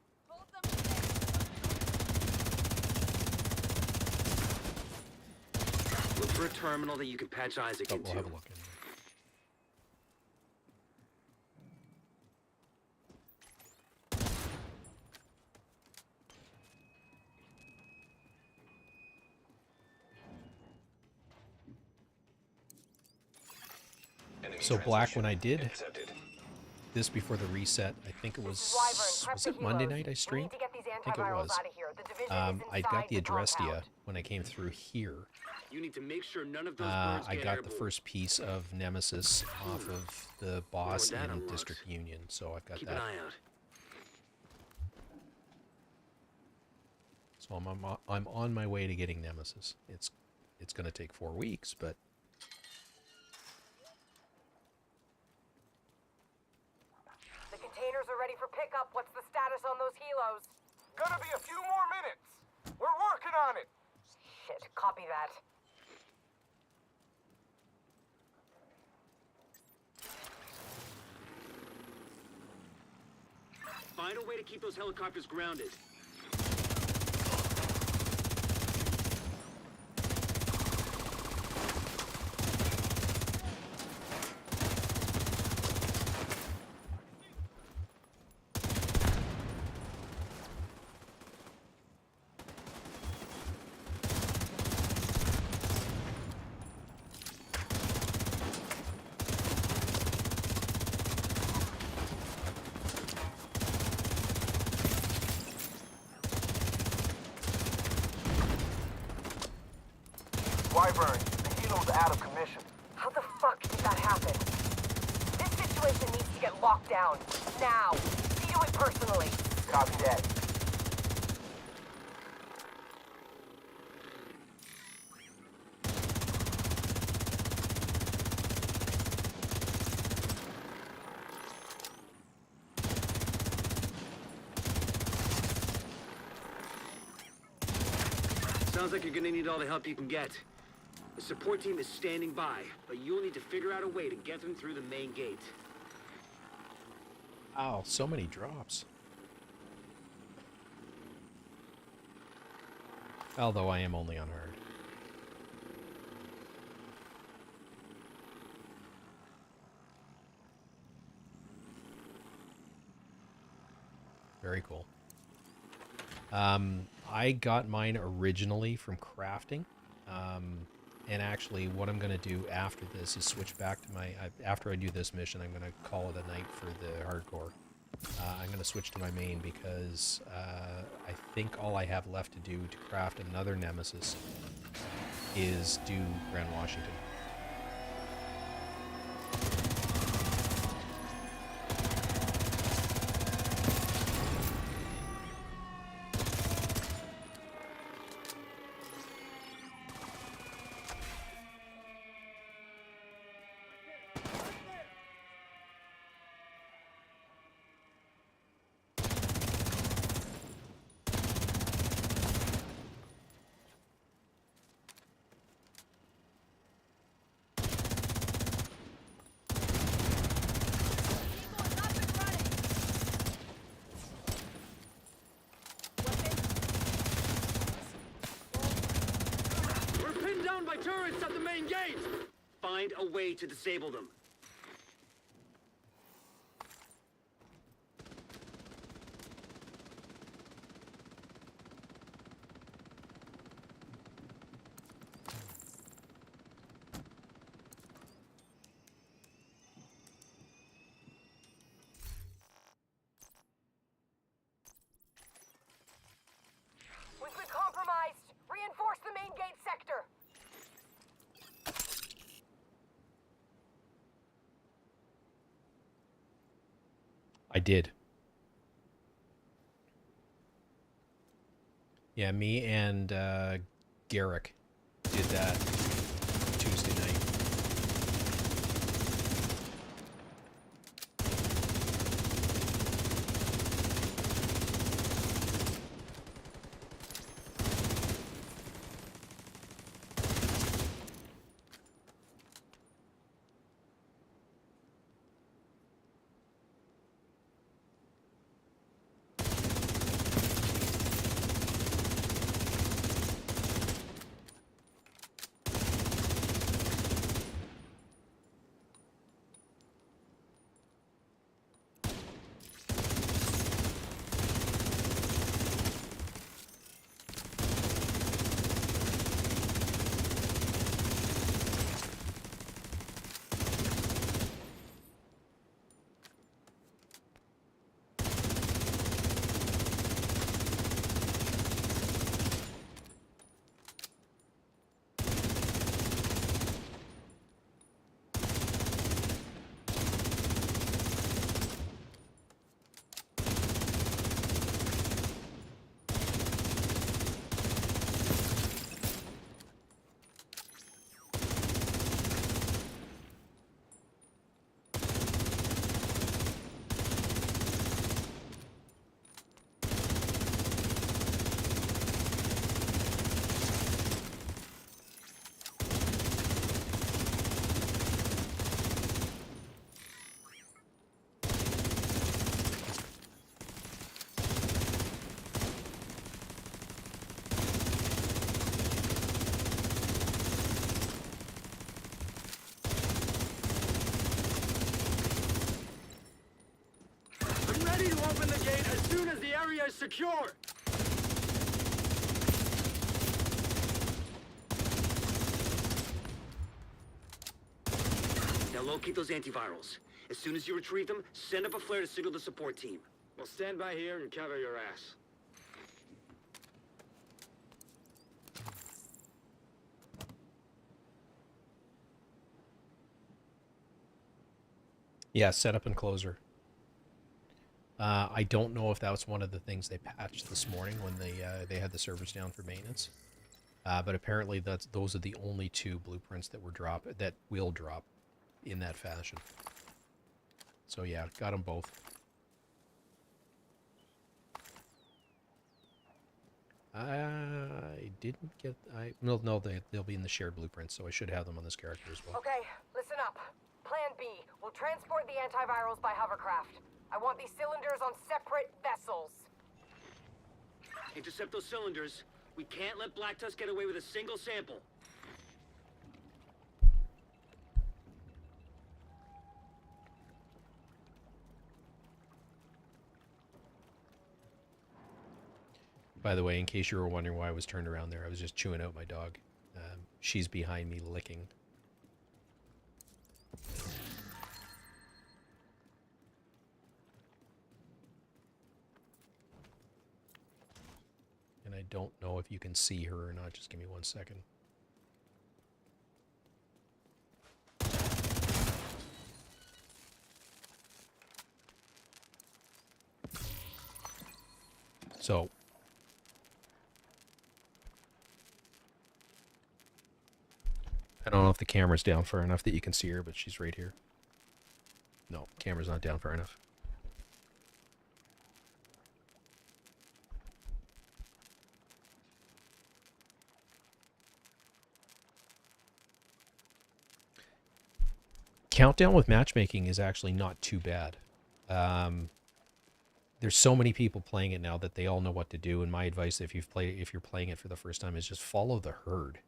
Look for a terminal that you can patch Isaac But into. we'll have a look anyway. Enemy So Black, transmission when I did intercepted. this before the reset, I think it was Prep the it Monday helos. night I We streamed? need to get these I think it antivirals was. out of here. The division is I inside got the address to you compound. when I came through here. You need to make sure none of those birds I get got the airborne. first piece of Nemesis off of the boss that in unlocks. District Union, so I've got Keep that. an eye out. So I'm on my way to getting Nemesis. It's going to take 4 weeks, but The containers are ready for pickup. What's the status on those helos? Gonna be a few more minutes. We're working on it. Shit, copy that. Find a way to keep those helicopters grounded. Wyvern, the helo's out of commission. How the fuck did that happen? This situation needs to get locked down. Now. See to it personally. Copy that. Sounds like you're gonna need all the help you can get. The support team is standing by, but you'll need to figure out a way to get them through the main gate. oh, so many drops. Although I am only on hard. Very cool. I got mine originally from crafting. And actually what I'm going to do after this is switch back to my... after I do this mission, I'm going to call it a night for the hardcore. I'm going to switch to my main because I think all I have left to do to craft another Nemesis is do Grand Washington. We're pinned down by turrets at the main gate! Find a way to disable them. I did. Yeah, me and Garrick did that Tuesday night. I'm ready to open the gate as soon as the area is secure. Now locate those antivirals. As soon as you retrieve them, send up a flare to signal the support team. We'll stand by here and cover your ass. Yeah, setup and closer. I don't know if that was one of the things they patched this morning when they had the servers down for maintenance. But apparently those are the only two blueprints that will drop in that fashion. So yeah, got them both. I didn't get. No, they'll be in the shared blueprints, so I should have them on this character as well. Okay, listen up. Plan B. We'll transport the antivirals by hovercraft. I want these cylinders on separate vessels. Intercept those cylinders. We can't let Black Tusk get away with a single sample. By the way, in case you were wondering why I was turned around there, I was just chewing out my dog. She's behind me licking. And I don't know if you can see her or not. Just give me 1 second. So, I don't know if the camera's down far enough that you can see her, but she's right here. No, camera's not down far enough. Countdown with matchmaking is actually not too bad. There's so many people playing it now that they all know what to do. And my advice, if you're playing it for the first time, is just follow the herd.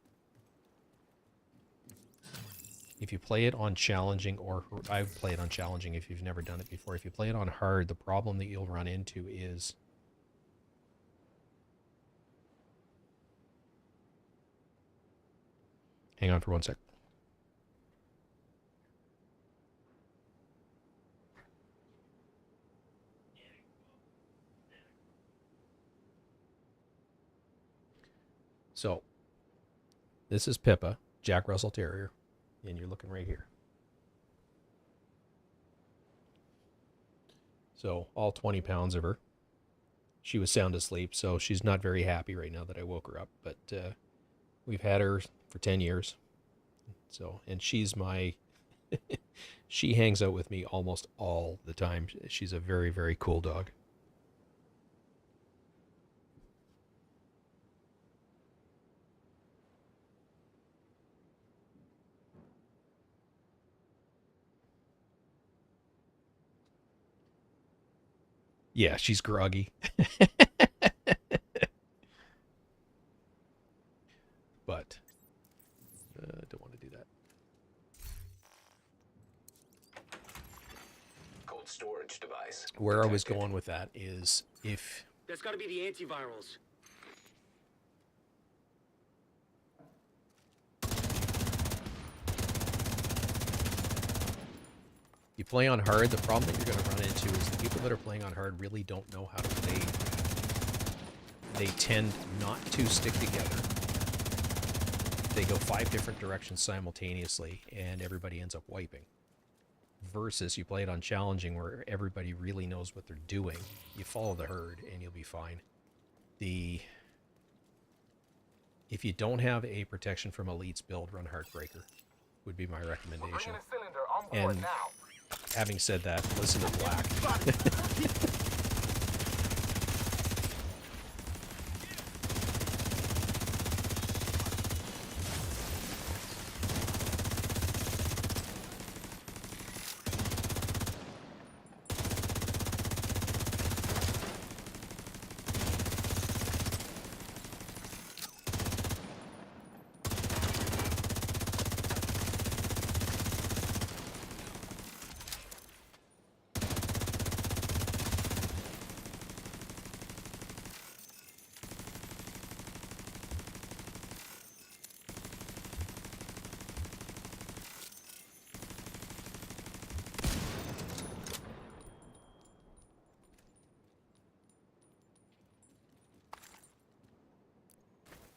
If you play it on challenging, or I would play it on challenging if you've never done it before. If you play it on hard, the problem that you'll run into is hang on for 1 sec. So, this is Pippa, Jack Russell Terrier, and you're looking right here. So all 20 pounds of her. She was sound asleep, so she's not very happy right now that I woke her up. But we've had her for 10 years. So, and she's my, she hangs out with me almost all the time. She's a very, very cool dog. Yeah, she's groggy. But I don't want to do that. Cold storage device. Where I was detected. going with that is if That's gotta be the antivirals. you play on hard, the problem that you're going to run into is the people that are playing on hard really don't know how to play. They tend not to stick together. They go 5 different directions simultaneously, and everybody ends up wiping. Versus you play it on challenging, where everybody really knows what they're doing. You follow the herd, and you'll be fine. If you don't have a protection from elites build, run Heartbreaker. Would be my recommendation. And having said that, listen to Black.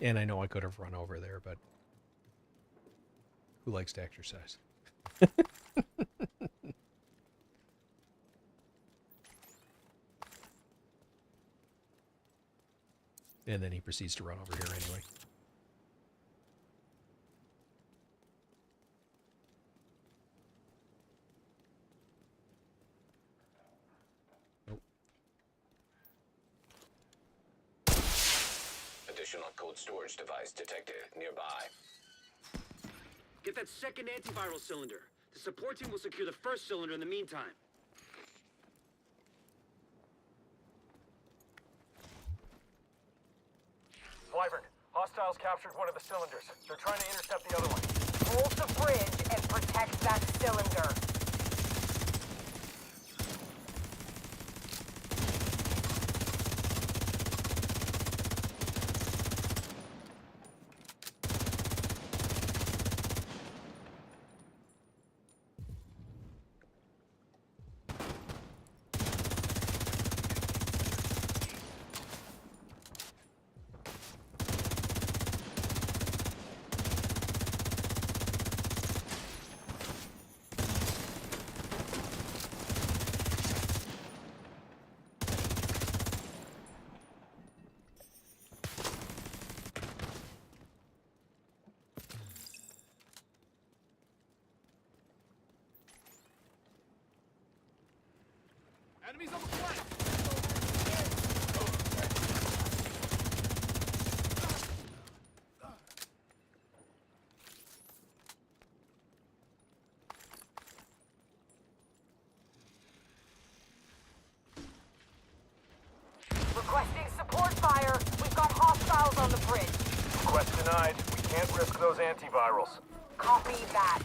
And I know I could have run over there, but who likes to exercise? And then he proceeds to run over here anyway. Nope. Additional cold storage device detected nearby. Get that second antiviral cylinder. The support team will secure the first cylinder in the meantime. Wyvern, hostiles captured one of the cylinders. They're trying to intercept the other one. Hold the bridge and protect that cylinder. Enemies on the flank! Requesting support fire. We've got hostiles on the bridge. Request denied. We can't risk those antivirals. Copy that.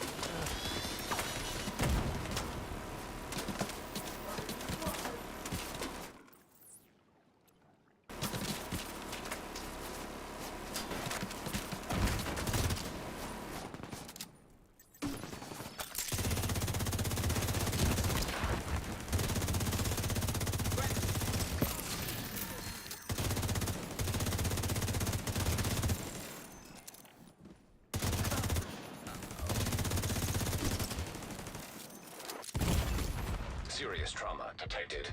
Serious trauma detected.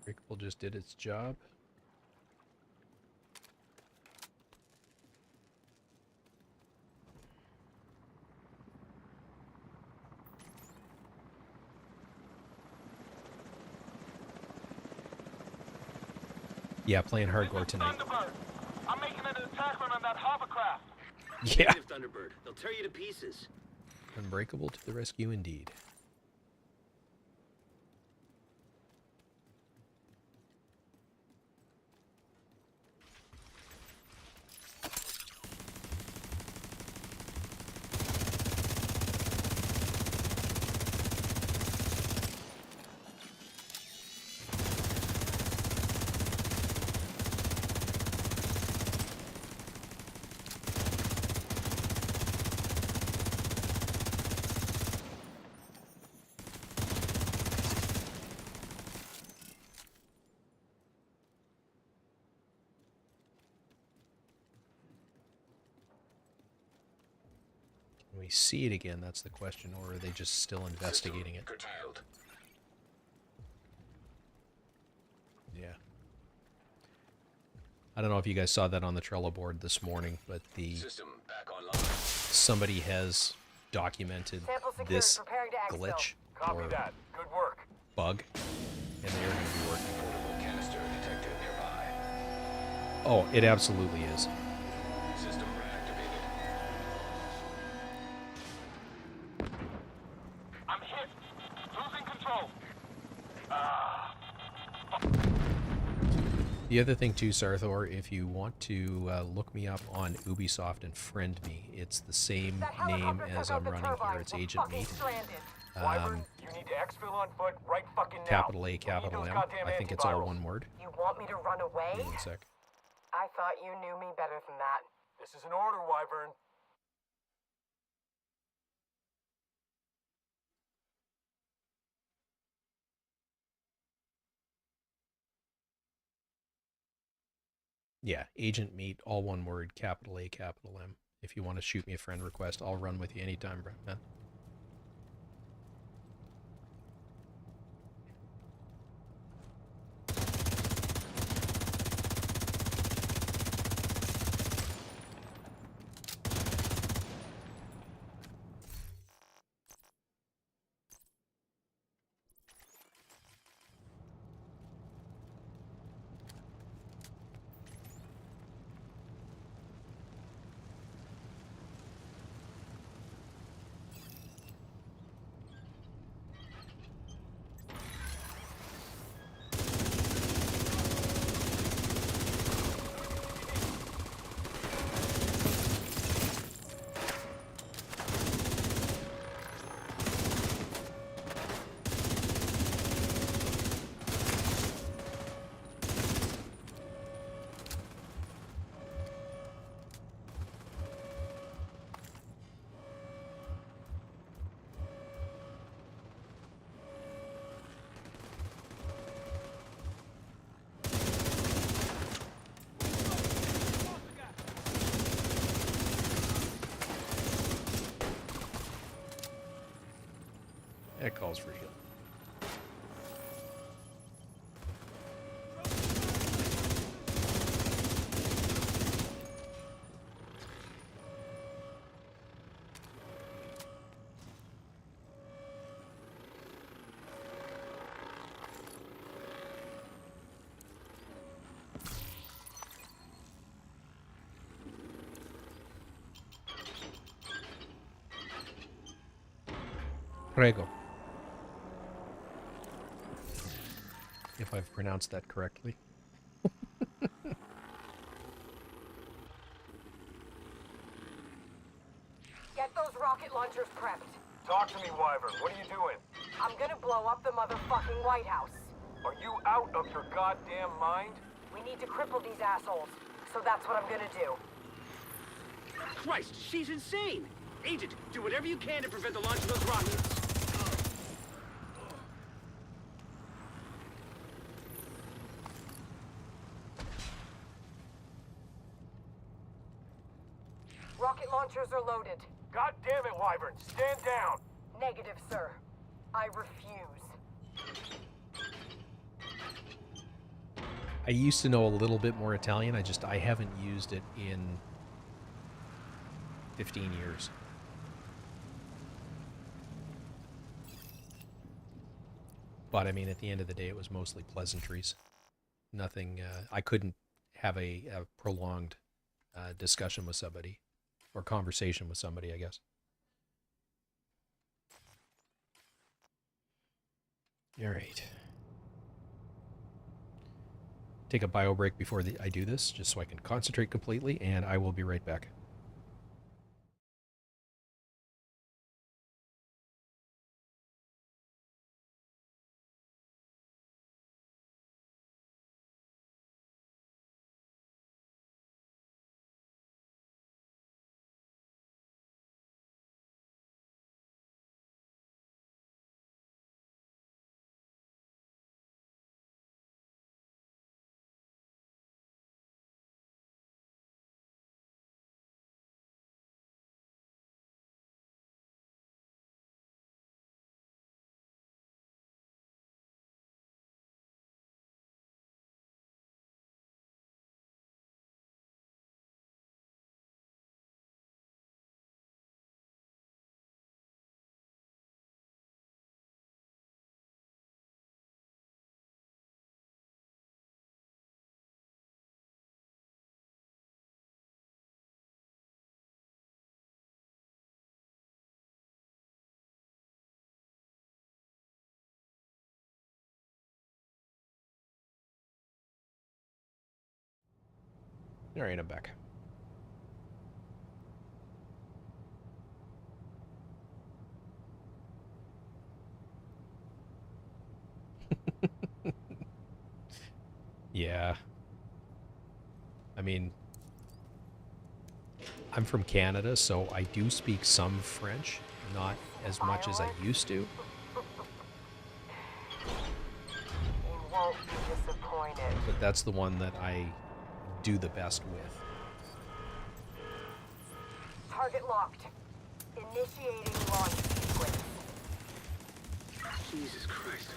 Breakable just did its job. Yeah, playing hardcore tonight. Thunderbird! I'm making an attack run on that hovercraft! Yeah. Negative, Thunderbird. They'll tear you to pieces. Unbreakable to the rescue indeed. Can we see it again? That's the question. Or are they just still investigating it? Curtailed. Yeah. I don't know if you guys saw that on the Trello board this morning, but System back online. somebody has documented Sample secured, this preparing to exfil. glitch Copy or that. Good work. bug, and they're going to be working. Portable canister detected nearby. Oh, it absolutely is. System reactivated. I'm hit. Losing control. The other thing too, Sarthor, if you want to look me up on Ubisoft and friend me, it's the same That name helicopter as took out I'm the running here. turbines. It's We're Agent fucking Meat. stranded. Wyvern, you need to exfil on foot right fucking now. Capital A, We need capital those M. goddamn I think it's all antivirals. one word. You want me to run away? Give me 1 sec. I thought you knew me better than that. This is an order, Wyvern. Yeah, Agent Meat, all one word, capital A, capital M. If you want to shoot me a friend request, I'll run with you anytime, man. That calls for heal. Prego. If I've pronounced that correctly. Get those rocket launchers prepped. Talk to me, Wyvern. What are you doing? I'm gonna blow up the motherfucking White House. Are you out of your goddamn mind? We need to cripple these assholes. So that's what I'm gonna do. Christ, she's insane! Agent, do whatever you can to prevent the launch of those rockets. launchers are loaded. God damn it, Wyvern! Stand down! Negative, sir. I refuse. I used to know a little bit more Italian. I haven't used it in 15 years. But I mean, at the end of the day, it was mostly pleasantries. Nothing. I couldn't have a prolonged discussion with somebody, or conversation with somebody, I guess. All right. Take a bio break before I do this, just so I can concentrate completely, and I will be right back. All right, I'm back. Yeah. I mean, I'm from Canada, so I do speak some French, not as much as I used to. You won't be disappointed. But that's the one that I do the best with. Target locked. Initiating launch sequence. Jesus Christ.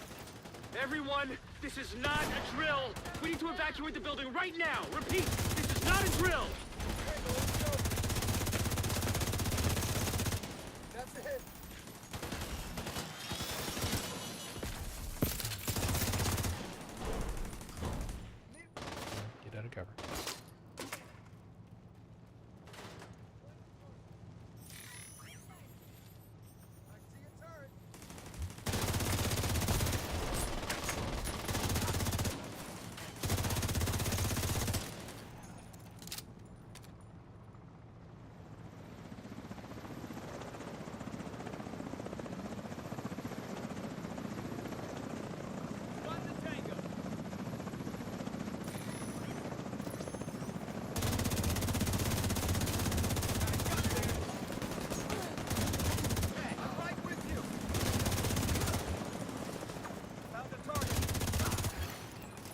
Everyone, this is not a drill! We need to evacuate the building right now! Repeat, this is not a drill! That's it. Get out of cover.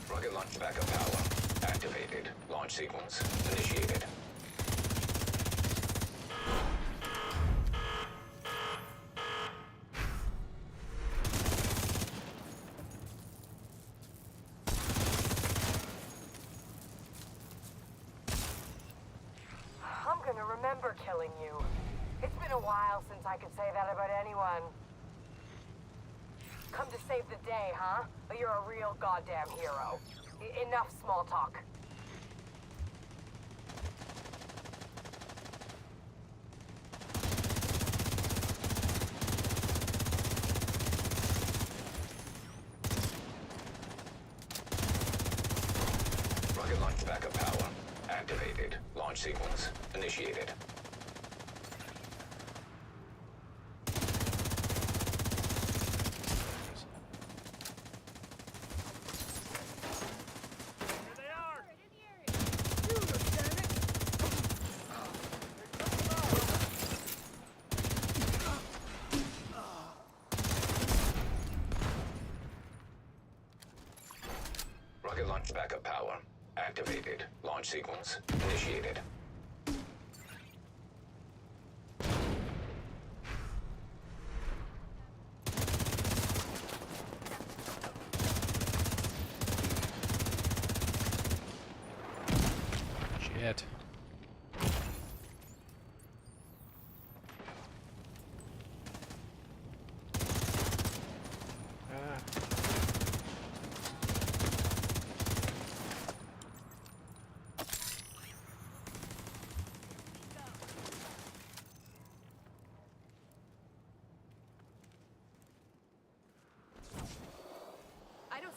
Rocket launch backup power activated. Launch sequence initiated. I'm gonna remember killing you. It's been a while since I could say that about anyone. Come to save the day, huh? But you're a real goddamn hero. Enough small talk. Rocket launch backup power activated. Launch sequence initiated. Rocket launch backup power activated. Launch sequence initiated.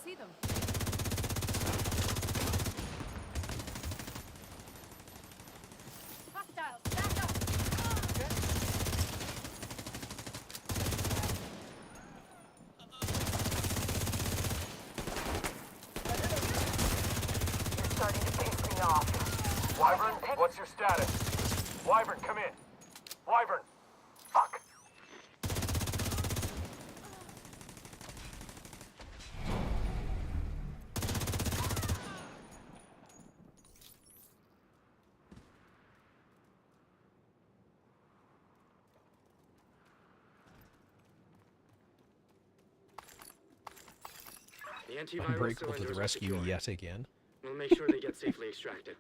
see them. Hostiles, back up! You're starting to piss me off. Wyvern, what's your status? Wyvern, come in. Wyvern. Fuck. The antiviral Unbreakable to the cylinders are rescue secure. yet again. We'll make sure they get safely extracted.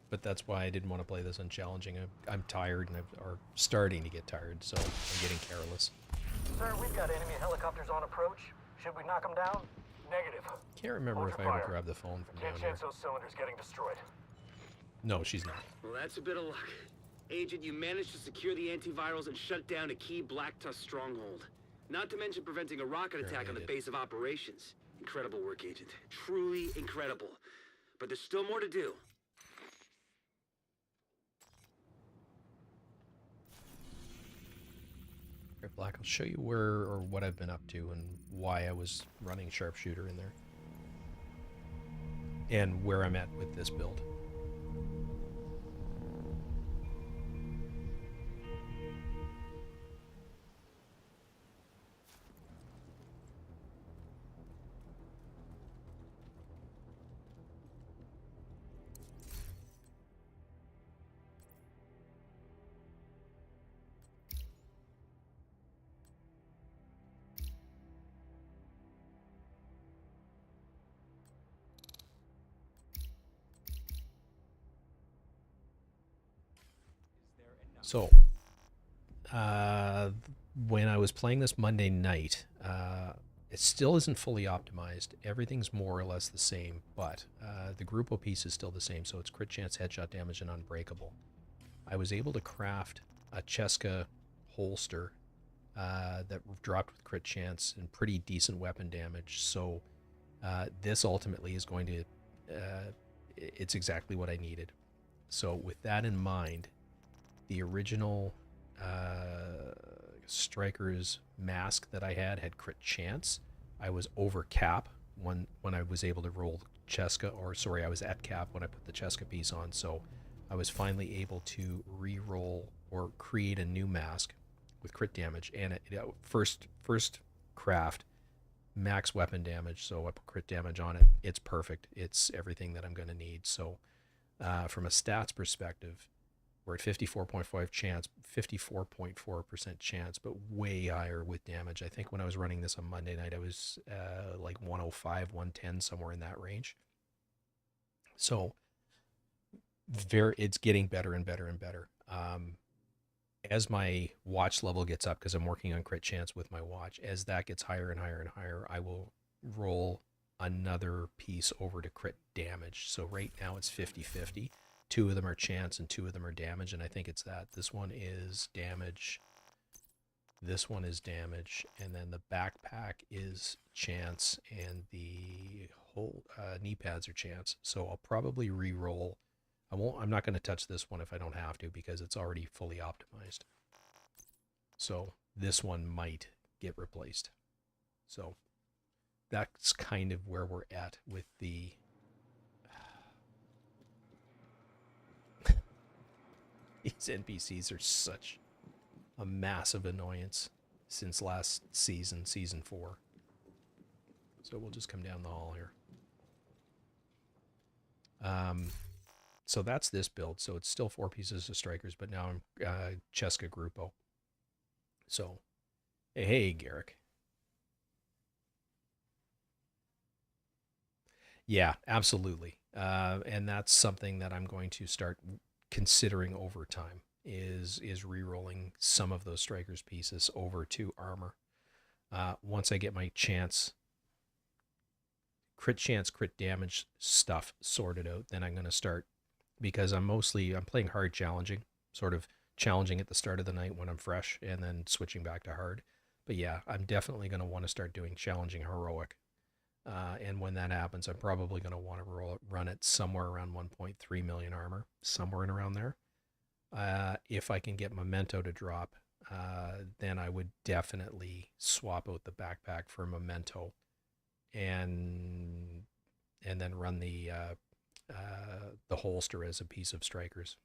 But that's why I didn't want to play this unchallenging. I'm tired and or starting to get tired, so I'm getting careless. Sir, we've got enemy helicopters on approach. Should we knock them down? Negative. Can't remember Hold if I your ever fire. grabbed the phone from Can't down here. chance those cylinders getting destroyed. No, she's not. Well, that's a bit of luck. Agent, you managed to secure the antivirals and shut down a key Black Tusk stronghold. Not to mention preventing a rocket attack on the base of operations. Incredible work, Agent. Truly incredible. But there's still more to do. Here, Black, I'll show you where or what I've been up to and why I was running sharpshooter in there. And where I'm at with this build. So, when I was playing this Monday night, it still isn't fully optimized. Everything's more or less the same, but the Grupo piece is still the same. So it's crit chance, headshot damage, and unbreakable. I was able to craft a Cheska holster that dropped with crit chance and pretty decent weapon damage. So this ultimately is going to, it's exactly what I needed. So with that in mind, the original Striker's mask that I had crit chance. I was over cap when I was able to roll Cheska, or sorry, I was at cap when I put the Cheska piece on. So I was finally able to re-roll or create a new mask with crit damage. And first craft, max weapon damage. So I put crit damage on it. It's perfect. It's everything that I'm going to need. So from a stats perspective, we're at 54.5 chance, 54.4% chance, but way higher with damage. I think when I was running this on Monday night, I was like 105, 110, somewhere in that range. So it's getting better and better and better. As my watch level gets up, because I'm working on crit chance with my watch, as that gets higher and higher and higher, I will roll another piece over to crit damage. So right now it's 50-50. 2 of them are chance and 2 of them are damage, and I think it's that. This one is damage. This one is damage, and then the backpack is chance, and the whole knee pads are chance. So I'll probably re-roll. I'm not going to touch this one if I don't have to, because it's already fully optimized. So this one might get replaced. So that's kind of where we're at with the these NPCs are such a massive annoyance since last season, season 4. So we'll just come down the hall here. So that's this build. So it's still 4 pieces of strikers, but now I'm Cheska Grupo. So, hey, Garrick. Yeah, absolutely. And that's something that I'm going to start considering over time, is re-rolling some of those strikers pieces over to armor. Once I get my crit chance, crit damage stuff sorted out, then I'm going to start, because I'm playing hard challenging, sort of challenging at the start of the night when I'm fresh, and then switching back to hard. But yeah, I'm definitely going to want to start doing challenging heroic. And when that happens, I'm probably going to want to run it somewhere around 1.3 million armor, somewhere in around there. If I can get Memento to drop, then I would definitely swap out the backpack for Memento, and then run the holster as a piece of strikers,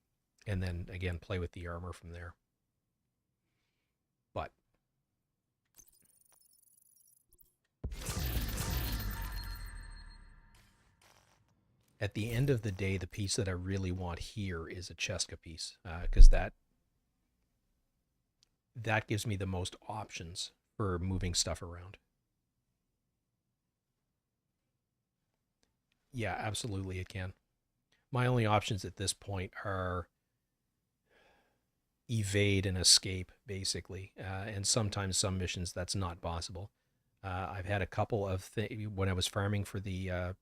and then again play with the armor from there. But at the end of the day, the piece that I really want here is a Cheska piece, because that gives me the most options for moving stuff around. Yeah, absolutely it can. My only options at this point are evade and escape, basically. And sometimes some missions that's not possible. I've had a couple of when I was farming for the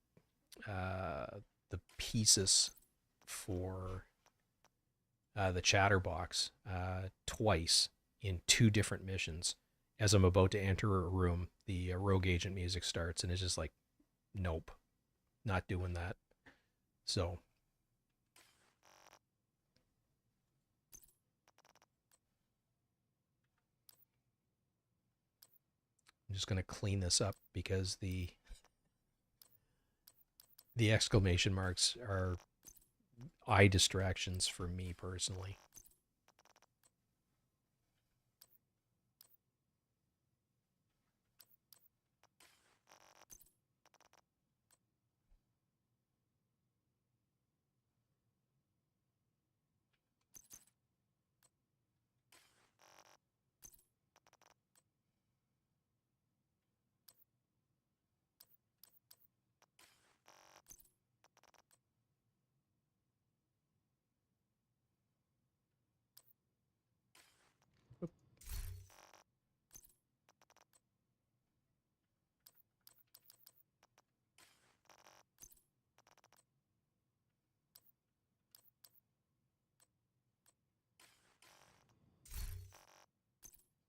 pieces for the Chatterbox twice in 2 different missions. As I'm about to enter a room, the rogue agent music starts, and it's just like, nope, not doing that. So I'm just going to clean this up because the exclamation marks are eye distractions for me personally.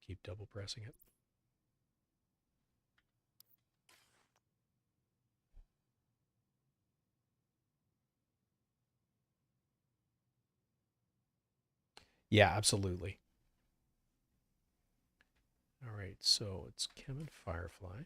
Keep double pressing it. Yeah, absolutely. All right, so it's Chem and Firefly.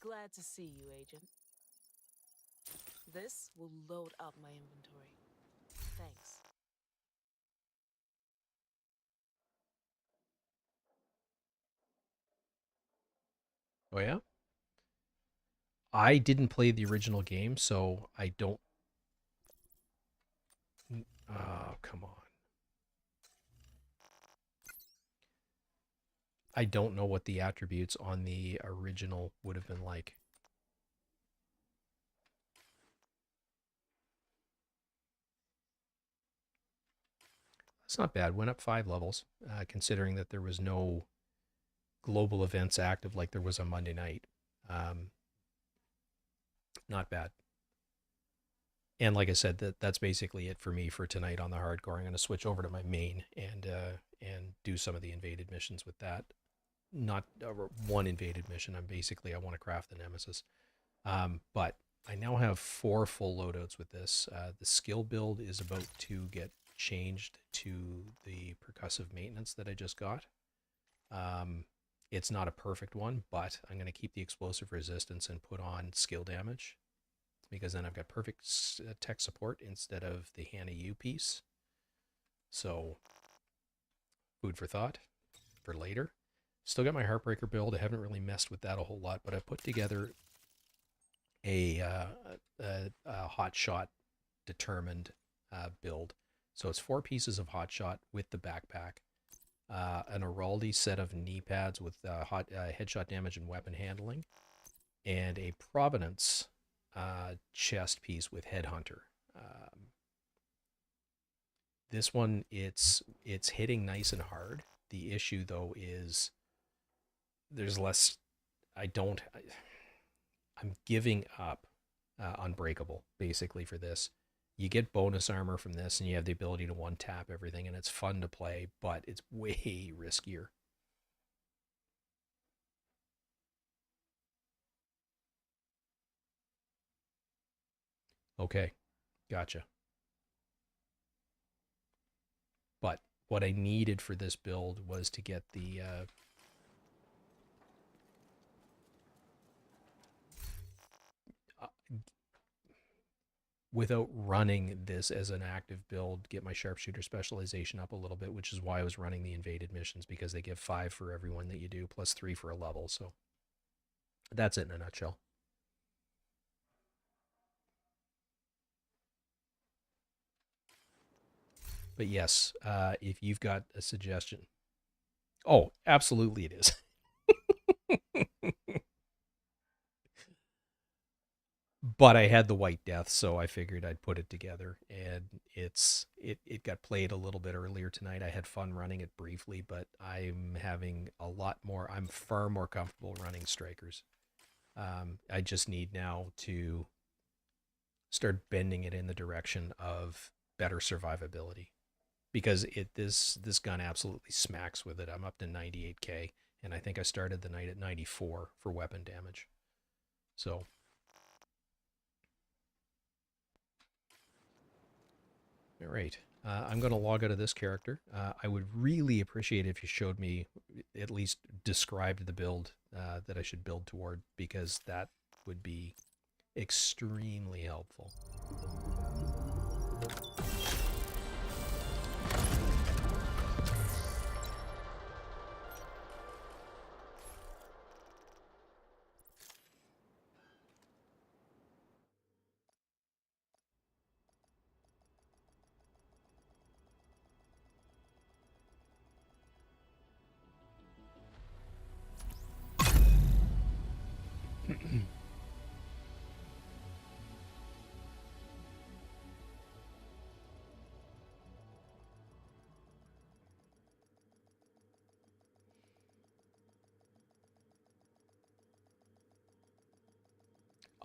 Glad to see you, Agent. This will load up my inventory. Thanks. Oh yeah? I didn't play the original game, so I don't... Oh, come on. I don't know what the attributes on the original would have been like. That's not bad. Went up 5 levels, considering that there was no global events active like there was on Monday night. Not bad. And like I said, that's basically it for me for tonight on the hardcore. I'm going to switch over to my main and do some of the invaded missions with that. Not one invaded mission. I want to craft the Nemesis. But I now have 4 full loadouts with this. The skill build is about to get changed to the percussive maintenance that I just got. It's not a perfect one, but I'm going to keep the explosive resistance and put on skill damage, because then I've got perfect tech support instead of the Hannah U piece. So, food for thought for later. Still got my Heartbreaker build. I haven't really messed with that a whole lot, but I put together a hot shot determined build. So it's 4 pieces of hot shot with the backpack, an Araldi set of knee pads with headshot damage and weapon handling, and a Providence chest piece with Headhunter. This one, it's hitting nice and hard. The issue though is there's less. I'm giving up Unbreakable basically for this. You get bonus armor from this, and you have the ability to one-tap everything, and it's fun to play, but it's way riskier. Okay, gotcha. But what I needed for this build was to get the without running this as an active build, get my sharpshooter specialization up a little bit, which is why I was running the invaded missions, because they give 5 for every one that you do, plus 3 for a level. So that's it in a nutshell. But yes, if you've got a suggestion. Oh, absolutely it is. But I had the White Death, so I figured I'd put it together, and it got played a little bit earlier tonight. I had fun running it briefly, but I'm far more comfortable running Strikers. I just need now to start bending it in the direction of better survivability, because this gun absolutely smacks with it. I'm up to 98k, and I think I started the night at 94 for weapon damage. So all right, I'm going to log out of this character. I would really appreciate if you showed me, at least described the build that I should build toward, because that would be extremely helpful.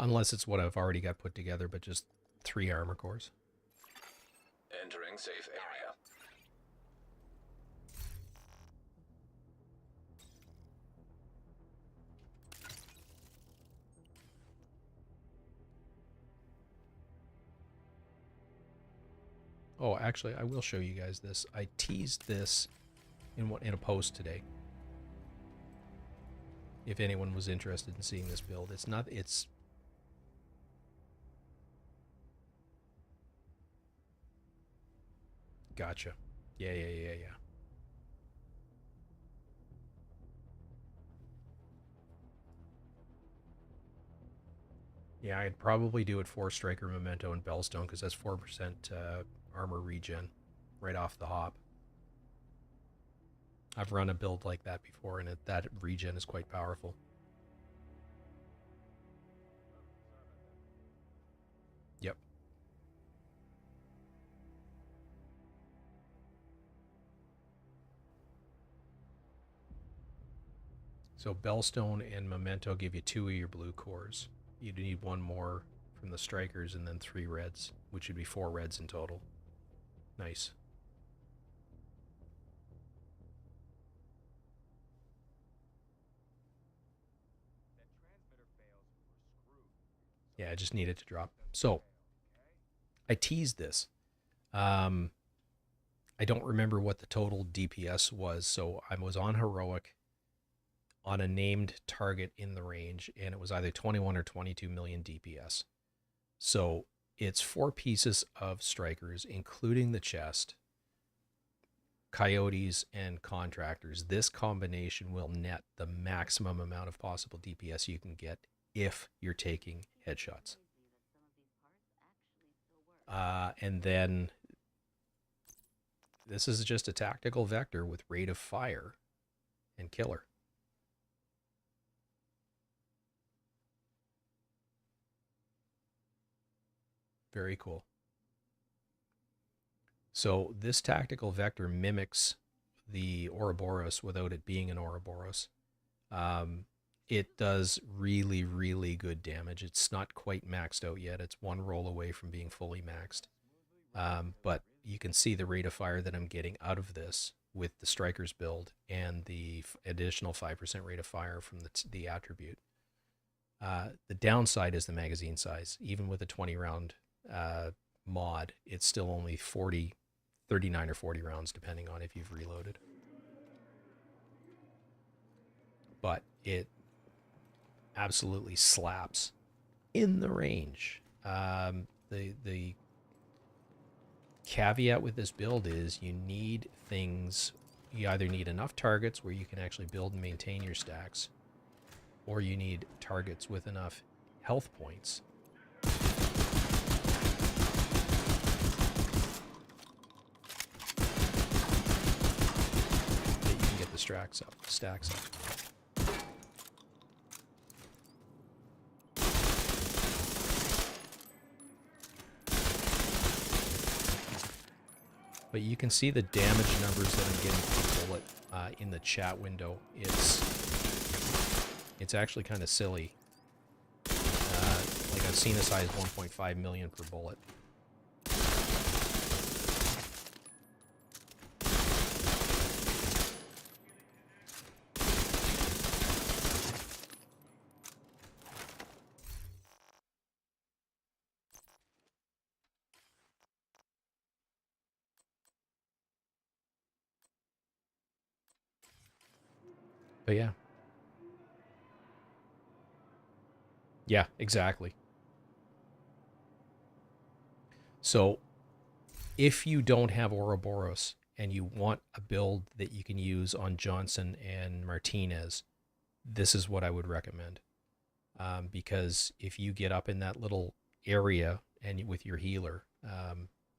Unless it's what I've already got put together, but just 3 armor cores. Entering safe area. Oh, actually, I will show you guys this. I teased this in a post today. If anyone was interested in seeing this build, it's gotcha. Yeah. Yeah, I'd probably do it for Striker, Memento, and Bellstone, because that's 4% armor regen right off the hop. I've run a build like that before, and that regen is quite powerful. Yep. So Bellstone and Memento give you 2 of your blue cores. You'd need 1 more from the Strikers, and then 3 reds, which would be 4 reds in total. Nice. Yeah, I just need it to drop. So I teased this. I don't remember what the total DPS was, so I was on Heroic. on a named target in the range, and it was either 21 or 22 million DPS. So it's 4 pieces of strikers, including the chest, coyotes, and contractors. This combination will net the maximum amount of possible DPS you can get if you're taking headshots. And then this is just a tactical vector with rate of fire and killer. Very cool. So this tactical vector mimics the Ouroboros without it being an Ouroboros. It does really, really good damage. It's not quite maxed out yet. It's one roll away from being fully maxed. But you can see the rate of fire that I'm getting out of this with the Strikers build and the additional 5% rate of fire from the attribute. The downside is the magazine size. Even with a 20 round mod, it's still only 39 or 40 rounds depending on if you've reloaded. But it absolutely slaps in the range. The caveat with this build is you need things, you either need enough targets where you can actually build and maintain your stacks, or you need targets with enough health points that you can get the stacks up. But you can see the damage numbers that I'm getting per bullet in the chat window. It's actually kind of silly. Like I've seen as high as 1.5 million per bullet. But yeah. Yeah, exactly. So if you don't have Ouroboros and you want a build that you can use on Johnson and Martinez, this is what I would recommend. Because if you get up in that little area and with your healer,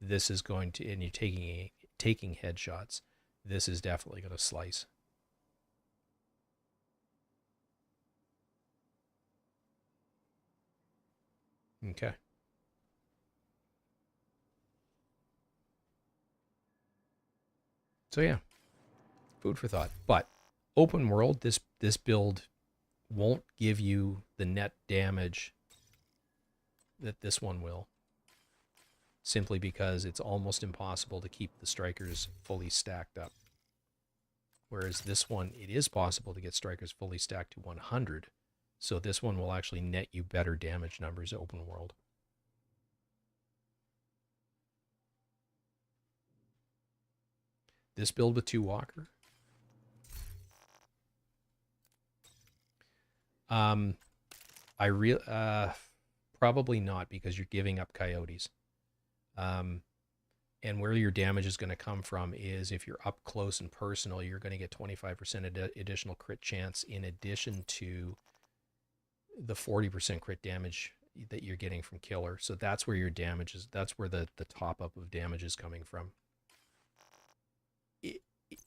this is going to, and you're taking headshots, this is definitely going to slice. Okay. So yeah, food for thought. But open world, this build won't give you the net damage that this one will, simply because it's almost impossible to keep the strikers fully stacked up. Whereas this one, it is possible to get strikers fully stacked to 100. So this one will actually net you better damage numbers open world. This build with 2 Walker. Probably not, because you're giving up coyotes. And where your damage is going to come from is if you're up close and personal, you're going to get 25% additional crit chance in addition to the 40% crit damage that you're getting from killer. So that's where your damage is. That's where the top up of damage is coming from.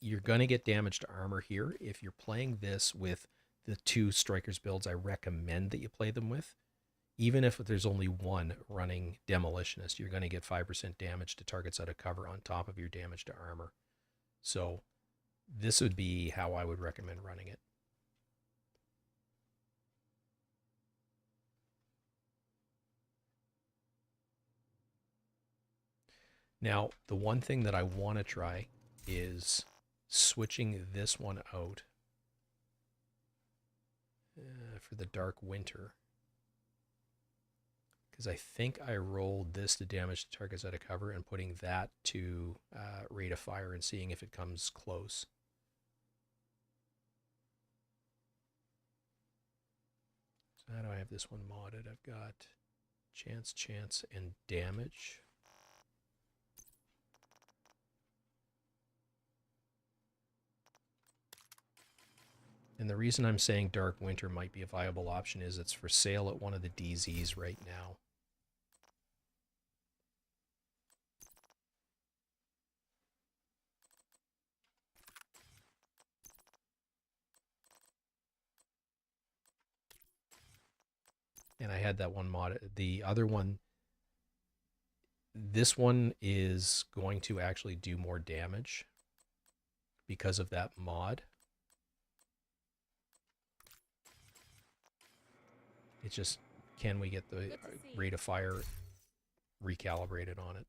You're going to get damage to armor here. If you're playing this with the 2 strikers builds I recommend that you play them with, even if there's only one running demolitionist, you're going to get 5% damage to targets out of cover on top of your damage to armor. So this would be how I would recommend running it. Now, the one thing that I want to try is switching this one out for the Dark Winter. Because I think I rolled this to damage the targets out of cover and putting that to rate of fire and seeing if it comes close. So how do I have this one modded? I've got chance, chance, and damage. And the reason I'm saying Dark Winter might be a viable option is it's for sale at one of the DZs right now. And I had that one mod. The other one, this one is going to actually do more damage because of that mod. It's just, can we get the rate of fire recalibrated on it?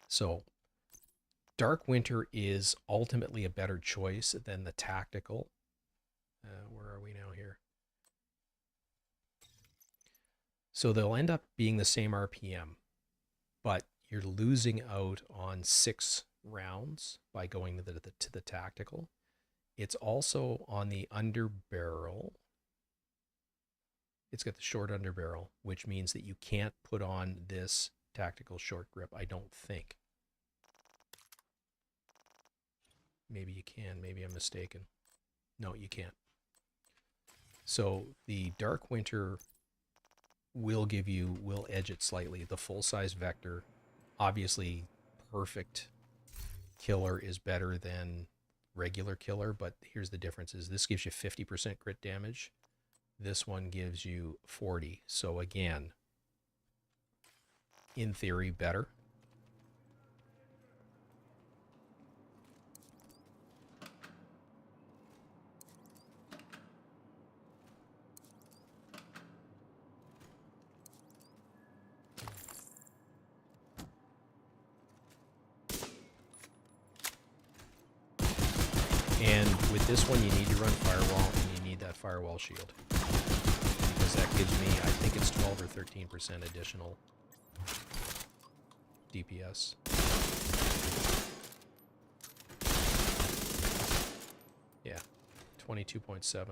So, Dark Winter is ultimately a better choice than the tactical. Where are we now here? So they'll end up being the same RPM, but you're losing out on 6 rounds by going to the tactical. It's also on the underbarrel. It's got the short underbarrel, which means that you can't put on this tactical short grip, I don't think. Maybe you can. Maybe I'm mistaken. No, you can't. So the Dark Winter will edge it slightly. The full-size Vector, obviously perfect killer is better than regular killer, but here's the difference is this gives you 50% crit damage. This one gives you 40. So again, in theory, better. And with this one, you need to run firewall, and you need that firewall shield. Because that gives me, I think it's 12 or 13% additional DPS. Yeah, 22.7.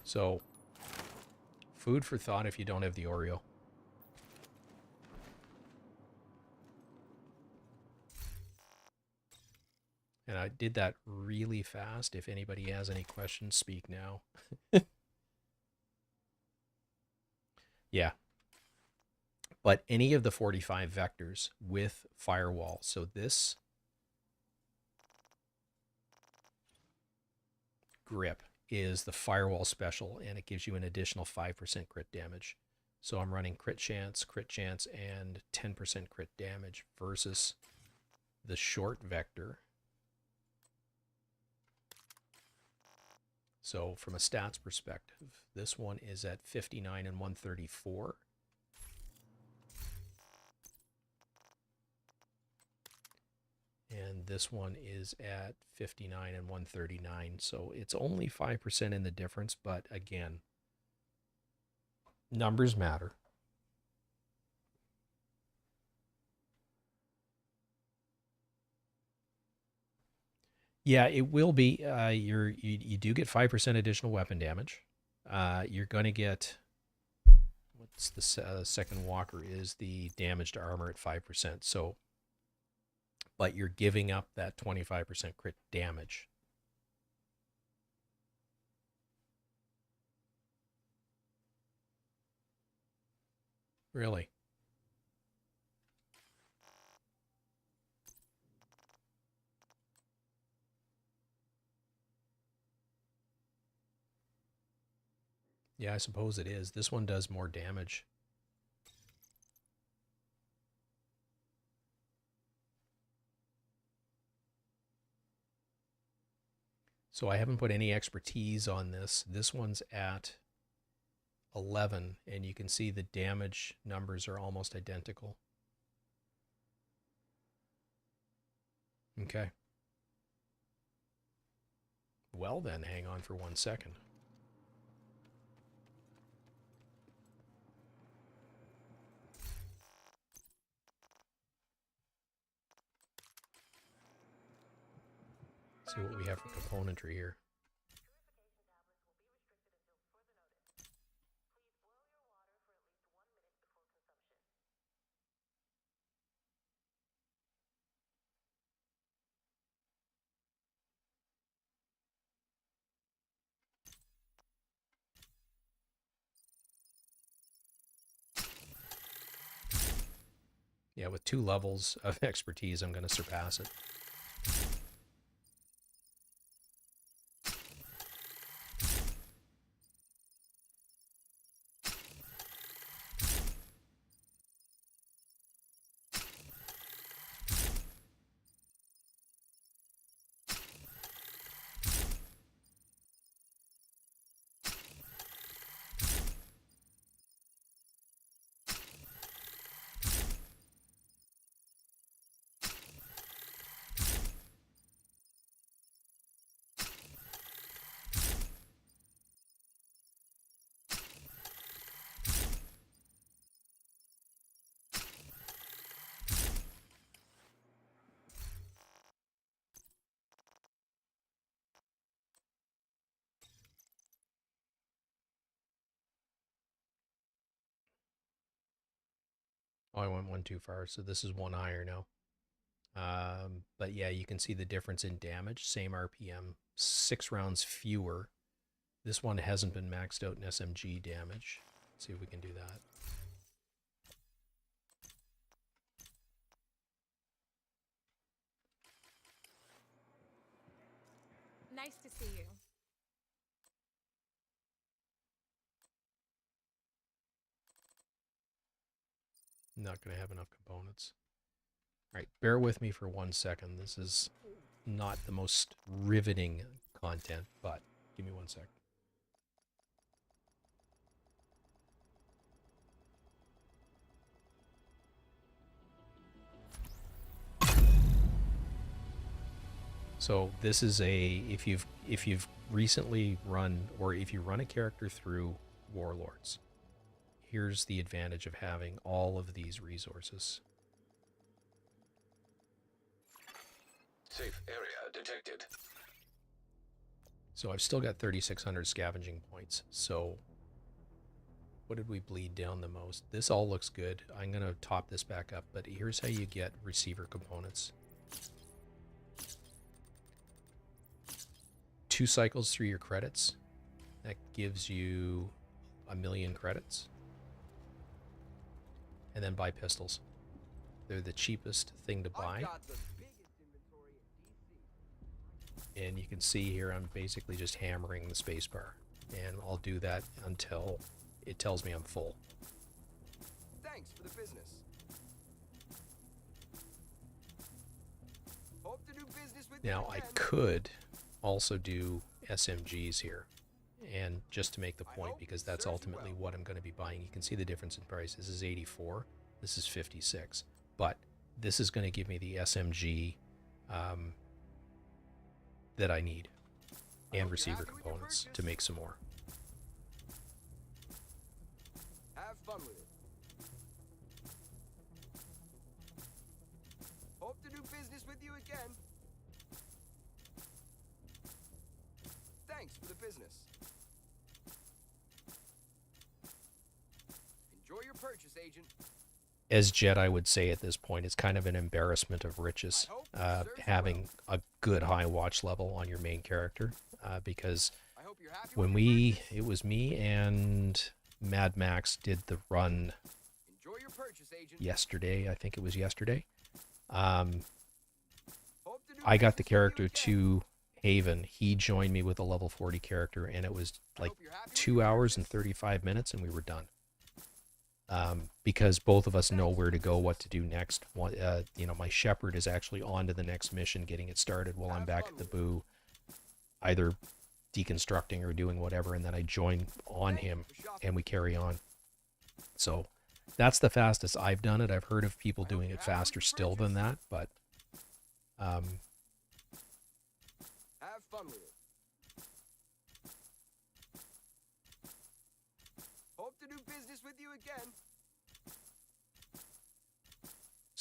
So, food for thought if you don't have the Oreo. And I did that really fast. If anybody has any questions, speak now. Yeah. But any of the 45 vectors with firewall. So this grip is the firewall special, and it gives you an additional 5% crit damage. So I'm running crit chance, and 10% crit damage versus the short vector. So from a stats perspective, this one is at 59 and 134. And this one is at 59 and 139. So it's only 5% in the difference, but again, numbers matter. Yeah, it will be. You do get 5% additional weapon damage. You're going to get, what's the second walker is the damage to armor at 5%. So, but you're giving up that 25% crit damage. Really? Yeah, I suppose it is. This one does more damage. So I haven't put any expertise on this. This one's at 11, and you can see the damage numbers are almost identical. Okay. Well then, hang on for 1 second. See what we have for componentry here. Yeah, with 2 levels of expertise, I'm going to surpass it. Oh, I went one too far, so this is one higher now. But yeah, you can see the difference in damage. Same RPM, 6 rounds fewer. This one hasn't been maxed out in SMG damage. Let's see if we can do that. Nice to see you. Not going to have enough components. All right, bear with me for 1 second. This is not the most riveting content, but give me 1 sec. So this is a, if you've recently run, or if you run a character through Warlords, here's the advantage of having all of these resources. Safe area detected. So I've still got 3,600 scavenging points. So what did we bleed down the most? This all looks good. I'm going to top this back up, but here's how you get receiver components. 2 cycles through your credits. That gives you 1,000,000 credits. And then buy pistols. They're the cheapest thing to buy. And you can see here I'm basically just hammering the spacebar. And I'll do that until it tells me I'm full. Thanks for the business. Hope to do business with Now I could also do SMGs here. And just to make the point, because that's ultimately what I'm going to be buying. You can see the difference in price. This is 84. This is 56. But this is going to give me the SMG that I need. And receiver components to make some more. Have fun with it. Hope to do business with you again. Thanks for the business. Enjoy your purchase, Agent. As Jedi would say at this point, it's kind of an embarrassment of riches having a good high watch level on your main character, because when it was me and Mad Max did the run yesterday, I think it was yesterday, I got the character to Haven. He joined me with a level 40 character, and it was like 2 hours and 35 minutes, and we were done. Because both of us know where to go, what to do next. You know, my shepherd is actually on to the next mission, getting it started while I'm back at the Boo, either deconstructing or doing whatever, and then I join on him and we carry on. So that's the fastest I've done it. I've heard of people doing it faster still than that, but Have fun with it. Hope to do business with you again.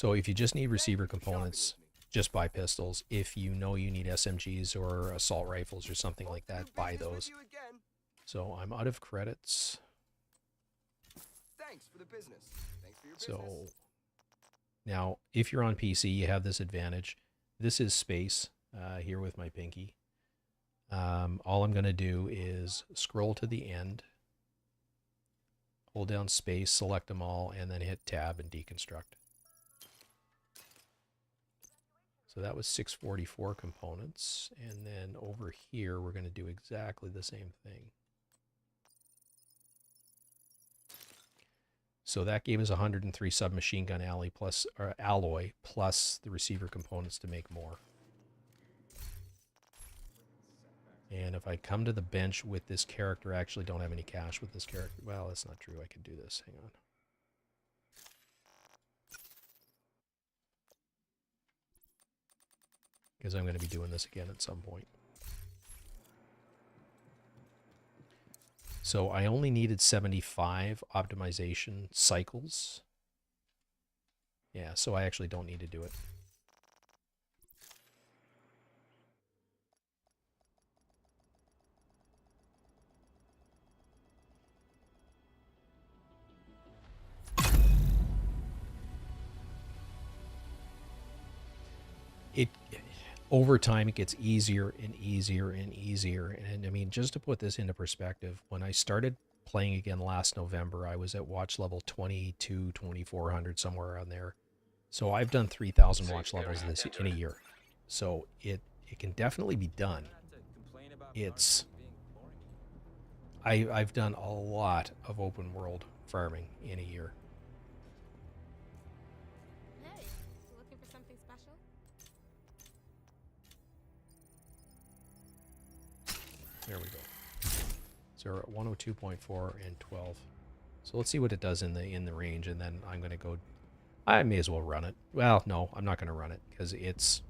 so if you just need receiver components, just buy pistols. If you know you need SMGs or assault rifles or something like that, buy those. So I'm out of credits. Thanks for the business. Thanks for your So business. now, if you're on PC, you have this advantage. This is space here with my pinky. All I'm going to do is scroll to the end, hold down space, select them all, and then hit tab and deconstruct. So that was 644 components. And then over here, we're going to do exactly the same thing. So that gave us 103 submachine gun alloy plus the receiver components to make more. And if I come to the bench with this character, I actually don't have any cash with this character. Well, that's not true. I could do this. Hang on. Because I'm going to be doing this again at some point. So I only needed 75 optimization cycles. Yeah, so I actually don't need to do it. Over time, it gets easier and easier and easier. And I mean, just to put this into perspective, when I started playing again last November, I was at watch level 22, 2400, somewhere around there. So I've done 3,000 watch levels this in a year. So it can definitely be done. I've done a lot of open world farming in a year. Hey, looking for something special? There we go. So we're at 102.4 and 12. So let's see what it does in the range, and then I'm going to go. I may as well run it. Well, no, I'm not going to run it because it's,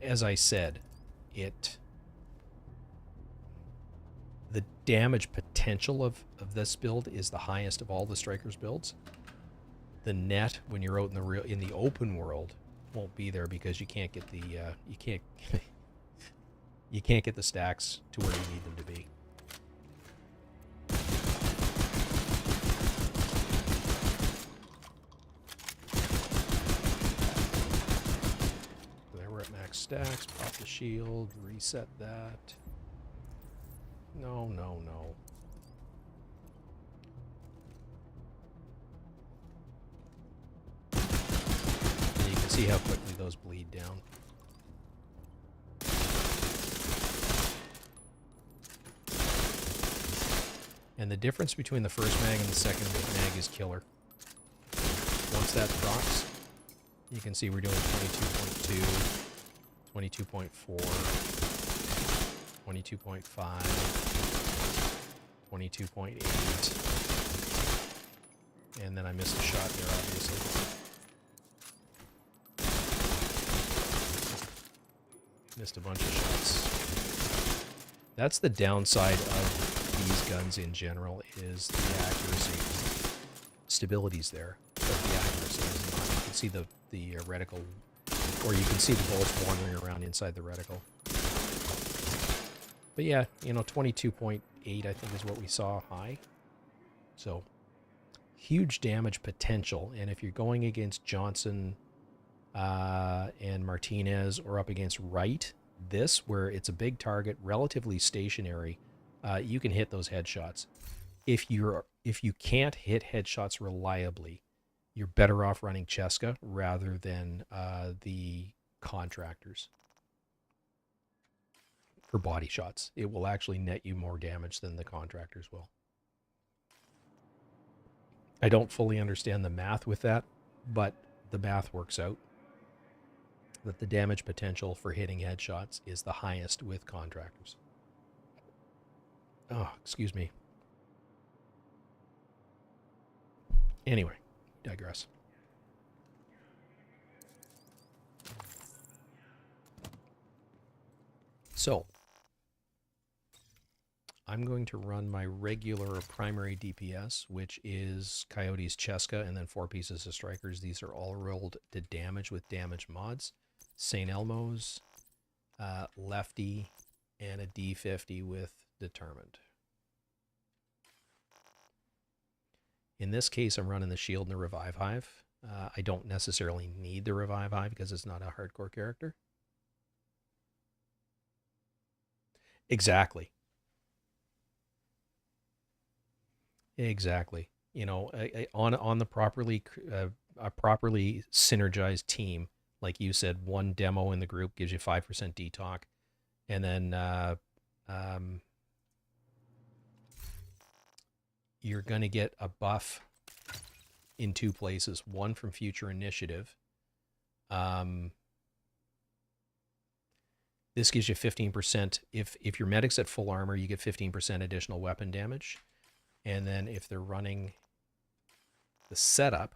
as I said, the damage potential of this build is the highest of all the Strikers builds. The net when you're out in the open world won't be there because you can't get the you can't get the stacks to where you need them to be. There we're at max stacks. Pop the shield. Reset that. No, no, no. And you can see how quickly those bleed down. And the difference between the first mag and the second mag is killer. Once that drops, you can see we're doing 22.2, 22.4, 22.5, 22.8, and then I missed a shot there, obviously. Missed a bunch of shots. That's the downside of these guns in general, is the accuracy. Stability's there, but the accuracy is not. You can see the reticle, or you can see the bullets wandering around inside the reticle. But yeah, 22.8 I think is what we saw high. So huge damage potential, and if you're going against Johnson and Martinez, or up against Wright, where it's a big target, relatively stationary, you can hit those headshots. If you can't hit headshots reliably, you're better off running Cheska rather than the contractors for body shots. It will actually net you more damage than the contractors will. I don't fully understand the math with that, but the math works out. That the damage potential for hitting headshots is the highest with contractors. Oh, excuse me. Anyway, digress. So, I'm going to run my regular primary DPS, which is Coyotes Cheska, and then 4 pieces of Strikers. These are all rolled to damage with damage mods. St. Elmo's, Lefty, and a D50 with Determined. In this case, I'm running the Shield and the Revive Hive. I don't necessarily need the Revive Hive because it's not a hardcore character. Exactly. Exactly. You know, on the properly a properly synergized team, like you said, one demo in the group gives you 5% detalk, and then you're going to get a buff in 2 places. One from Future Initiative. This gives you 15%. If your medic's at full armor, you get 15% additional weapon damage. And then if they're running the setup,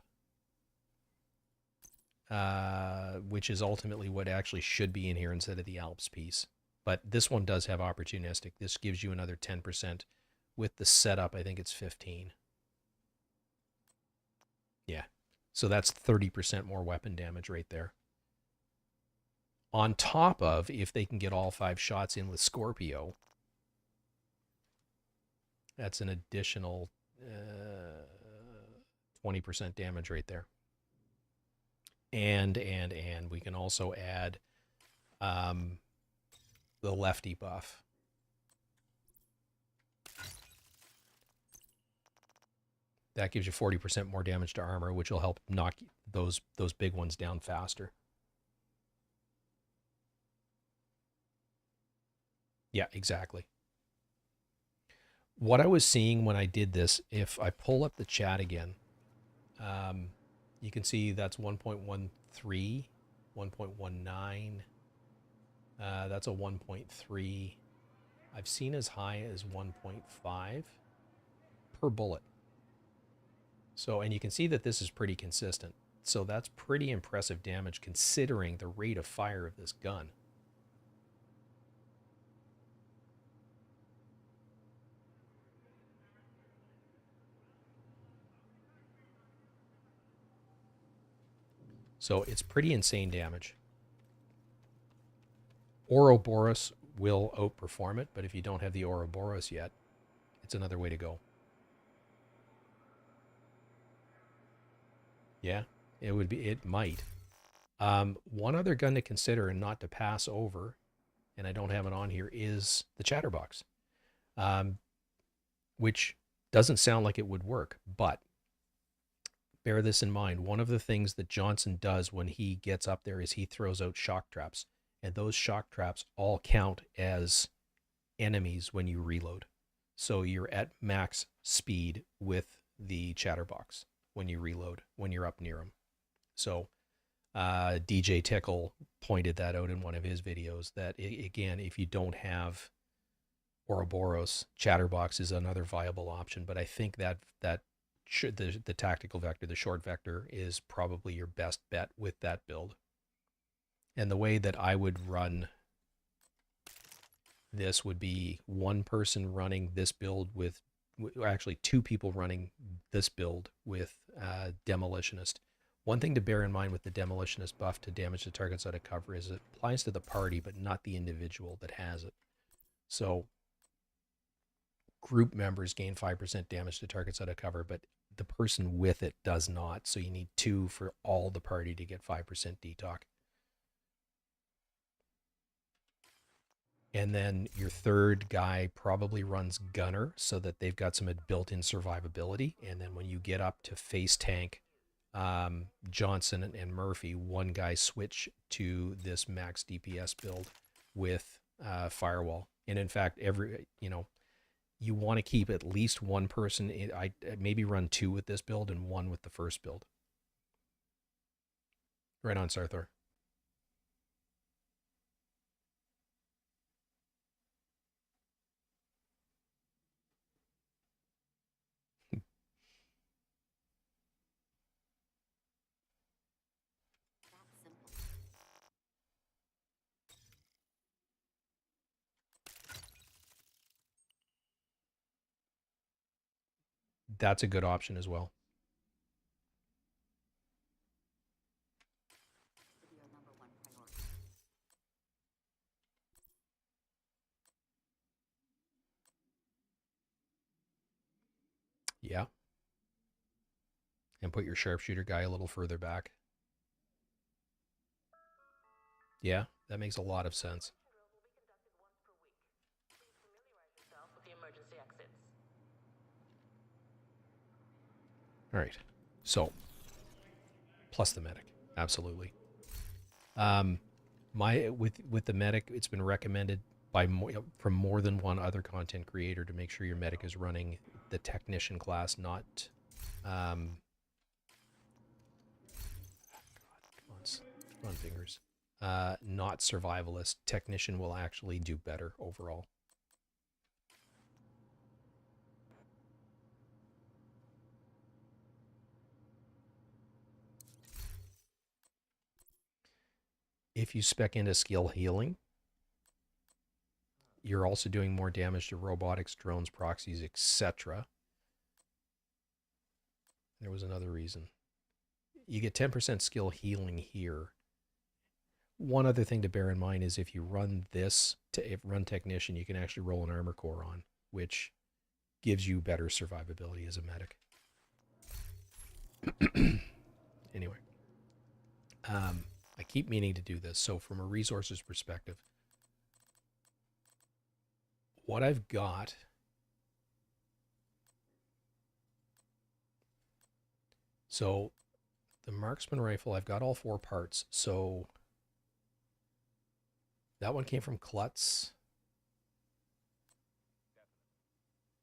which is ultimately what actually should be in here instead of the Alps piece. But this one does have opportunistic. This gives you another 10%. With the setup, I think it's 15. Yeah. So that's 30% more weapon damage right there. On top of, if they can get all 5 shots in with Scorpio, that's an additional 20% damage right there. And we can also add the Lefty buff. That gives you 40% more damage to armor, which will help knock those big ones down faster. Yeah, exactly. What I was seeing when I did this, if I pull up the chat again, you can see that's 1.13, 1.19. That's a 1.3. I've seen as high as 1.5 per bullet. So, and you can see that this is pretty consistent. So that's pretty impressive damage considering the rate of fire of this gun. So it's pretty insane damage. Ouroboros will outperform it, but if you don't have the Ouroboros yet, it's another way to go. Yeah, it might. One other gun to consider and not to pass over, and I don't have it on here, is the Chatterbox, which doesn't sound like it would work, but bear this in mind. One of the things that Johnson does when he gets up there is he throws out shock traps, and those shock traps all count as enemies when you reload. So you're at max speed with the Chatterbox when you reload, when you're up near them. So DJ Tickle pointed that out in one of his videos, that again, if you don't have Ouroboros, Chatterbox is another viable option. But I think that the tactical vector, the short vector, is probably your best bet with that build. And the way that I would run this would be one person running this build with, actually 2 people running this build with Demolitionist. One thing to bear in mind with the Demolitionist buff to damage the targets out of cover is it applies to the party, but not the individual that has it. So group members gain 5% damage to targets out of cover, but the person with it does not. So you need 2 for all the party to get 5% detalk. And then your third guy probably runs Gunner so that they've got some built-in survivability. And then when you get up to face tank, Johnson and Murphy, one guy switch to this max DPS build with Firewall. And in fact, you want to keep at least one person. I maybe run 2 with this build and 1 with the first build. Right on, Sarthor. that's a good option as well. Yeah. And put your sharpshooter guy a little further back. Yeah, that makes a lot of sense. All right. So, plus the medic, absolutely. With the medic, it's been recommended by from more than one other content creator to make sure your medic is running the technician class, not come on fingers. Not survivalist. Technician will actually do better overall. If you spec into skill healing, you're also doing more damage to robotics, drones, proxies, etc. There was another reason. You get 10% skill healing here. One other thing to bear in mind is if you run this, run technician, you can actually roll an armor core on, which gives you better survivability as a medic. Anyway. I keep meaning to do this. So from a resources perspective, what I've got, so the marksman rifle, I've got all 4 parts. So that one came from Klutz.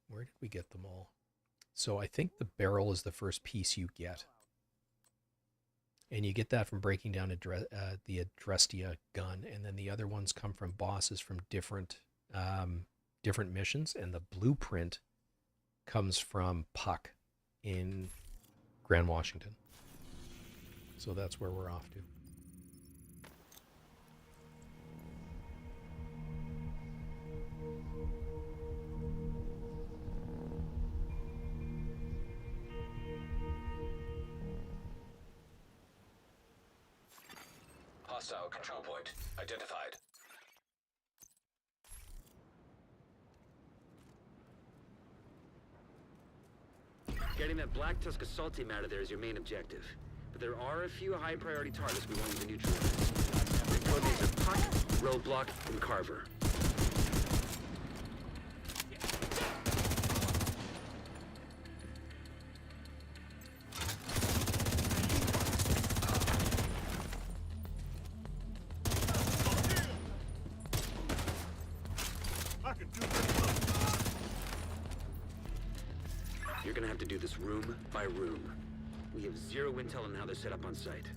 Where did we get them all? So I think the barrel is the first piece you get. And you get that from breaking down the Adrestia gun. And then the other ones come from bosses from different missions. And the blueprint comes from Puck in Grand Washington. So that's where we're off to. Hostile control point identified. Getting that Black Tusk assault team out of there is your main objective. But there are a few high-priority targets we want you to neutralize. The code names are Puck, Roadblock, and Carver. You're gonna have to do this room by room. We have zero intel on how they're set up on site.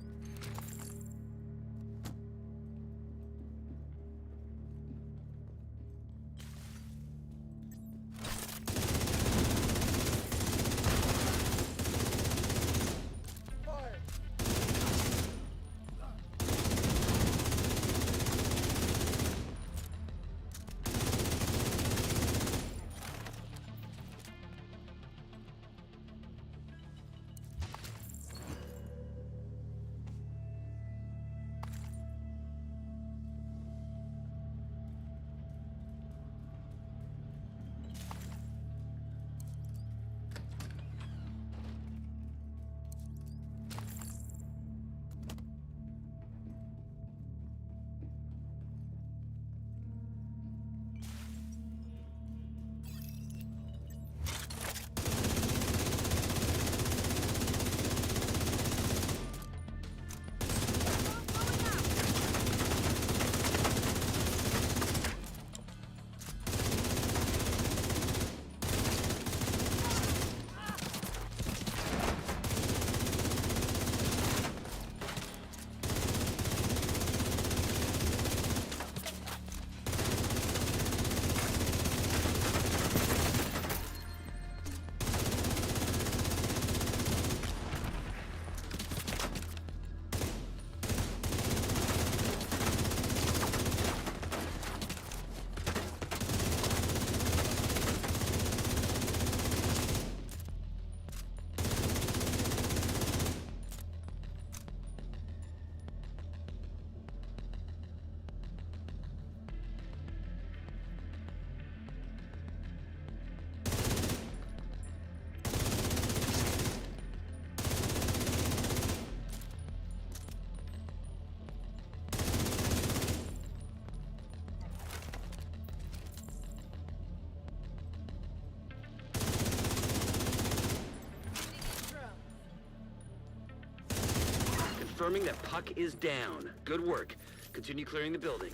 confirming that Puck is down. Good work. Continue clearing the building.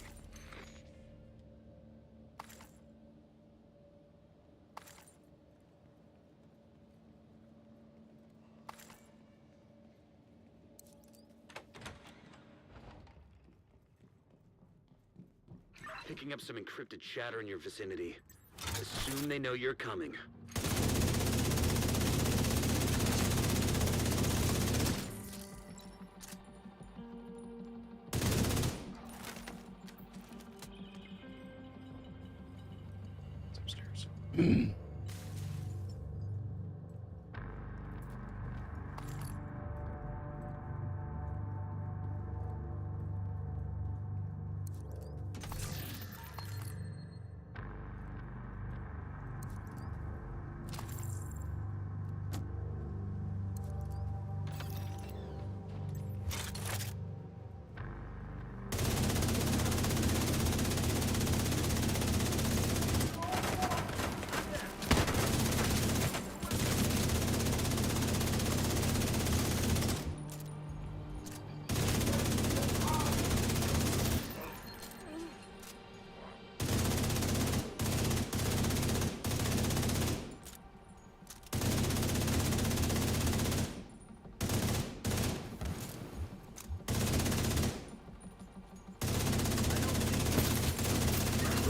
Picking up some encrypted chatter in your vicinity. Assume they know you're coming. It's upstairs.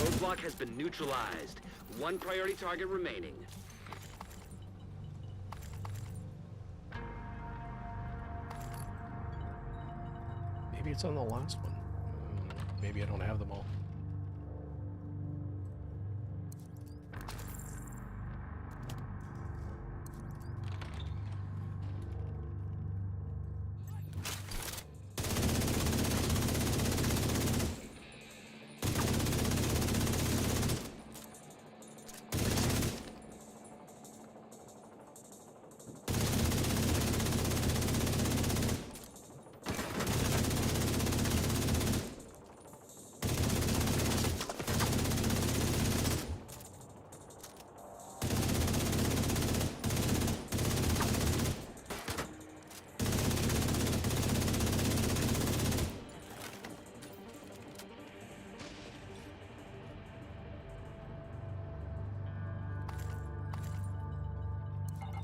Roadblock has been neutralized. One priority target remaining. Maybe it's on the last one. Maybe I don't have them all.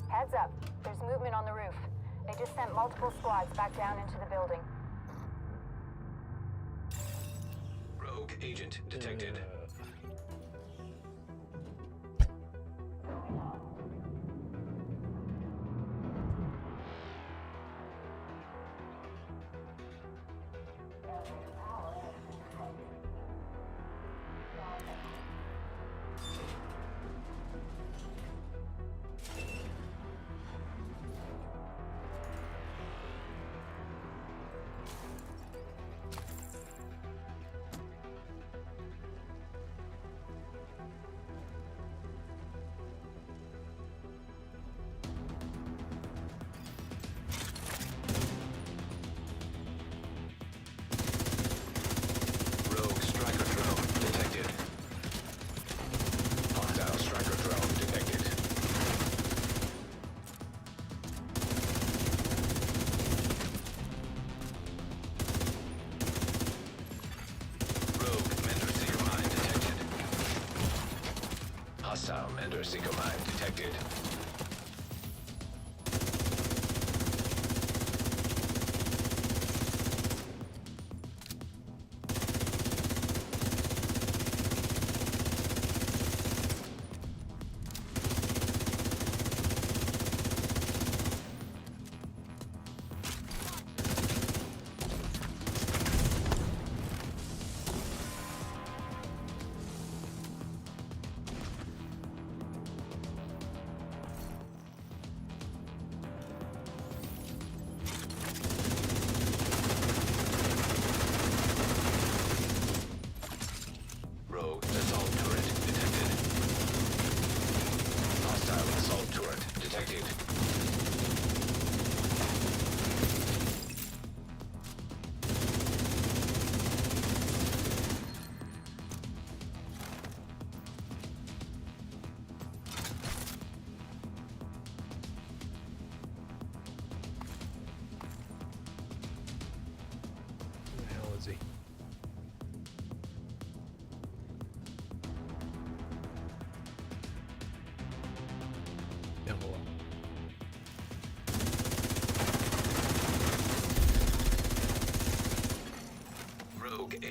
Heads up. There's movement on the roof. They just sent multiple squads back down into the building. Rogue agent detected. Rogue striker drone detected. Hostile striker drone detected. Rogue Mender Seeker mine detected. Hostile Mender Seeker mine detected.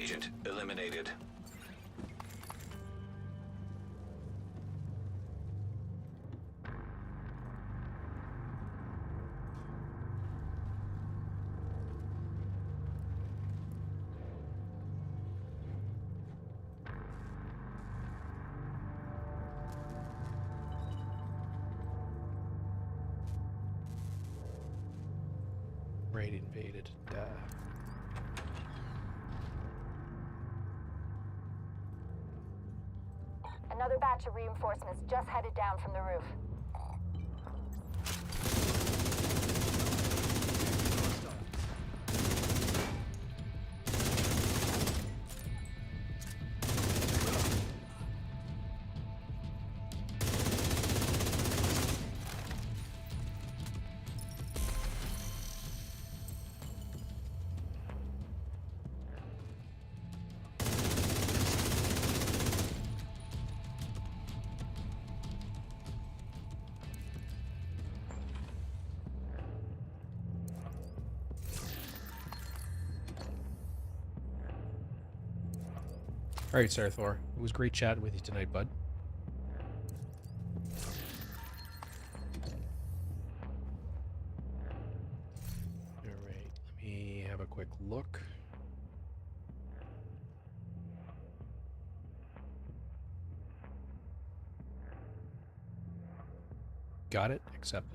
agent eliminated. Raid invaded. Duh. Another batch of reinforcements just headed down from the roof. All right, Sarthor. It was great chatting with you tonight, bud. All right, let me have a quick look. Got it. Accepted.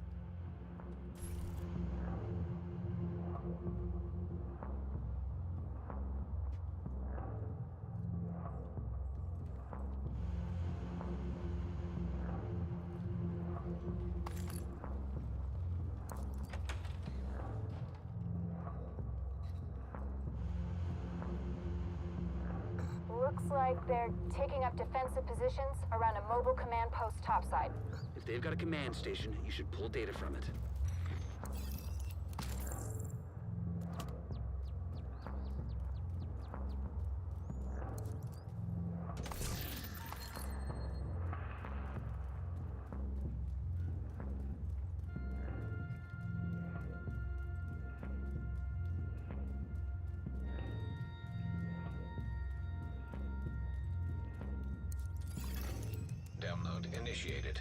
Looks like they're taking up defensive positions around a mobile command post topside. If they've got a command station, you should pull data from it. Download initiated.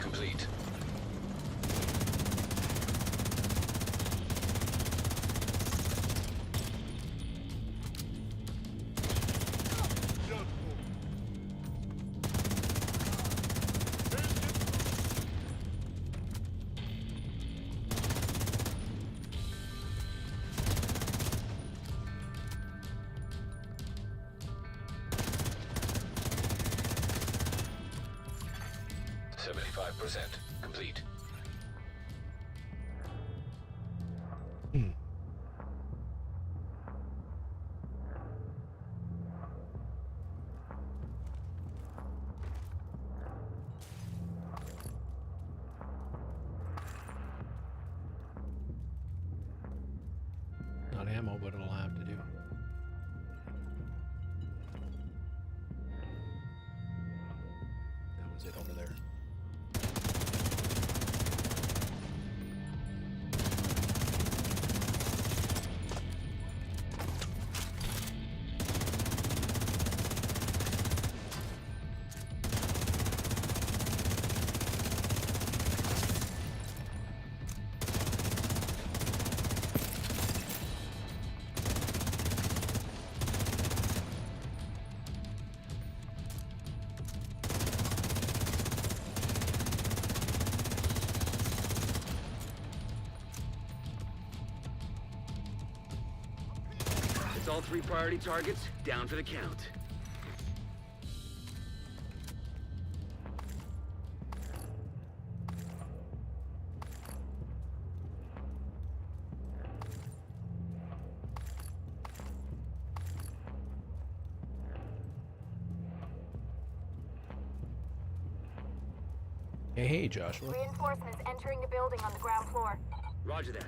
Complete. Complete. Not ammo, but it'll have to do. That was it over there. all 3 priority targets down for the count. Hey, Joshua. Reinforcements entering the building on the ground floor. Roger that.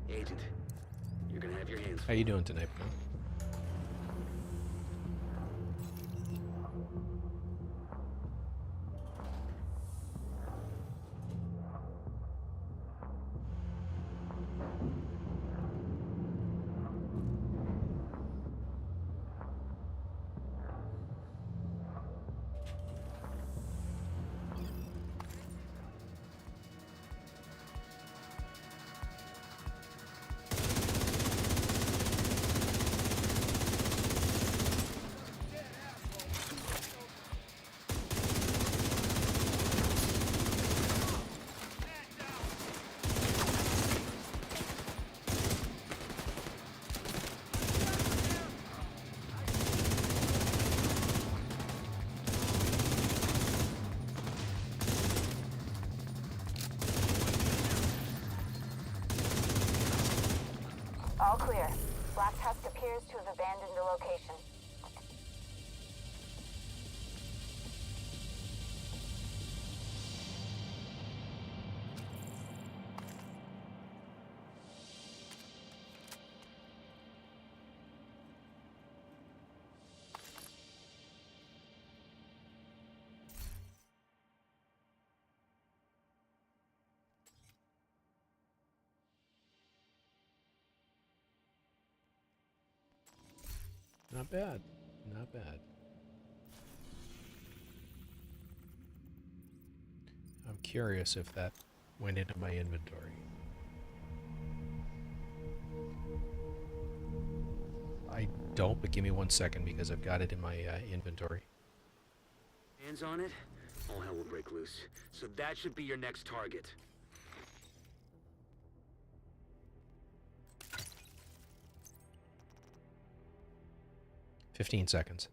Agent, you're gonna have your hands How full. you doing tonight, bro? All clear. Black Tusk appears to have abandoned the location. Not bad. Not bad. I'm curious if that went into my inventory. I don't, but give me 1 second because I've got it in my inventory. Hands on it, all hell will break loose. So that should be your next target. "15 seconds.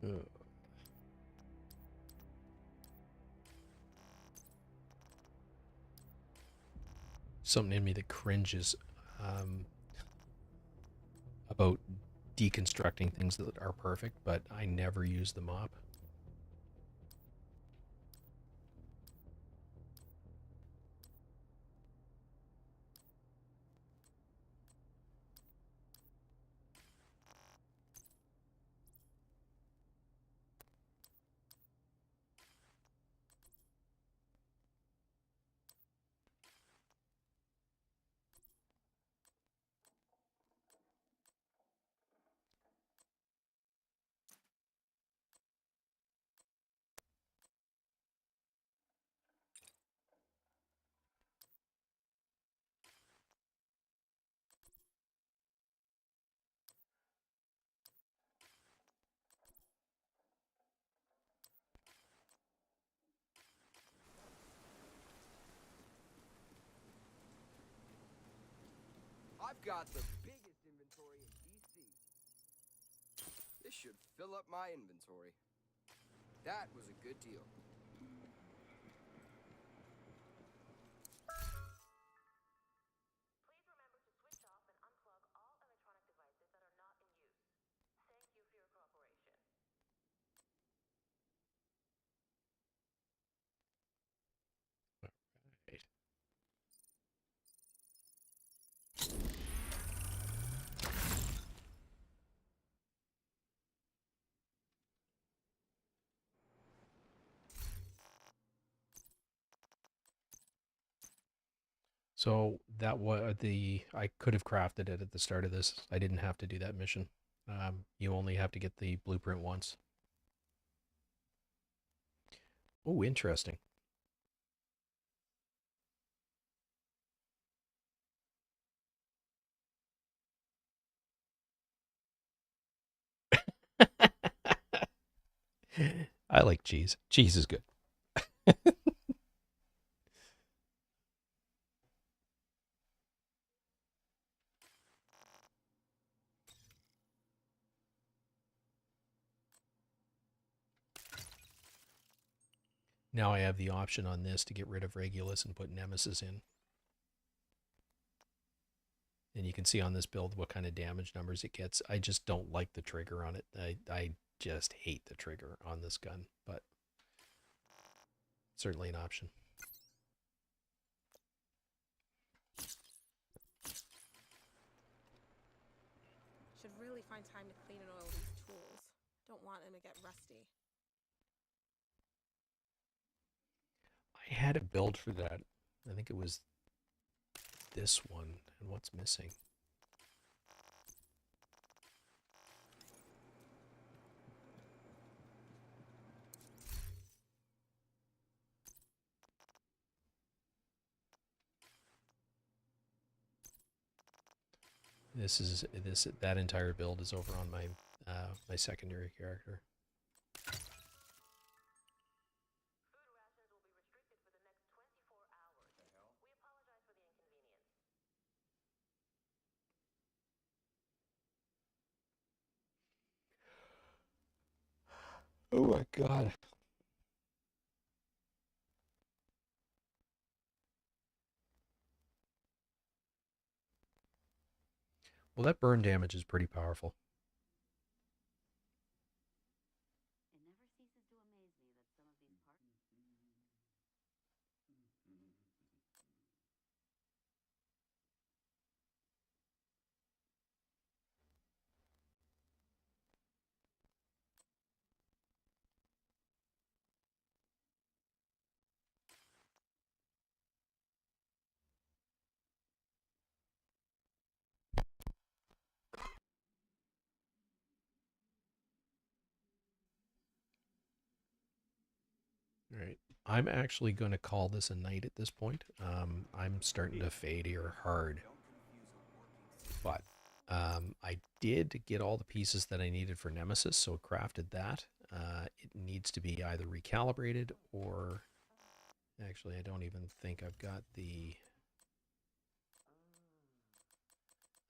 Ugh. Something in me that cringes about deconstructing things that are perfect, but I never use the mop. I've got the biggest inventory in DC. This should fill up my inventory. That was a good deal. Please remember to switch off and unplug all electronic devices that are not in use. Thank you for your cooperation. Right. So that was I could have crafted it at the start of this. I didn't have to do that mission. You only have to get the blueprint once. Oh, interesting. I like cheese. Cheese is good. Now I have the option on this to get rid of Regulus and put Nemesis in. And you can see on this build what kind of damage numbers it gets. I just don't like the trigger on it. I just hate the trigger on this gun, but certainly an option. Should really find time to clean and oil these tools. Don't want them to get rusty. I had a build for that. I think it was this one. And what's missing? That entire build is over on my my secondary character. Oh my god. Well, that burn damage is pretty powerful. All right. I'm actually going to call this a night at this point. I'm starting to fade here hard. But I did get all the pieces that I needed for Nemesis, so crafted that. It needs to be either recalibrated or... Actually, I don't even think I've got the...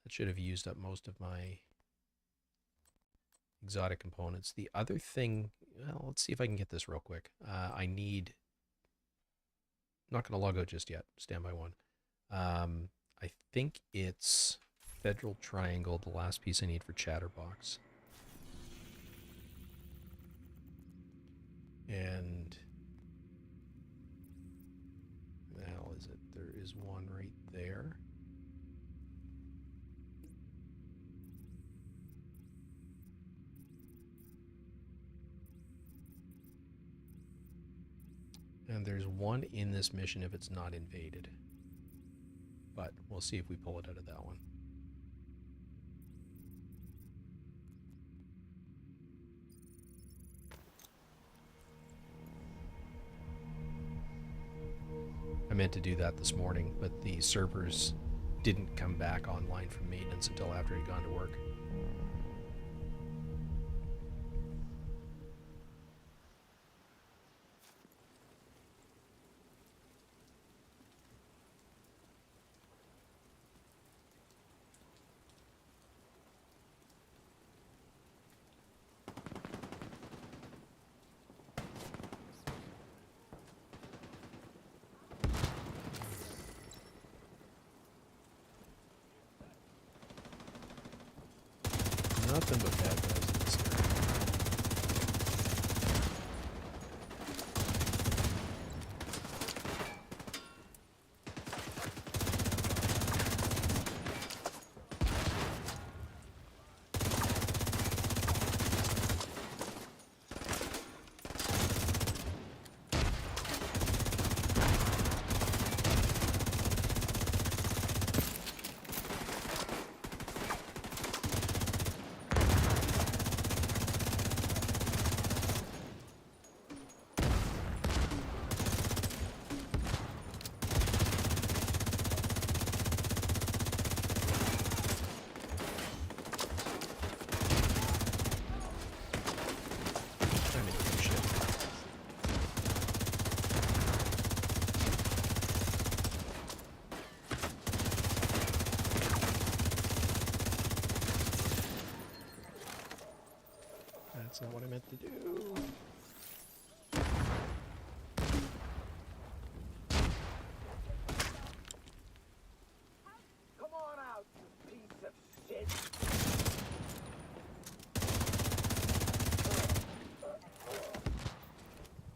That should have used up most of my exotic components. The other thing... Well, let's see if I can get this real quick. I need... I'm not going to log out just yet. Stand by one. I think it's Federal Triangle, the last piece I need for Chatterbox. And... the hell is it? There is one right there. And there's one in this mission if it's not invaded. But we'll see if we pull it out of that one. I meant to do that this morning, but the servers didn't come back online from maintenance until after I'd gone to work. Nothing but bad guys in this area. That's not what I meant to do. Come on out, you piece of shit!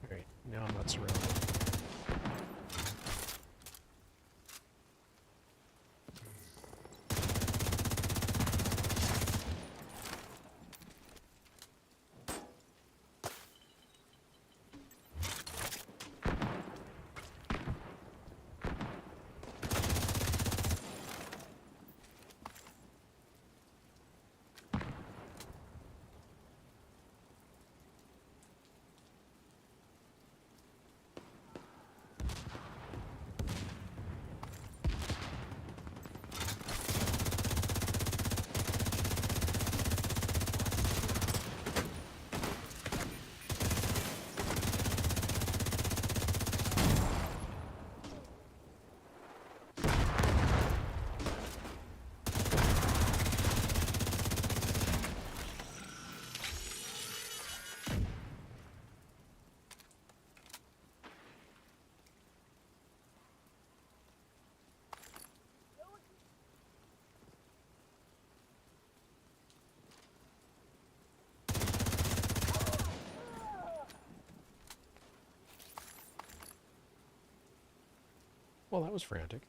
Alright, now I'm not surrounded. Well, that was frantic.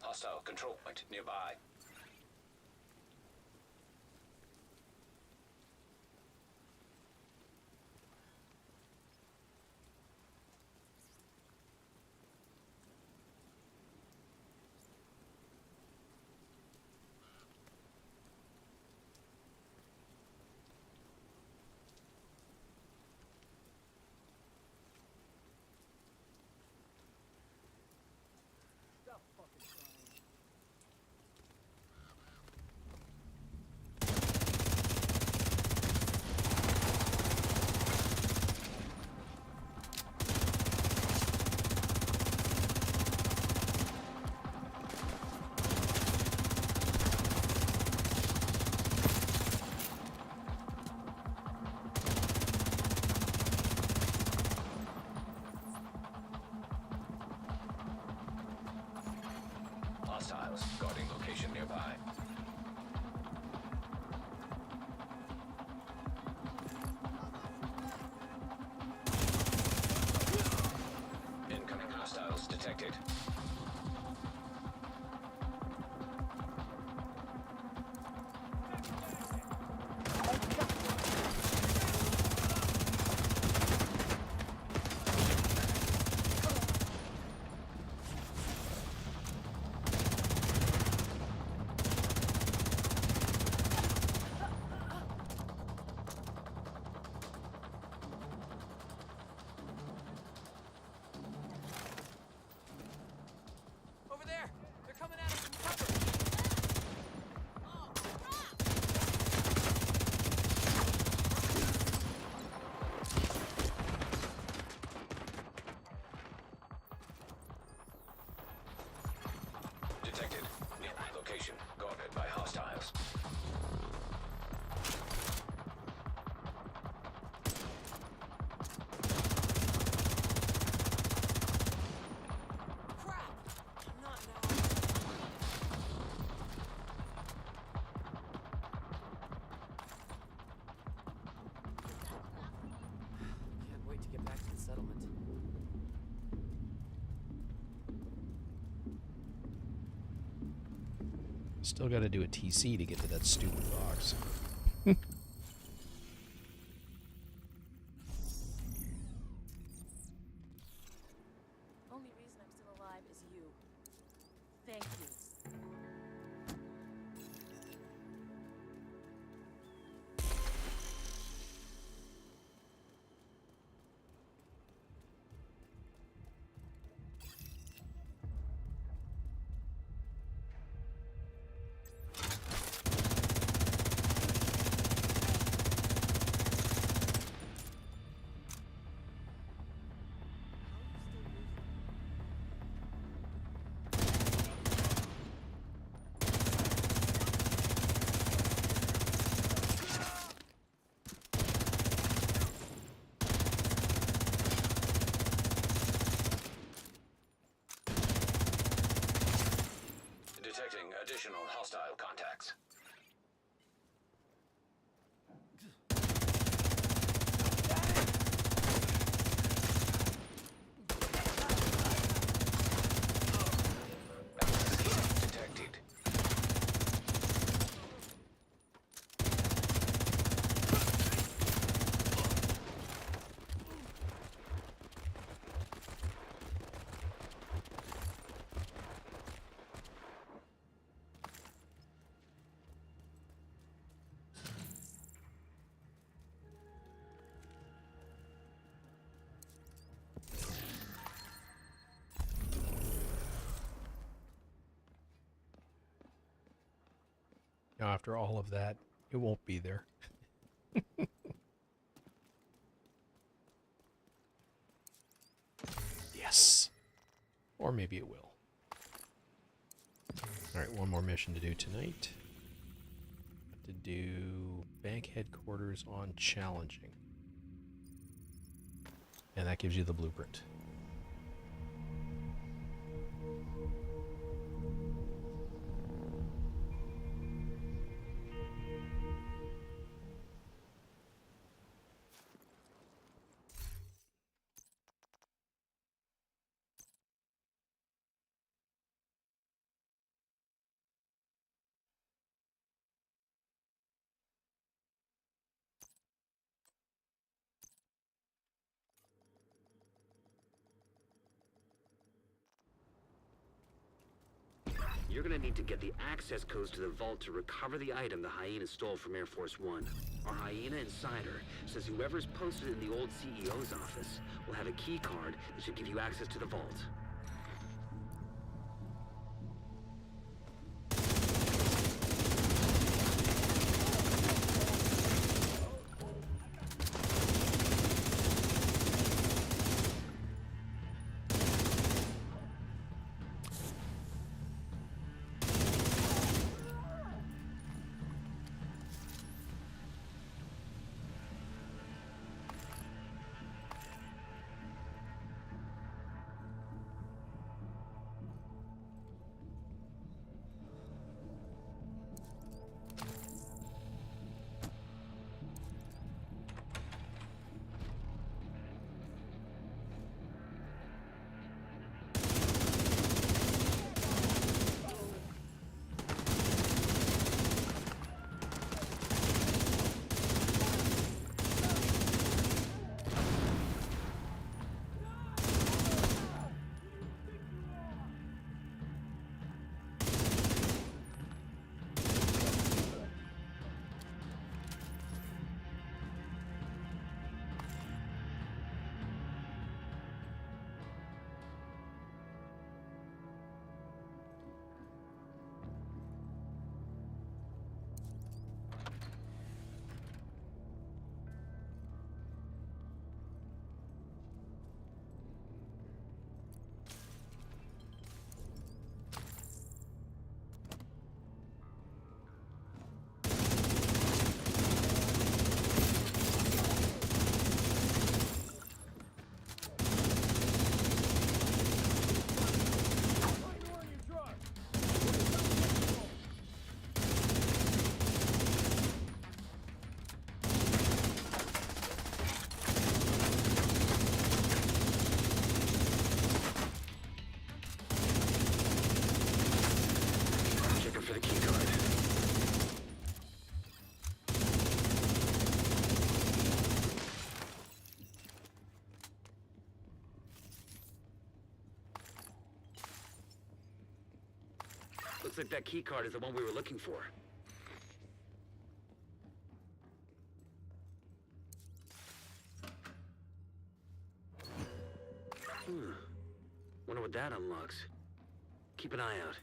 Hostile control point nearby. Stop fucking trying. Hostiles guarding location nearby. Incoming hostiles detected. Over there! They're coming at us from cover! Detected. Nearby location guarded by hostiles. Crap! Not now. Can't wait to get back to the settlement. Still got to do a TC to get to that stupid box. Only reason I'm still alive is you. Thank you. after all of that, it won't be there. Yes. Or maybe it will. Alright, one more mission to do tonight. Have to do bank headquarters on challenging. And that gives you the blueprint. You're gonna need to get the access codes to the vault to recover the item the Hyena stole from Air Force One. Our Hyena insider says whoever's posted in the old CEO's office will have a key card that should give you access to the vault. Looks like that key card is the one we were looking for. Wonder what that unlocks. Keep an eye out.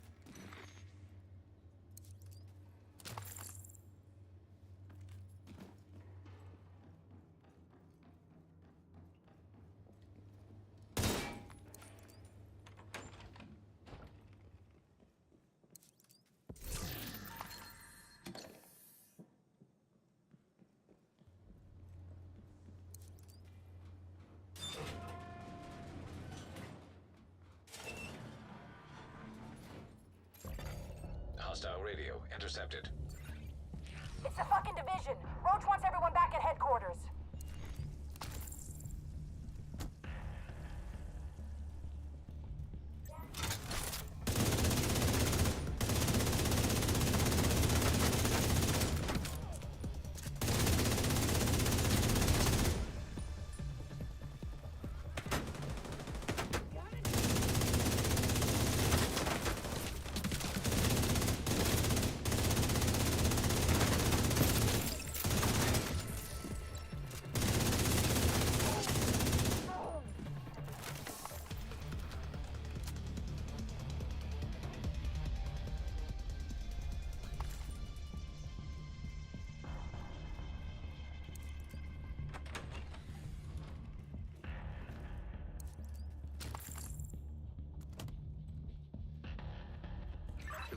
Hostile radio intercepted. It's the fucking division. Roach wants everyone back at headquarters.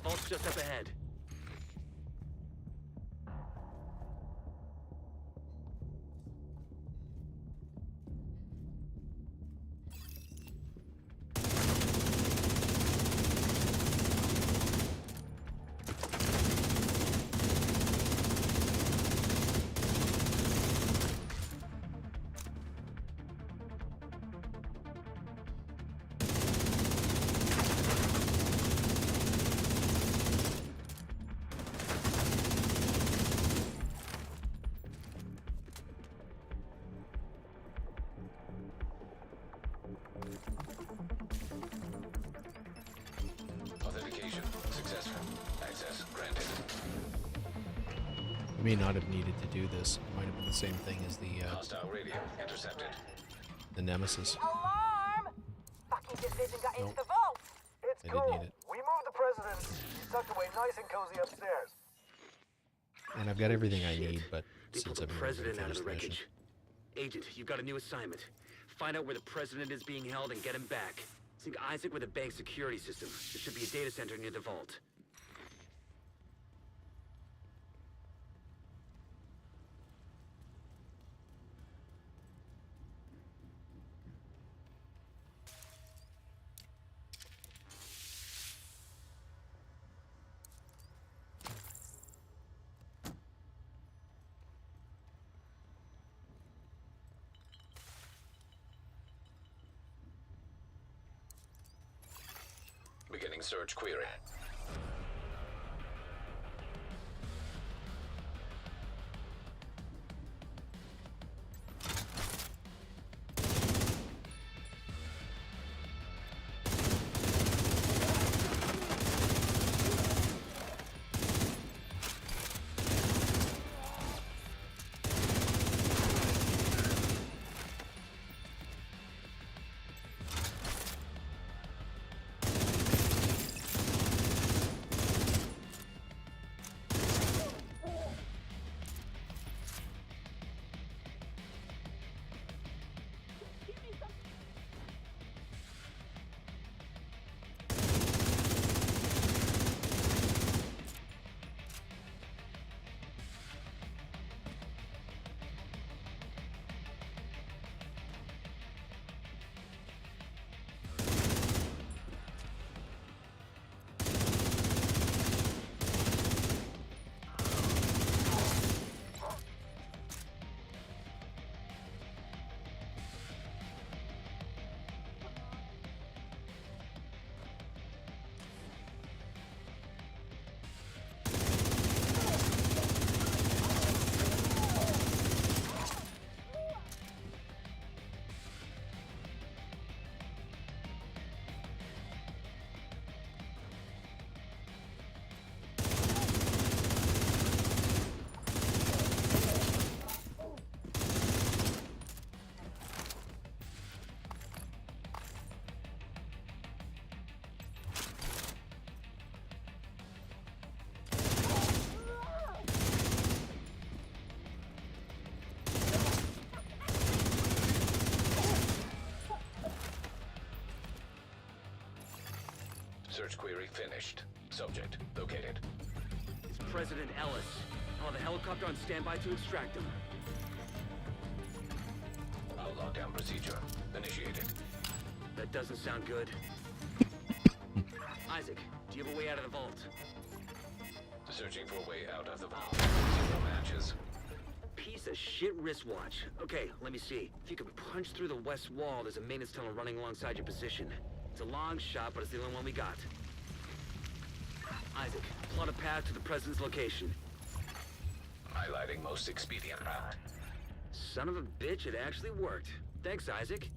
The vault's just up ahead. Authentication successful. Access granted. We may not have needed to do this. It might have been the same thing as Hostile radio intercepted. the Nemesis. Alarm! Fucking division got into Nope. the vault! It's I did cool. need it. We moved the president. He's tucked away nice and cozy upstairs. And I've got everything I Shit. need, but They pulled since the I've been president out of the mission. wreckage. Agent, you've got a new assignment. Find out where the president is being held and get him back. Sync Isaac with the bank security system. There should be a data center near the vault. Beginning search query. Search query finished. Subject located. It's President Ellis. I'll have a helicopter on standby to extract him. All lockdown procedure initiated. That doesn't sound good. Isaac, do you have a way out of the vault? Searching for a way out of the vault. 0 matches. Piece of shit wristwatch. Okay, let me see. If you can punch through the west wall, there's a maintenance tunnel running alongside your position. It's a long shot, but it's the only one we got. Isaac, plot a path to the president's location. Highlighting most expedient route. Son of a bitch, it actually worked. Thanks, Isaac.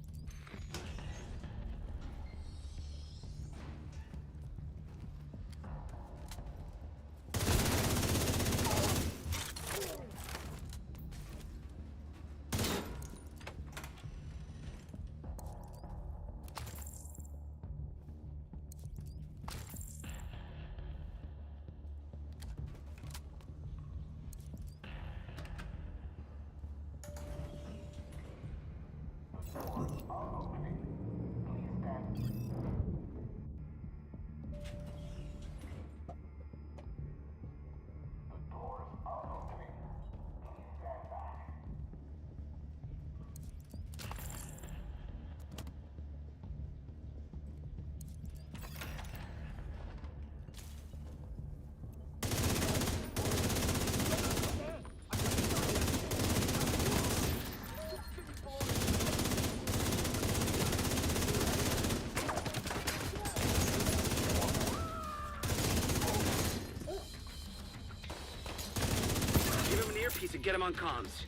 get him on comms.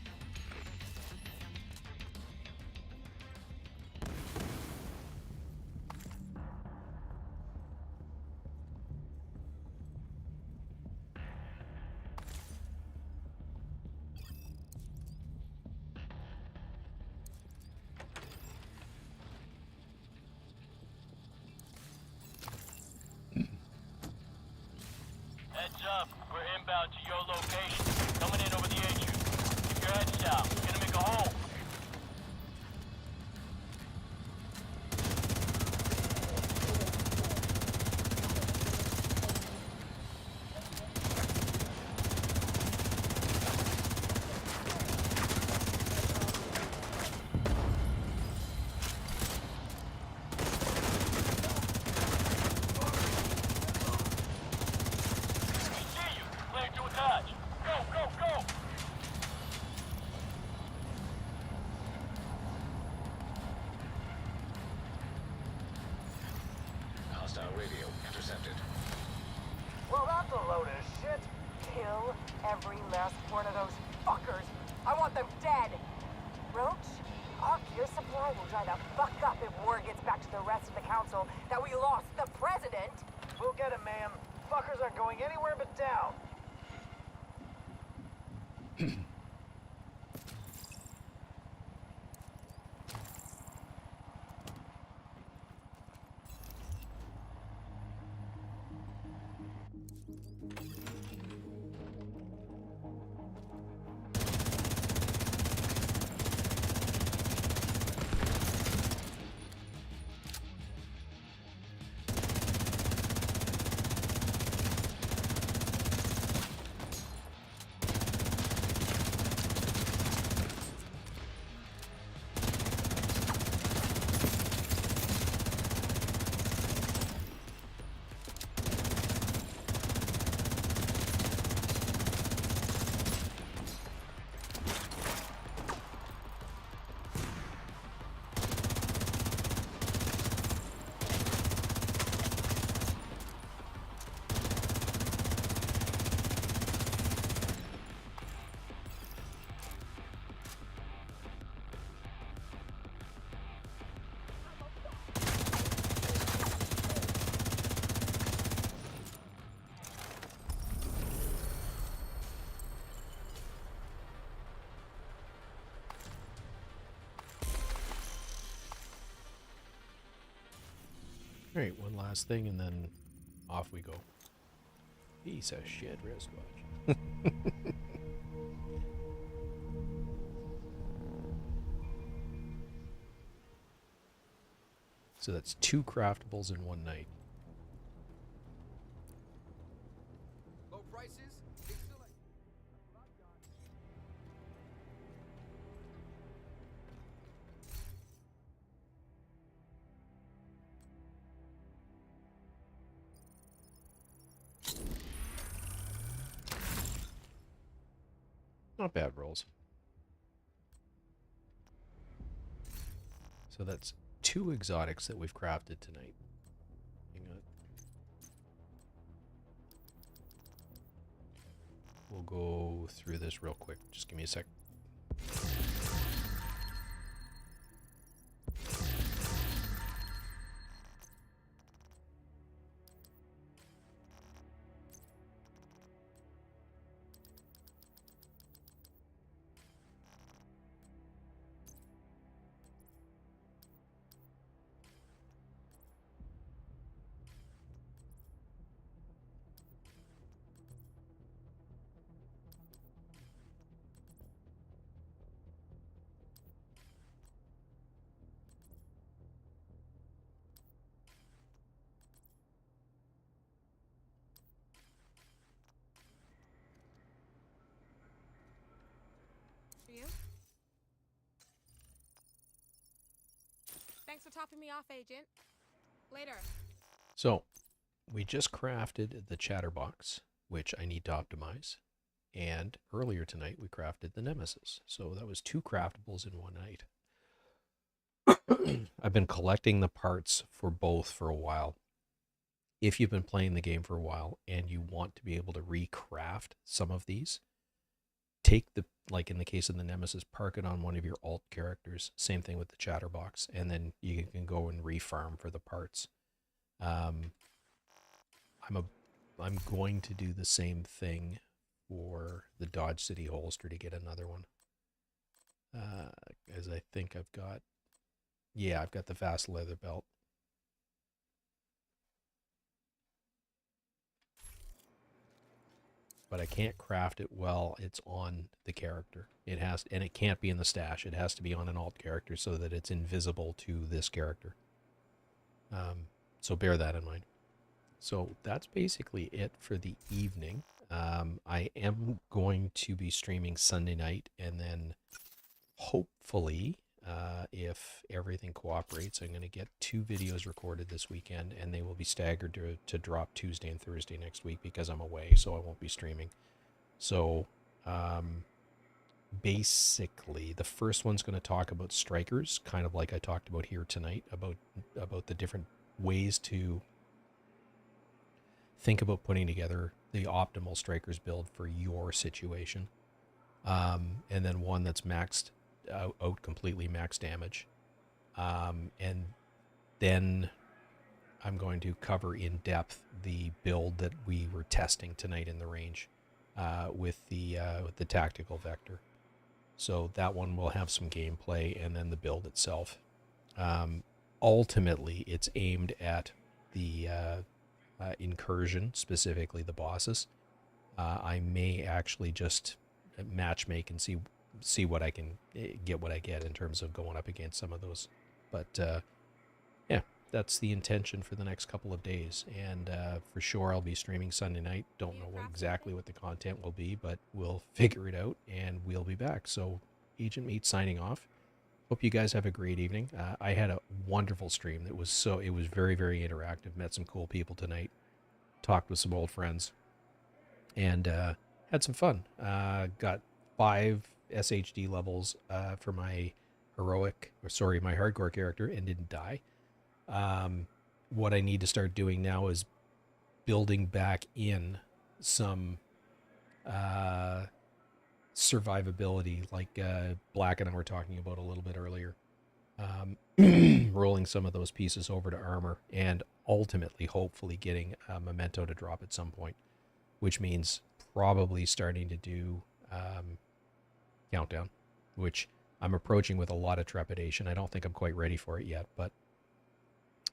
Heads up, we're inbound to your location. Coming in over the HU. Keep your heads down. We're gonna make a hole. Clear to attach. Go, go, go! Hostile radio intercepted. Well, that's a load of shit. Kill every last one of those fuckers. I want them dead. Roach, our gear supply will dry the fuck up if word gets back to the rest of the council that we lost the president. We'll get him, ma'am. Fuckers aren't going anywhere but down. All right, one last thing, and then off we go. Piece of shit wristwatch. So that's 2 craftables in one night. Low prices? It's still like... Not bad rolls. So that's 2 exotics that we've crafted tonight. Hang on. We'll go through this real quick. Just give me a sec. For you? Thanks for topping me off, Agent. Later. So, we just crafted the Chatterbox, which I need to optimize. And earlier tonight, we crafted the Nemesis. So that was 2 craftables in one night. I've been collecting the parts for both for a while. If you've been playing the game for a while and you want to be able to recraft some of these, take the, like in the case of the Nemesis, park it on one of your alt characters. Same thing with the Chatterbox, and then you can go and refarm for the parts. I'm going to do the same thing for the Dodge City holster to get another one. As I think I've got, yeah, I've got the fast leather belt. But I can't craft it while it's on the character. It has, and it can't be in the stash. It has to be on an alt character so that it's invisible to this character. So bear that in mind. So that's basically it for the evening. I am going to be streaming Sunday night, and then hopefully, if everything cooperates, I'm going to get 2 videos recorded this weekend, and they will be staggered to drop Tuesday and Thursday next week because I'm away, so I won't be streaming. So basically, the first one's going to talk about strikers, kind of like I talked about here tonight, about the different ways to think about putting together the optimal strikers build for your situation. And then one that's maxed out completely, max damage. And then I'm going to cover in depth the build that we were testing tonight in the range with the tactical vector. So that one will have some gameplay, and then the build itself. Ultimately, it's aimed at the incursion, specifically the bosses. I may actually just matchmake and see what I can get, what I get in terms of going up against some of those. But yeah, that's the intention for the next couple of days. And for sure, I'll be streaming Sunday night. Don't know exactly what the content will be, but we'll figure it out, and we'll be back. So Agent Meat signing off. Hope you guys have a great evening. I had a wonderful stream. It was very, very interactive. Met some cool people tonight. Talked with some old friends. And had some fun. Got 5 SHD levels for my my hardcore character, and didn't die. What I need to start doing now is building back in some survivability, like Black and I were talking about a little bit earlier. Rolling some of those pieces over to armor, and ultimately, hopefully, getting a memento to drop at some point, which means probably starting to do Countdown, which I'm approaching with a lot of trepidation. I don't think I'm quite ready for it yet, but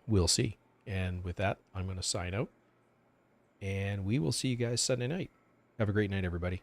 we'll see. And with that, I'm going to sign out, and we will see you guys Sunday night. Have a great night, everybody.